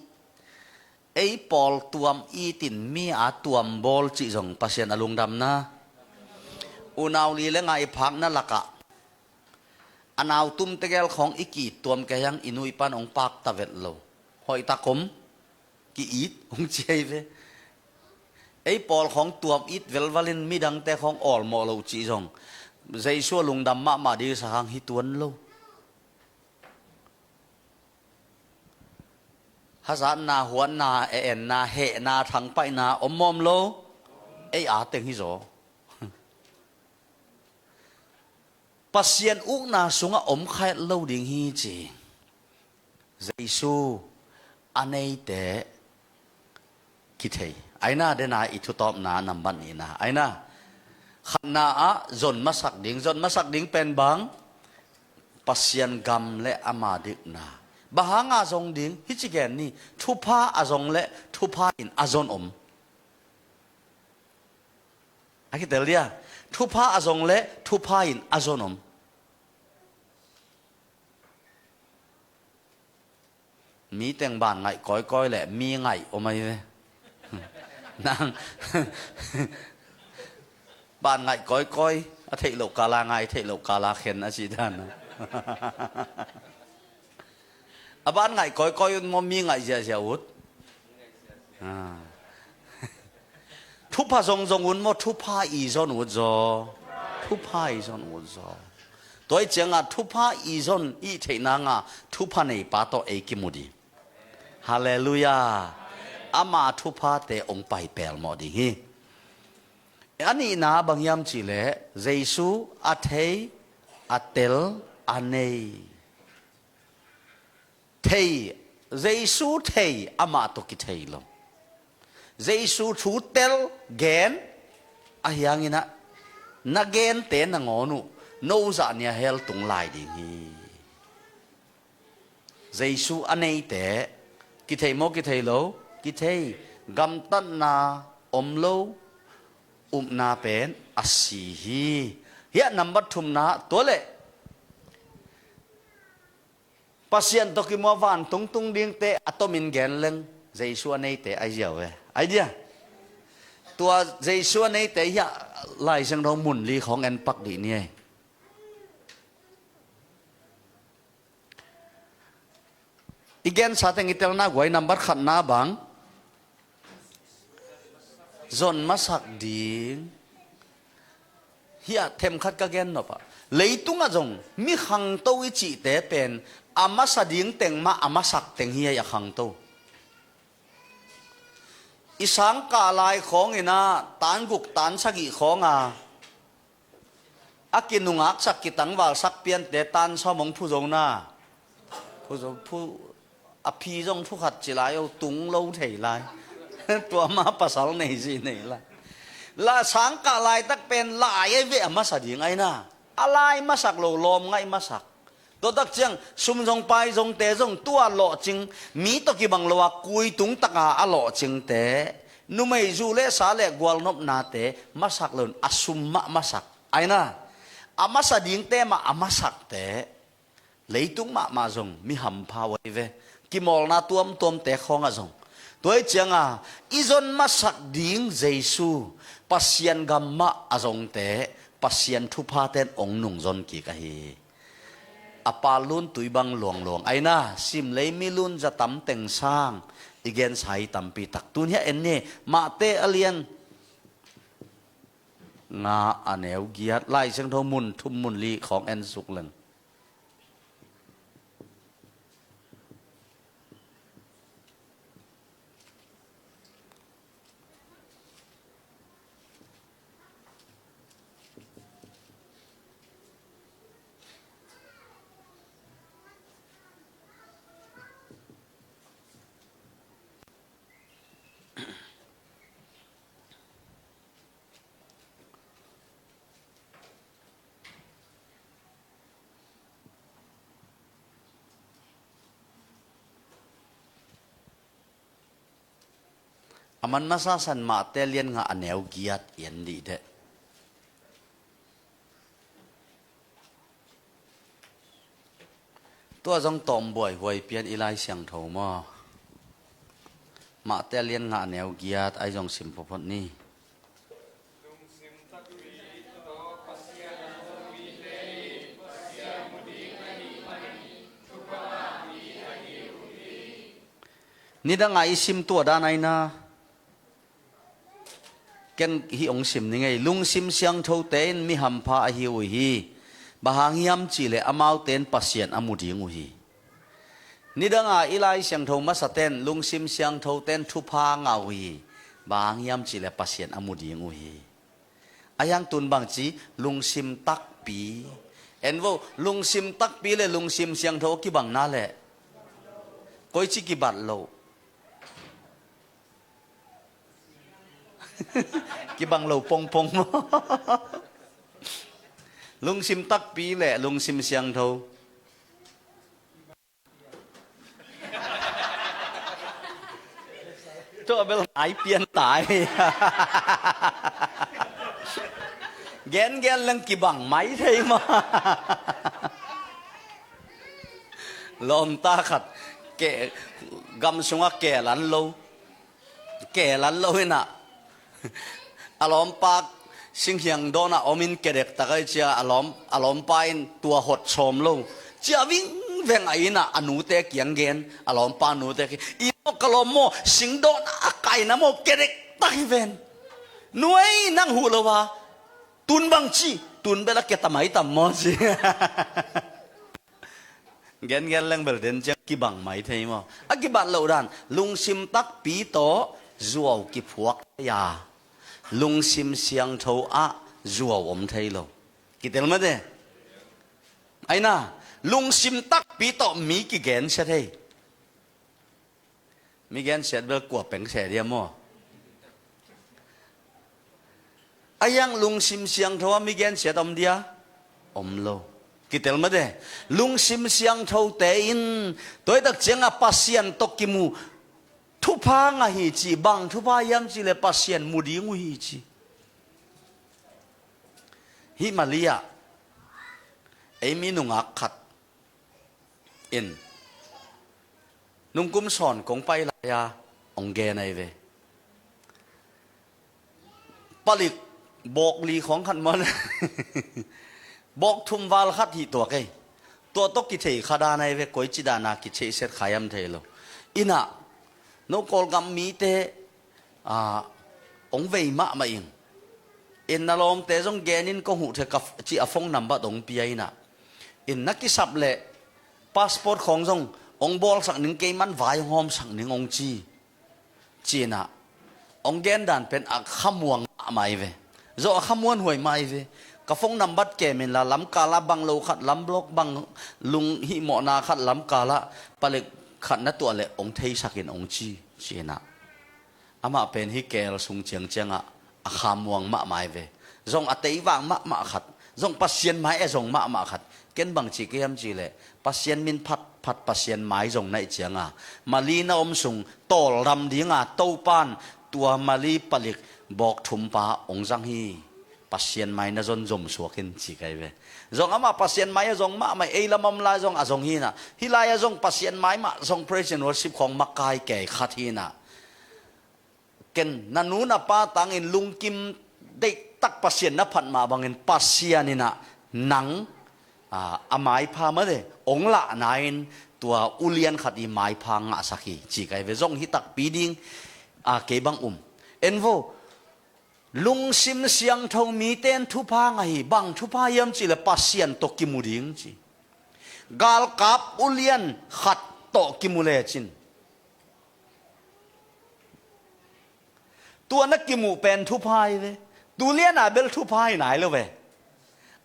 ไอปอลตัวมอีตินมีอาตัวมบอลจิจงปัสยันอลุงดำนะอุณาวลีและไงพักนั่นละกะอันเอาตุ้มเตะเกลของอีกีตัวมแกยังอินุยปันองปากตะเวทโลหอยตะคมกีอีดองเจเวไอ้ปอลของตัวอิดเวลวาลินมีดังแต่ของออลมอลจีจงใจชั่วลุงดำมาดีสังฮิตวนโลฮะจานนาหัวนาเอ็นนาเหนาทางไปนาอมมอมโลไอ้อาเต็งฮิโซปัสยันอุกนาสุงอมไข่โลดิ่งฮีจีใจชั่วอันนี้แต่คิดให้ไอ้น่าเดน่าอิทุตอบนานำบันนี่นะไอ้น่าขันนาอะจนมาสักดิ่งจนมาสักดิ่งเป็นบางปัสยันกรรมและอามาดิกนาบางอาจงดิ่งฮิจิแกนนี่ทุพาอาจงและทุพาอินอาจงไอ้คิดเดียทุพาอาจงและทุพาอินอาจงมีแต่งบ้านไงก้อยๆแหละมีไงโอ้ไม่เลยนางบ้านไงก้อยๆเทโลกาลาไงเทโลกาลาเข็นอาชีพนั่นนะบ้านไงก้อยๆมันมีไงเสียวุฒทุพาทรงวุฒมทุพาอีจอนวุฒจอทุพาอีจอนวุฒจอตัวเจ้าทุพาอีจอนอีเทนางาทุพาในป่าโตเอกิมุดีฮาเลลูยาอามาทุพาเตองไปเปลมอดีฮีอันนี้นาบางยามจิเลเยซูอัตเทอัตเตลอันเนเทเยซูเทอามาตุกิเทลงเยซูชูเตลเกนอายังอินะนักเกนเตนงอนุโนซานียเฮลตุงไลดิฮีเยซูอันเนเตกิเทโมกิเทโลกิเทกำตันนาอมโลนาเป็นอาศีฮีเฮียนัมบัดทุมนาตัวเล่ปัสยันตกิมัววันตุงตุงดิ่งเตะอัตมินแกนเลงใจชัวในเตะไอเดียวเว้ไอเดียตัวใจชัวในเตะเฮียไล่จังเราหมุนลีของแอนปักดีนี่อีกแกนสัตย์งิตเตลนาไว้นัมบัดขันนาบังจนมาสักดิ่งเฮียเทมขัดกะแกนเนาะปะเลยตุงอะจงมีขังโตวิจิเตเป็นอามาสัดิ่งเต็งมาอามาสักเต็งเฮียอยากขังโตอีสังกาลายของอีน่ะตานกุกตานสักอีของอากินุงักสักกิตังวาลสักเปียนเตตันสมองผู้จงน่ะผู้จงผู้อภิจงผู้ขัดจิลายเอาตุงเล่าเถยลายตัวมาภาษาในสิเนี่ยละละสังกาลายตักเป็นลายไอ้เวอมาสักยังไงนะอะไรมาสักโลลมไงมาสักตัวตักเจียงซุมจงไปจงเตจงตัวหล่อจริงมีตกิบังโลวกุยตุงตกาหล่อจริงเตนุ่มไอจูเลสาเลกวลนบนาเตมาสักเลนอสุมมาสักไอ้นะอามาสักยิงเตมาอามาสักเตเลยตุงมาจงมีหำพาวไว้เวกิมอลนาตัวมเตะของอะจงตัวเจียงอีจนมาสักดิ่งเยซูปัสยันกัมมาอจงเตปัสยันทุพาเตนองนุงจนกี่กะฮีอปาลุนตุยบังหลวงไอ้น่าซิมเลยมิลุนจะตำเต็งสร้างอีเกนใช้ตำปีตักตุนเฮเอ็นเน่มาเตอเลียนงาอันเอวเกียรไล่เชิงทมุนทุมมุนลีของเอ็นสุกเลง aman masasan ma telian nga aneu giat yen di deตัวจงตอมบ่อยหวยเปลี่ยนอีไลเสียงโถมอมาแต่เลียนงานแนวเกียรติไอจงสิมพพนี่ นี่ดังไงซิมตัวด้านไหนนะเก่งฮิองซิมนี่ไงลุงซิมเสียงเท่าเต้นมีหำพาฮิวฮีบางฮิมจีเลอมาวเต้นปัสเซียนอมุดีงูฮีนี่ดังไงอีไลเสียงเท่ามาสเต้นลุงซิมเสียงเท่าเต้นทุพางเอาฮีบางฮิมจีเลปัสเซียนอมุดีงูฮีอายังตุนบางจีลุงซิมตักปีเอ็นว่าลุงซิมตักปีเลยลุงซิมเสียงเท่ากี่บังนั่นแหละก้อยจิกี่บาทโลกี่บังเราปงปงลุงซิมตักปีแหละลุงซิมเสียงเท่าเจ้าเบลหายเปลี่ยนตายแกนเรื่องกี่บังไหมใช่ไหมลมตาขัดแกกำสงแก่หลันโลแก่หลันโลน่ะอารมณ์ปากสิ่งเหียงโดนอมินเกเด็กตะไคเจียอารมณ์ปายตัวหดชมโลเจียวิ่งเวงไอ้น่ะอนุเตะเกียงเกนอารมณ์ปานุเตะอีโมกลมโมสิงโดนไก่นะโมเกเด็กตะไคเวนหน่วยนั่งหูละวะตุนบังจีตุนเบลเกตไม่ตำมอจีเงี้ยเรื่องเบลเดนจะกี่บังไม่ใช่มั้งกี่บังเหล่านั้นลุงซิมตักปีโตจัวกี่พวกยาลุงซิมเสียงโทอะจัวอมไทยโลกี่เตลมาเดไอ้น่ะลุงซิมตักปีโตมีกี่แกนเสร็จมีแกนเสร็จเบลกว่าเป็นเสร็จเดียมั้งไอ้ยังลุงซิมเสียงโทอะมีแกนเสร็จอมเดียอมโลกี่เตลมาเดลุงซิมเสียงโทเตอินตัวตักเจียงอ่ะปัสยันตกกิมูทุพางอ่ะฮีจีบังทุพายามจีเลปัสยันมุดีงูฮีจีฮิมาลียาไอ้มีนุงอักขัดอินนุ่มกุมสอนกงไปลายาองเกนไอเวปลิกบอกลีของขันมันบอกทุมวาลขัดหีตัวไกตัวตกกิเทขดานไอเวก้อยจิดานากิเทเสร็จขายมเทโลอินะนกอลกัมมีเตองเวมะมาอิงอินนาลอมเตจงเกนินก็หูเทกับจีอฟงนัมบัดองปีไอนะอินนักกิสับเล่พาสปอร์ตของจงองบอลสักหนึ่งเกมันไว้หอมสักหนึ่งองจีน่ะองเกนดันเป็นอักขมวงมาไอเวจะอักขมวนหวยมาไอเวกับฟงนัมบัดเกมินละล้ำกาละบังโลขัดล้ำบล็อกบังลุงฮิโมนาขัดล้ำกาละปลิกขัดนัดตัวเละองเทสักินองจีน่ะอามาเป็นฮิเกลสุงเจียงเจียงอ่ะอักขมวงมาไม่เวจงอัตย์วางมาขัดจงปัสเซียนไม้จงมาขัดเกณฑ์บางจีเกียมจีเละปัสเซียนมินพัดปัสเซียนไม้จงในเจียงอ่ะมาลีน่าอมสุงโตรำดีงอ่ะโตปานตัวมาลีปลิกบอกทุมปาองจังฮีปัสเซียนไม้น่ะจนจมสวกินจีไกเวจงอามาปัสเซียนไม้จงมาไม่เอละมัมลายจงจงฮีน่ะฮิลายจงปัสเซียนไม้มาจงเพรสเซนวอร์ชิปของมักกายแก่ขัดฮีน่ะเกณฑ์นันนูน่ะป้าตังอินลุงกิมได้ตักปัสเซียนนับพันมาบางอินปัสเซียนี่น่ะหนังอาไม้พามาเลยองละนายตัวอุเลียนขัดอีไม้พางะสักฮีจีไกเวจงฮิตักปีดิงเก็บังเอ็นโวลุงซิมเสียงทองมีเต้นทุพาไงบังทุพายมจีเลปัสเซียนตกกิมูดิงจีกาลกับอุเลียนขัดตกกิมูเลจินตัวนักกิมูเป็นทุพายเลยดูเลียนเบลทุพายไหนเลยเว้ย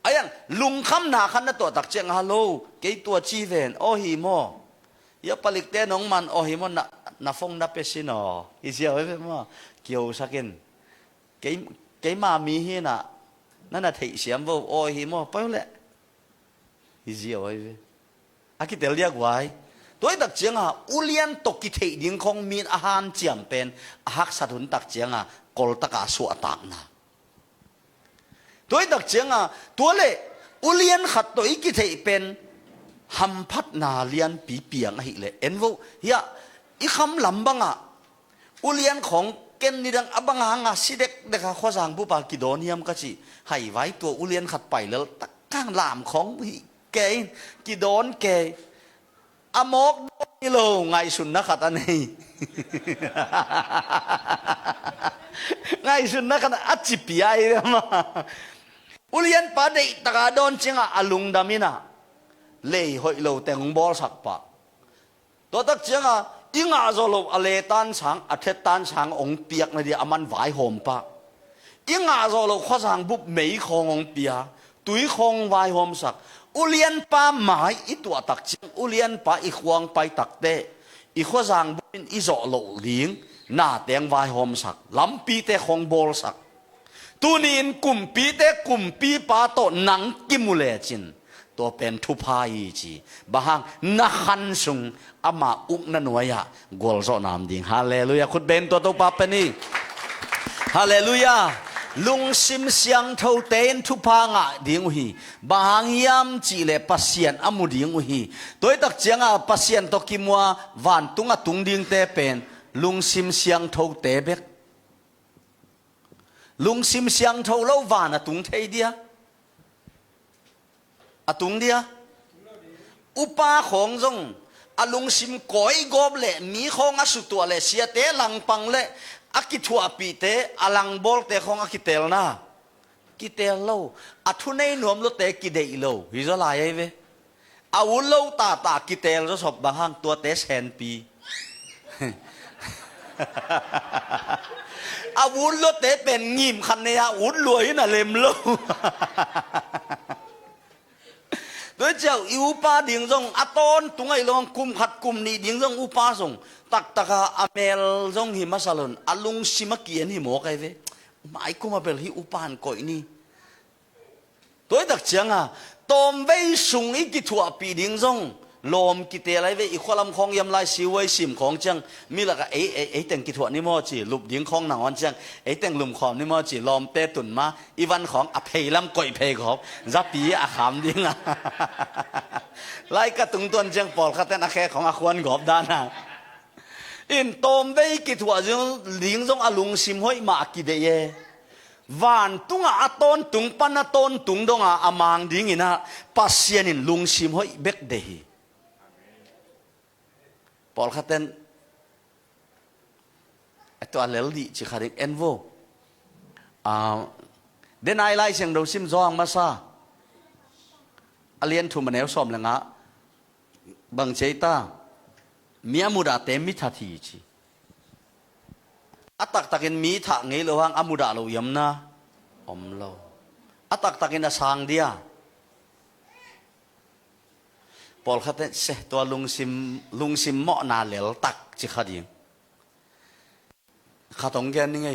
ไอ้ยังลุงคำหนาขันนั่นตัวตักเจียงฮัลโหลเกยตัวจีเวนโอฮิโมยาปลิกเต้น้องมันโอฮิโมน่าฟงน่าเปสินออิเสียวไอ้เว้ยมั้งเกี่ยวสักเกนเกยมามีฮีน่ะนั่นน่ะถี่เสียมว่าโอฮิโมไปเลยอิเสียวไอ้เว้ยอากิเตลเรียกไว้ ตัวตักเจียงอ่ะอุเลียนตกกิเทดิ้งคงมีอาหารเจียมเป็นหักสะทุนตักเจียงอ่ะกอลตะกาสัวตักนะตัวตักเจียงอ่ะตัวเล่อุเลียนขัดตัวอีกิเทเป็นหำพัดนาเลียนปีเปียงหิเลเอ็นวูเฮียอีคำลำบังอ่ะอุเลียนของเกณฑ์นี่ดังอับังหางอ่ะสิเด็กเด็กข้อสั่งผู้ปากิโดนเฮียมก็จีให้ไว้ตัวอุเลียนขัดไปแล้วตะก้างลามของแกกิโดนแกอามกนี่โลไงสุนนะขัดอันนี้ไงสุนนะขัดอัจฉิปีไอเรื่องมาอุเลียนปาเดตะกาโดนจิงอ่ะอลุงดามินะเล่หอยโลแต่งบอลสักปะตัวตักจิงอ่ะอิงอาโซโลอเลตันช้างอัฐตันช้างองเปียกนะเดียอามันไหวหอมปะอิงอาโซโลข้อสั่งบุบไม่คงองเปียตุยคงไหวหอมสักอุเลียนปาหมายอีตัวตักจิงอุเลียนปาอีควงไปตักเตอีข้อสั่งบุบอีโซโลเลี้ยงหน้าแตงไหวหอมสักลำปีเตคงบอลสักตูนีนกุมปีเตกุมปีปาโตหนังกิมุเลจินตัวเป็นทุพายจีบางนักขันสุงอามาอุกนันวยะกอลโซนามดิงฮาเลลูยาคุณเป็นตัวปาเป็นนี่ฮาเลลูยาลุงซิมเสียงเท่าเต้นทุพางะดิงหีบางยามจีเลปัสเซียนอามุดิงหีตัวตักเจียงปัสเซียนตกิมัววันตุงตุงดิงเตเป็นลุงซิมเสียงเท่าเตเบกลุงซิมเสียงเท่าเล่าวานตุงเทเดียตุงเดียอุปาของจงอลุงซิมก้อยกอบเล่มีของอสุตัวเล่เสียเตลังปังเล่อากิทัวปีเตอลังบอลเตของอากิเตลนะกิเตลโลอัทุนในนวมโลเตกิเดอิโลฮิจลายเวอาวุโลตากิเตลจะสอบบางห้างตัวเตแสนปีอาวุโลเตเป็นงิมคันเนียอาวุรวยน่ะเลมโลด้วยเจ้าอุปาดิ่งจงอัตอนตุงไอลองกุมขัดกุมนี่ดิ่งจงอุปาจงตักตะกาอเมลจงหิมาสลนอลุงสิมาเกียนหิโมกไอเวไม่กุมาเปลหิอุปานก่อยนี่ด้วยตักเจียงอ่ะตอมเวสุงอีกิทัวปีดิ่งจงลมกิเตอะไรเวอีขลัมของยำลายสิวไว้สิมของจังมีละก็ไอแต่งกิทัวนี่มอจีลุบดิ่งของหนังอันจังไอแต่งลุมขอมนี่มอจีลมเตตุนมาอีวันของอภัยลำก่อยเพยของจับปีอาขามดิ่งอ่ะไล่กระตุงต้นจังปอลขัดแต่นักแค่ของอาควรกอบด้านน่ะอินตอมเวกิทัวจงดิ่งจงอลุงสิมห้อยมากิเดเยวานตุงอาตอนตุงปันตอนตุงดงอามังดิ่งอินะปัสเซียนินลุงสิมห้อยเบกเดฮีปอลขัดเต็นตัวเลลดีจิขาริกเอ็นโวเดนไอไลเสียงเราซิมจองมาซาอเลียนทุมันเอลซอมเลงะบังเจตาเมียมุดาเตมิทัทีจีอัตักตักินมีถังเงยโลหังอามุดาโลยมนาอมโลอัตักตักินอาสังเดียปอลขัดเสตัวลุงซิมเหมาะนาเหลวตักจิขัดยิงข้าต้องแกนี่ไง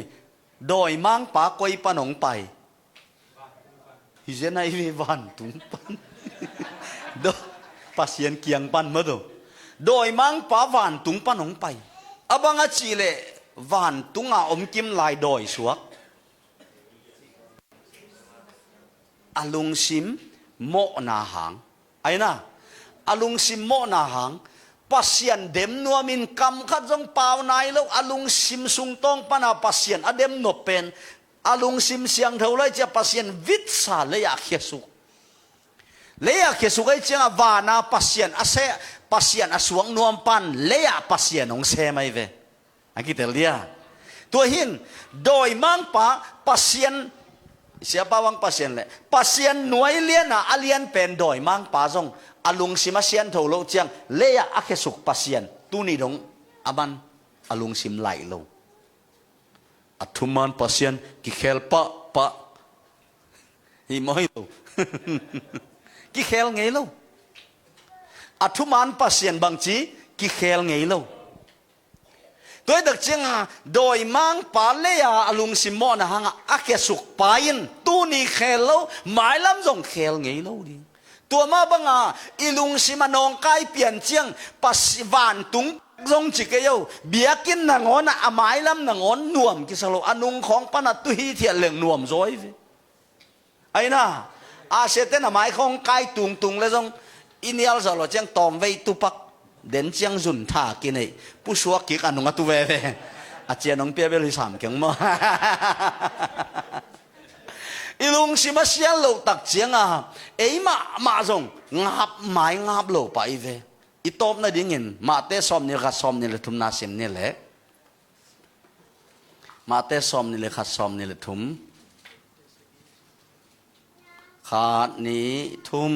โดยมังปากอยปนองไปฮิเจนไอวิวันตุงปันโดปัสเซียนเกียงปันมาดูโดยมังปาวันตุงปนองไปอบังอาชีเลวันตุงอาอมกิมลายโดยสวกอลุงซิมเหมาะนาหางไอ้น่ะอลุงซิมโมนาหังปัสเซียนเดมนัวมินกำขัดจงเปล่าในแล้วอลุงซิมสุงตองปนาปัสเซียนอเดมนบเป็นอลุงซิมเสียงเท่าไรจะปัสเซียนวิทสาเลยากเขสุเลยากเขสุไอ้เจ้าวานาปัสเซียนอาเซปัสเซียนอสวงนวมปันเลยากปัสเซียนองเซไม่เวอันกี่เตลียตัวหินโดยมังปะปัสเซียนsiapa wang pasien le pasien nuai lian na alien pen doi mang pa jong alung sim asian tho lo chiang leya akhesuk pasien tu ni dong aman alung sim lai lo athuman pasien ki khel pa hi moi lo ki khel ngei lo athuman pasien bang chi ki khel ngei loตัวเด็กเจ้าโดยมังปาเลียอลุงซิมอนหังอาเกสุกปายินตู้นี่เขลแล้วหมายล้ำจงเขลไงแล้วดิ ตัวมาบังอีลุงสิมานองใกล้เปลี่ยนเจียงปัสวานตุงทรงจิกเกยวเบียกินนางอนอามายลำนางอนนวมกิสโลอนุงของปนัดตุฮีเทียนเหลืองนวมซอยไอ้น่ะอาเซเตนอามายของใกล้ตุงเลยทรงอินเดียสโลเจียงตอมไว้ตุปักเดินเจียงจุนท่ากินไอ้ผู้ชัวกิกอนุงตุเวอาเจียนน้องเปียเบลิสามเก่งมั้งอีลุงสิมาเสียโลตักเจียงเอ้ยมาจงงับไม้งับโลไปเวอีตบน่ะดิ้งเงินมาเตะซ้อมนี่ขัดซ้อมนี่เลยทุ่มนาเสียมนี่แหละมาเตะซ้อมนี่เลยขัดซ้อมนี่เลยทุ่มขาดนี้ทุ่ม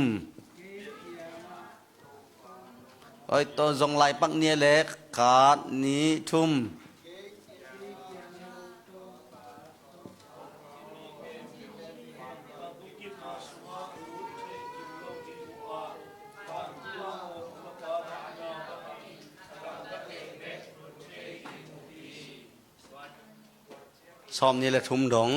ไอ้ตัวจงไล่ปักเนี่ยแหละขาดนี้ทุ่มซ้อมนี่แหละทุ่มดง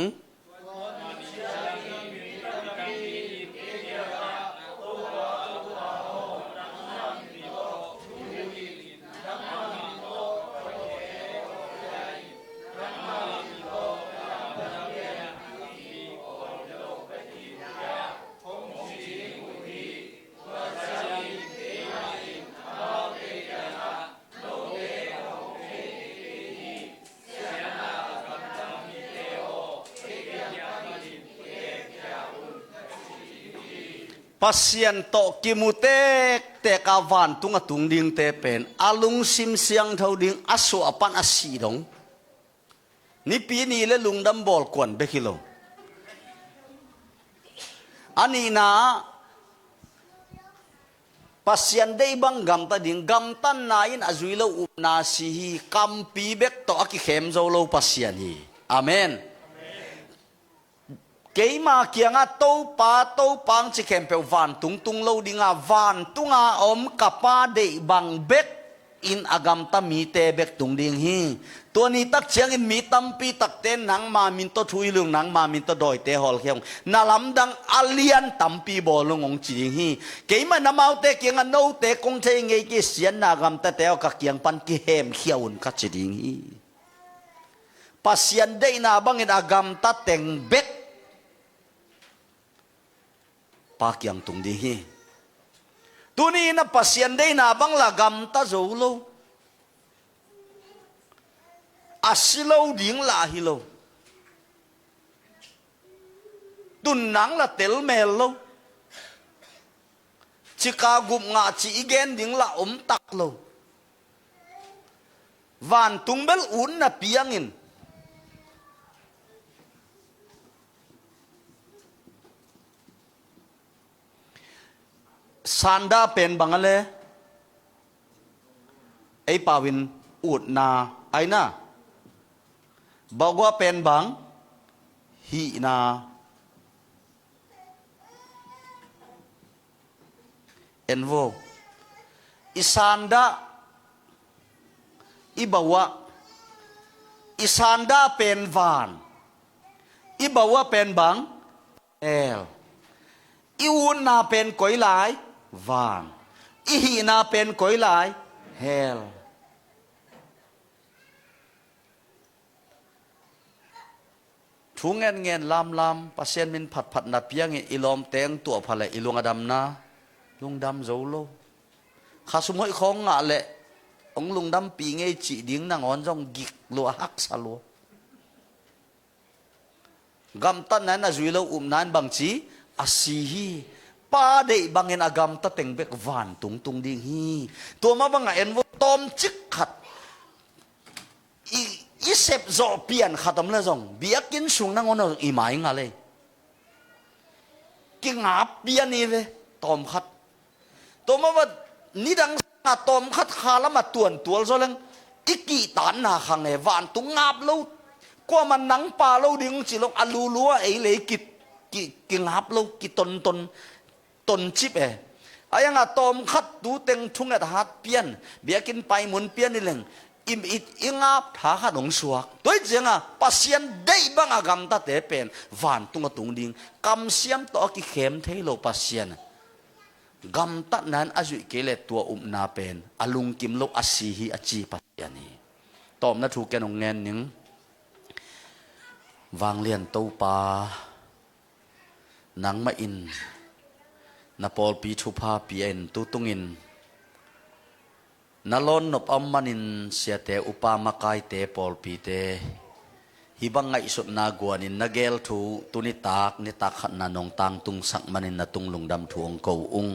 ปัสยันโตกิมุเตกเตกาวันตุงตุงดิงเตเป็นอาลุงซิมเสียงเท่าดิงอสุอปันอสีดงนี่ปีนี้เลยลุงดำบอลกวนเบกิโลอันนี้นะปัสยันได้บังกำตาดิงกำตันนายนอาจุยโลอุปนาสีฮีกัมปีเบกโตอกิเข้มโจโลปัสยันฮีอาเมนเกี่ยมาเกี่ยงโตปังจิเข้มเปวานตุงโลดิงวานตุงอมกับปาเดบังเบกอินอากำตามีเตเบกตุงดิงฮีตัวนี้ตักเชียงอินมีตัมปีตักเต้นนังมามินโตทุยลุงนังมามินโตดอยเตหอลเขียงนาลำดังอาเลียนตัมปีบอลงองจีดิงฮีเกี่ยมันน้ำเอาเตเกี่ยงโนเตคงเชงเงกิเสียนนากำตาเตอกักเกี่ยงปันกิเฮมเขียวอุ่นกัจจิดิงฮีปัสยันได้นาบังอินอากำตาเต็งเบกปากยังตุงดีฮีตัวนี้นะปัสยันได้นาบังละกำตาโจโลอาศิโลดิ่งลาฮิโลตุนนังละเตลเมลโลชิคากุมงาชีเกนดิ่งละตักโลวันตุงเบลอุ่นนะเปียงินซันดาเป็นบังอะไรไอ้ปาวินอุดนาไอ้น่ะบอกว่าเป็นบังฮีนาเอ็นโวอิซันดาอิบาวะอิซันดาเป็นวานอิบาวะเป็นบังเอลอิวุนนาเป็นก๋อยหลายวานอิฮีนาเป็นก๋อยหลายเฮลทุงเงินลำปัสเซนมินผัดนัดเพียงอิลอมเตงตัวพะเลอิลวงอดัมนาลุงดำโจโลข้าสมุยของงะเละองลุงดำปีเงยจีดิ้งนางอนจงกิกลัวฮักสลัวกำตันนั้นนะจุยโลนั้นบางจีอาศีฮีป้าเดบังเงินอากำตะเต็งเบกวานตุงดิงฮีตัวมาบังเงินว่าตอมจิกขัดอีเสพโจเปียนขัดตำเลยจงเบียกินสุงนั่งอนอีหมายงาเลยกินงับเปียนี่เลยตอมขัดตัวมาว่านี่ดังตอมขัดคาละมาตัวโซลังอีกีตานนาขังเอวานตุงงับลูกว่ามันนังปลาลูดิ้งจิลงอลูลัวไอเลยกิงับลูกิตนชิบไอ้ยังตอมขัดดูเต็งทุ่งอัดหัดเปียนเบียกินไปหมุนเปียนนี่แหละอิงับท้าขัดหงสวกตัวเจียงปัสยันได้บังอากำตาเตเป็นวานตุงดิ้งกำเสียมต่อกิเข้มเทโลปัสยัน กำตัดนั้นอาจุเกเลตัวนาเป็นอลุงกิมโลอาศีฮีอาจีปัสยานีตอบนะถูกแกนงเงินหนึ่งวางเลียนเต้าปานังมาอินนาปอลปีชุพาปีเอ็นตุตุงินนาลอนนบอัมมันินเสียเตอุปามากายเตปอลปีเตฮิบังไงสุดนากวนินนาเกลทูตุนิตากนิตากขันนานองตังตุงสักมันินนาตุงลุงดำทวงเกาอุง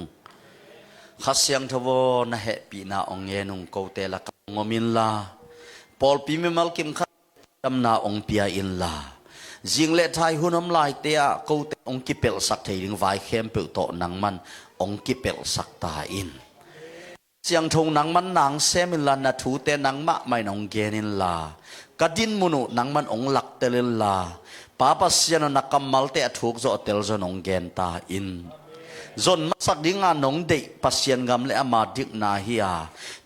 ขัดเสียงทวนาเหปีนาองเยนุงเกาเตละกงมินลาปอลปีมิมัลกิมขัดดำนาองเปียอินลาจิงเล่ไทยหุ่นน้ำลายเตียเกาเตองกิเปลสักเทียงไว้เข้มเปิลโตนังมันองกิเปลสักตาอินเสียงทงนังมันนางเซมิลานาทูเตนังมะไม่นองเกนินลากระดินมุนุนังมันองหลักเตลินลาป้าปัสยานนักกำมัลเตะถูกโจเตลจนองเกนตาอินจนมาสักดิ่งานองเดปัสยานกำเลอามาดิกนาฮิอา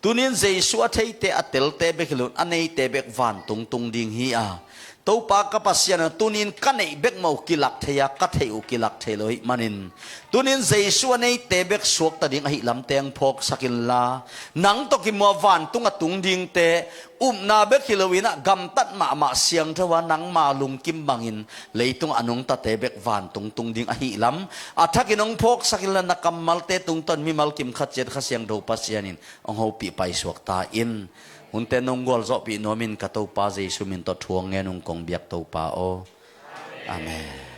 ตุนินเจสัวเทเตอเตลเตเบกลุนอันเนเตเบกวันตุงดิ่งฮิอาตัวปากกับปัสยานตุนินกันเอเบกมาอุกิลักเทียกัดเทอุกิลักเทโลหิมันินตุนินเจสัวเนเตเบกสวกตะดิ่งหิลำเตียงพกสักินลานังตกิมัววันตุงตุงดิ่งเตนาเบกฮิโลวินะกำตัดมาเสียงทว่านังมาลุงกิมบังอินเลยตุงอนุงตะเตเบกวันตุงดิ่งหิลำอัฐกินองพกสักินลานักกำมัลเตตุงตันมีมัลกิมขัดเจ็ดขัดเสียงดูปัสยานินองหูปีไปสวกตาอินหุ่นเตนงกอลจบปีโนมินกะตูปาเจสุมินตอทวงเงนุงกงเบียกตูปาโออาเมน